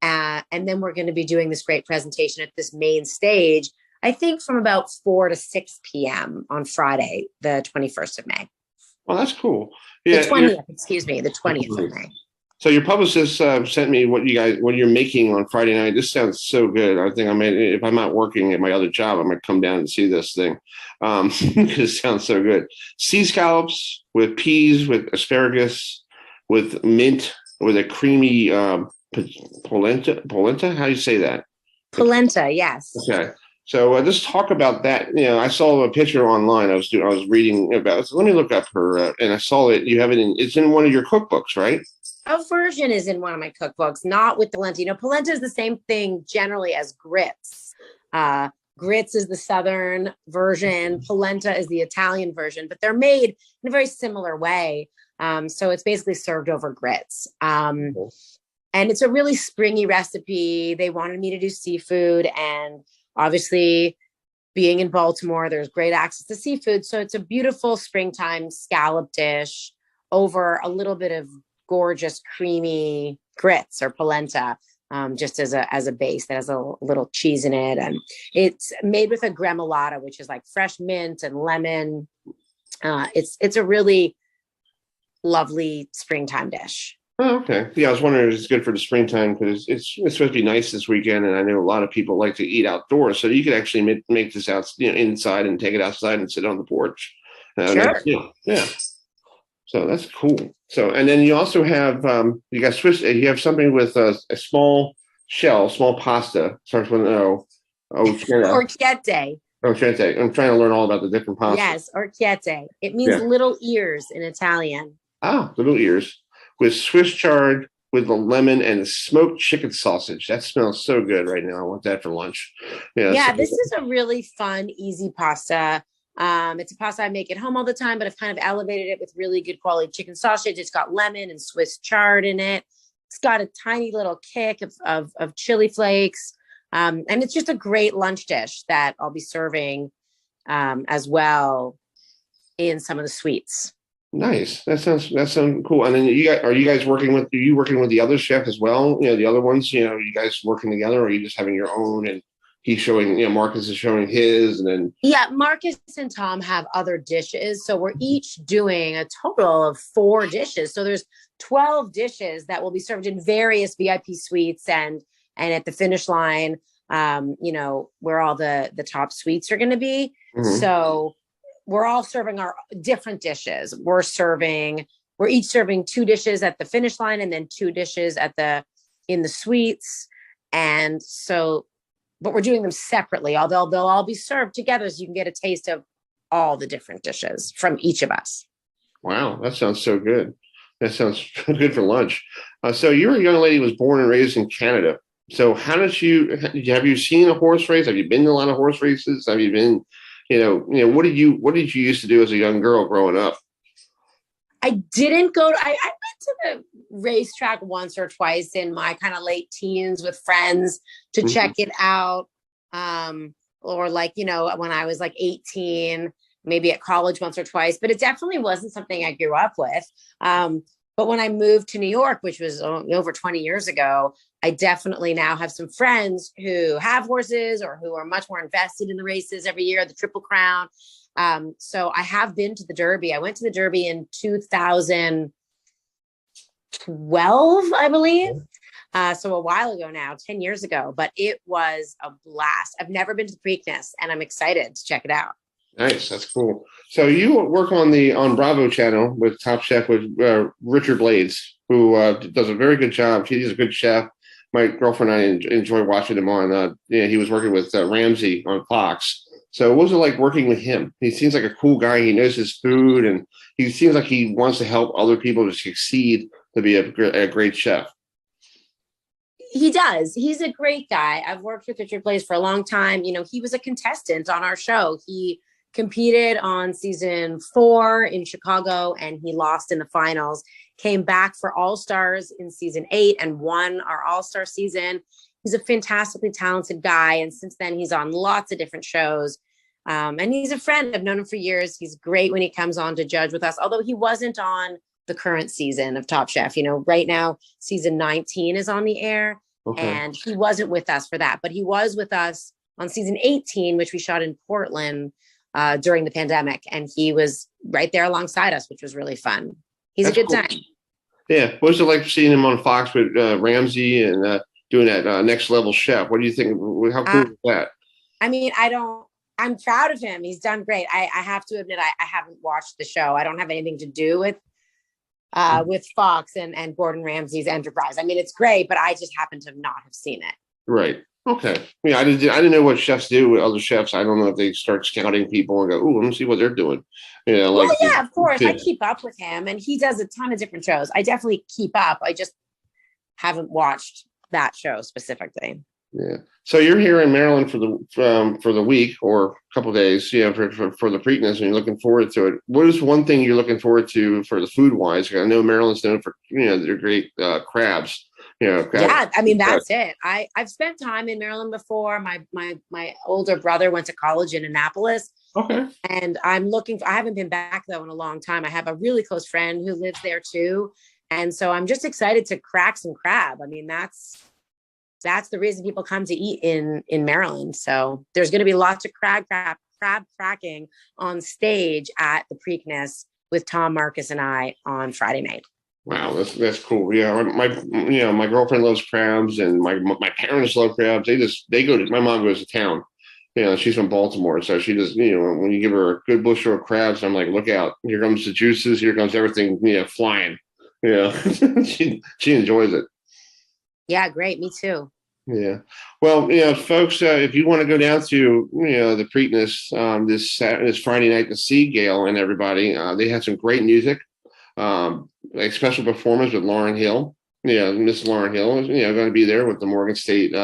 And then we're going to be doing this great presentation at this main stage, I think from about 4 to 6 p.m. on Friday, the 21st of May. Well, that's cool. Yeah, the 20th of May. So your publicist sent me what you're making on Friday night. This sounds so good. I think if I'm not working at my other job, I might come down and see this thing because it sounds so good. Sea scallops with peas, with asparagus, with mint, with a creamy polenta. Polenta? How do you say that? Polenta, yes. Okay. So just talk about that. I saw a picture online. I was reading about it. So let me look up her, and I saw it. You have it it's in one of your cookbooks, right? A version is in one of my cookbooks, not with the polenta. Polenta is the same thing generally as grits. Grits is the Southern version. Polenta is the Italian version, but they're made in a very similar way. So it's basically served over grits. And it's a really springy recipe. They wanted me to do seafood, and obviously being in Baltimore, there's great access to seafood. So it's a beautiful springtime scallop dish over a little bit of gorgeous creamy grits or polenta, just as a base that has a little cheese in it. And it's made with a gremolata, which is like fresh mint and lemon. It's a really lovely springtime dish. Oh, okay. Yeah, I was wondering if it's good for the springtime because it's supposed to be nice this weekend, and I know a lot of people like to eat outdoors, so you could actually make this out, inside and take it outside and sit on the porch. Sure. Yeah. So that's cool. So, and then you also have you got Swiss. You have something with a small shell, small pasta. Starts with an O. Orchiette. Orchiette. I'm trying to learn all about the different pastas. Yes, orchiette. It means little ears in Italian. Ah, little ears with Swiss chard, with the lemon and the smoked chicken sausage. That smells so good right now. I want that for lunch. Yeah, so, this is a really fun, easy pasta. It's a pasta I make at home all the time, but I've kind of elevated it with really good quality chicken sausage. It's got lemon and Swiss chard in it. It's got a tiny little kick of chili flakes. And it's just a great lunch dish that I'll be serving as well in some of the sweets. Nice. That sounds cool. And then are you guys working with the other chef as well? The other ones, you guys working together, or are you just having your own and he's showing, Marcus is showing his, and then. Yeah, Marcus and Tom have other dishes. So we're each doing a total of 4 dishes. So there's 12 dishes that will be served in various VIP suites and at the finish line, where all the top suites are going to be. Mm-hmm. So we're all serving our different dishes. We're each serving 2 dishes at the finish line and then 2 dishes in the suites. And so, but we're doing them separately, although they'll all be served together so you can get a taste of all the different dishes from each of us. Wow, that sounds so good. That sounds good for lunch. So you're a young lady who was born and raised in Canada. So have you seen a horse race? Have you been to a lot of horse races? Have you been, what did you used to do as a young girl growing up? I didn't go I went to the racetrack once or twice in my kind of late teens with friends to mm-hmm. check it out. Or when I was 18, maybe at college once or twice, but it definitely wasn't something I grew up with. But when I moved to New York, which was over 20 years ago, I definitely now have some friends who have horses or who are much more invested in the races every year, the Triple Crown. So I have been to the Derby. I went to the Derby in 2012, I believe. So a while ago now, 10 years ago, but it was a blast. I've never been to the Preakness and I'm excited to check it out. Nice. That's cool. So you work on Bravo channel with Top Chef with Richard Blades, who does a very good job. He's a good chef. My girlfriend and I enjoy watching him on, he was working with Ramsey on Fox. So what was it like working with him? He seems like a cool guy. He knows his food and he seems like he wants to help other people to succeed to be a great chef. He does. He's a great guy. I've worked with Richard Blades for a long time. He was a contestant on our show. He competed on season 4 in Chicago and he lost in the finals, came back for All-Stars in season 8 and won our All-Star season. He's a fantastically talented guy. And since then he's on lots of different shows. And he's a friend. I've known him for years. He's great when he comes on to judge with us, although he wasn't on the current season of Top Chef. Right now, season 19 is on the air. Okay. And he wasn't with us for that, but he was with us on season 18, which we shot in Portland during the pandemic. And he was right there alongside us, which was really fun. He's That's a good cool. time. Yeah. What was it like seeing him on Fox with Ramsey and doing that Next Level Chef? What do you think? How cool is that? I mean, I'm proud of him. He's done great. I have to admit, I haven't watched the show. I don't have anything to do with Fox and Gordon Ramsay's enterprise. I mean, it's great, but I just happen to not have seen it. Right. Okay. Yeah, I didn't know what chefs do with other chefs. I don't know if they start scouting people and go, "Ooh, let me see what they're doing." Well, yeah, of course. I keep up with him, and he does a ton of different shows. I definitely keep up. I just haven't watched that show specifically. Yeah. So you're here in Maryland for the week or a couple of days, for the Preakness, and you're looking forward to it. What is one thing you're looking forward to for the food wise? I know Maryland's known for their great crabs. Yeah, I mean that's it. I've spent time in Maryland before. My older brother went to college in Annapolis. Okay. And I haven't been back though in a long time. I have a really close friend who lives there too, and so I'm just excited to crack some crab. I mean that's the reason people come to eat in Maryland. So there's going to be lots of crab cracking on stage at the Preakness with Tom, Marcus, and I on Friday night. Wow, that's cool. Yeah, my girlfriend loves crabs, and my parents love crabs. My mom goes to town. She's from Baltimore, so she just when you give her a good bushel of crabs, I'm like, look out! Here comes the juices. Here comes everything flying. She enjoys it. Yeah, great. Me too. Yeah. Well, folks, if you want to go down to, the Preakness this Friday night to see Gail and everybody, they had some great music, a special performance with Lauryn Hill. Miss Lauren Hill is going to be there with the Morgan State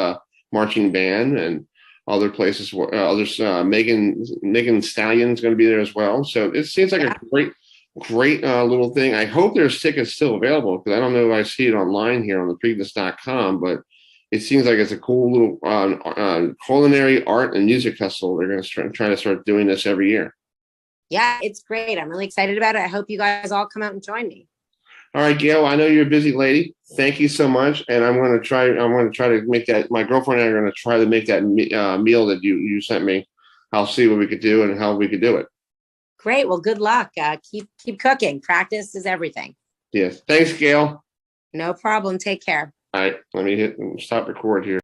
marching band and other places. Others, Megan Stallion's going to be there as well. So it seems like a great little thing. I hope there's tickets still available because I don't know if I see it online here on the Preakness.com, but it seems like it's a cool little culinary art and music festival. They're going to try to start doing this every year. Yeah, it's great. I'm really excited about it. I hope you guys all come out and join me. All right, Gail, I know you're a busy lady. Thank you so much. And I'm going to try to make that. My girlfriend and I are going to try to make that meal that you sent me. I'll see what we could do and how we could do it. Great. Well, good luck. Keep cooking. Practice is everything. Yes. Thanks, Gail. No problem. Take care. All right. Let me hit stop record here.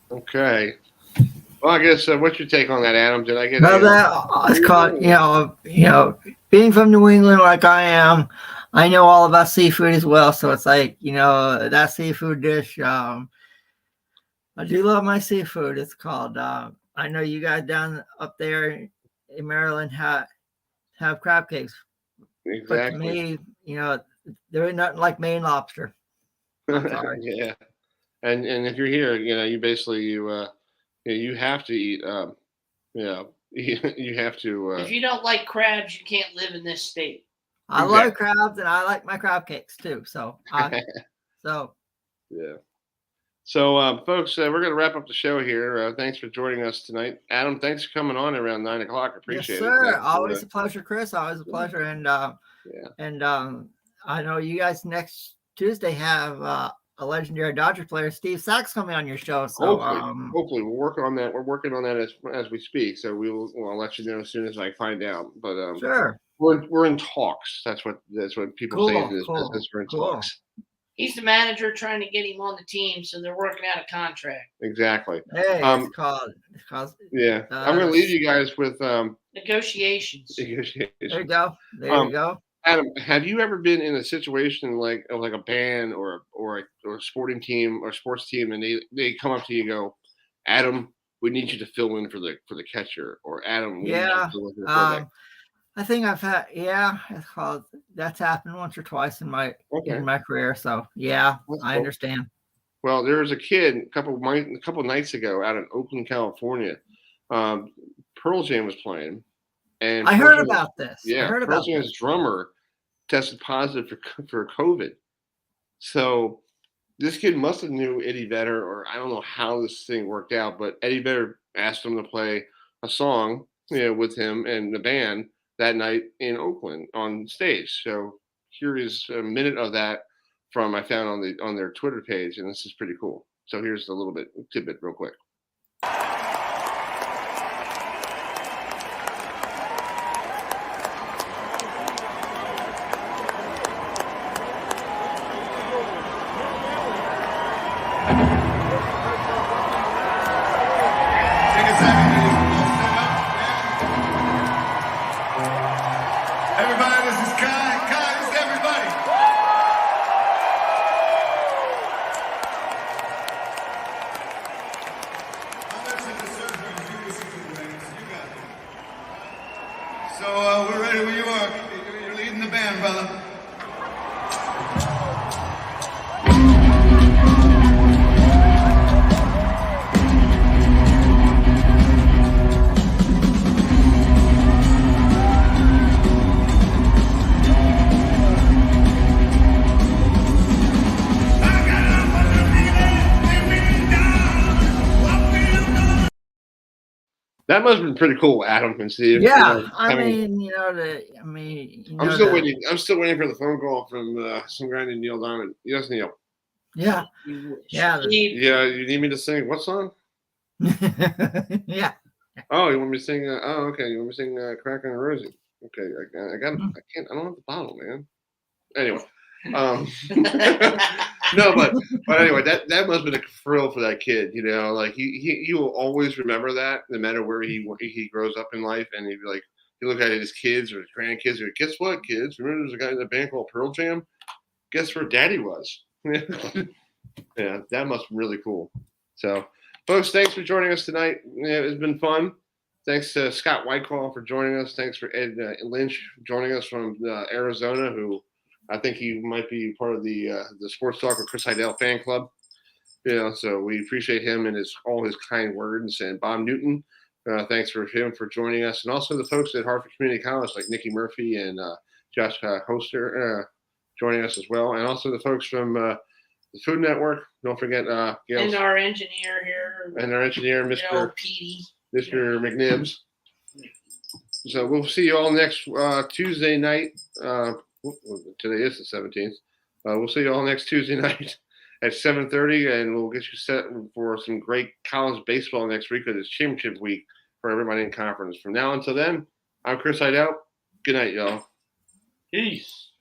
Okay. Well, I guess what's your take on that, Adam? Did I get it's called, being from New England like I am, I know all about seafood as well. So it's like, that seafood dish. I do love my seafood. It's called, I know you guys down up there in Maryland have crab cakes. Exactly. But to me, there ain't nothing like Maine lobster. I'm sorry. Yeah. And if you're here, you basically, you have to eat, you have to. If you don't like crabs, you can't live in this state. I love crabs and I like my crab cakes too. So, yeah. So, folks, we're going to wrap up the show here. Thanks for joining us tonight. Adam, thanks for coming on around 9 o'clock. Appreciate it. Yes, sir. Always a pleasure, Chris. Always a pleasure. And, I know you guys next Tuesday have a legendary Dodger player, Steve Sachs, coming on your show. So hopefully we're working on that. We're working on that as we speak. So I'll let you know as soon as I find out. But sure, we're in talks. That's what people say in this business. We're in talks. He's the manager trying to get him on the team, so they're working out a contract. Exactly. Hey, it's called yeah. I'm going to leave you guys with negotiations. There you go. There you go. Adam, have you ever been in a situation like a band or a sporting team or sports team, and they come up to you and go, Adam, we need you to fill in for the catcher, or Adam, we need you to fill in for the quarterback? I think I've had that's happened once or twice in my career. So yeah, That's I cool. understand. Well, there was a kid a couple nights ago out in Oakland, California. Pearl Jam was playing, and I heard about this. Yeah, I heard Pearl about Jam's drummer tested positive for COVID. So this kid must have knew Eddie Vedder, or I don't know how this thing worked out, but Eddie Vedder asked him to play a song, with him and the band that night in Oakland on stage. So here is a minute of that I found on their Twitter page, and this is pretty cool. So here's a little tidbit real quick. That must have been pretty cool, Adam and Steve. Yeah, I'm still waiting. I'm still waiting for the phone call from some guy named Neil Diamond. Yes, Neil. Yeah. Yeah. Yeah. You need me to sing what song? Yeah. Oh, you want me to sing? Okay. You want me to sing "Crack on a Rosie"? Okay. I got. I can't. I don't have the bottle, man. Anyway. No, but anyway, that must have been a thrill for that kid. Like he will always remember that, no matter where he grows up in life, and he'd be like, he look at his kids or his grandkids, or guess what, kids? Remember there's a guy in the band called Pearl Jam? Guess where Daddy was? Yeah, that must be really cool. So, folks, thanks for joining us tonight. It's been fun. Thanks to Scott Wykoff for joining us. Thanks for EdLynch joining us from Arizona, who I think he might be part of the Sports Talk with Chris Heidel fan club. So we appreciate him and all his kind words. And BobNewton, thanks for him for joining us, and also the folks at Hartford Community College like NIKKIMURPHY and JOSHHOUSER joining us as well, and also the folks from the Food Network. Don't forget Gail and our engineer here, and our engineer, Mr. McNibbs. So we'll see you all next Tuesday night. Today is the 17th. We'll see you all next Tuesday night at 7:30, and we'll get you set for some great college baseball next week, because it's championship week for everybody in conference. From now until then, I'm Chris Heidel. Good night, y'all. Peace.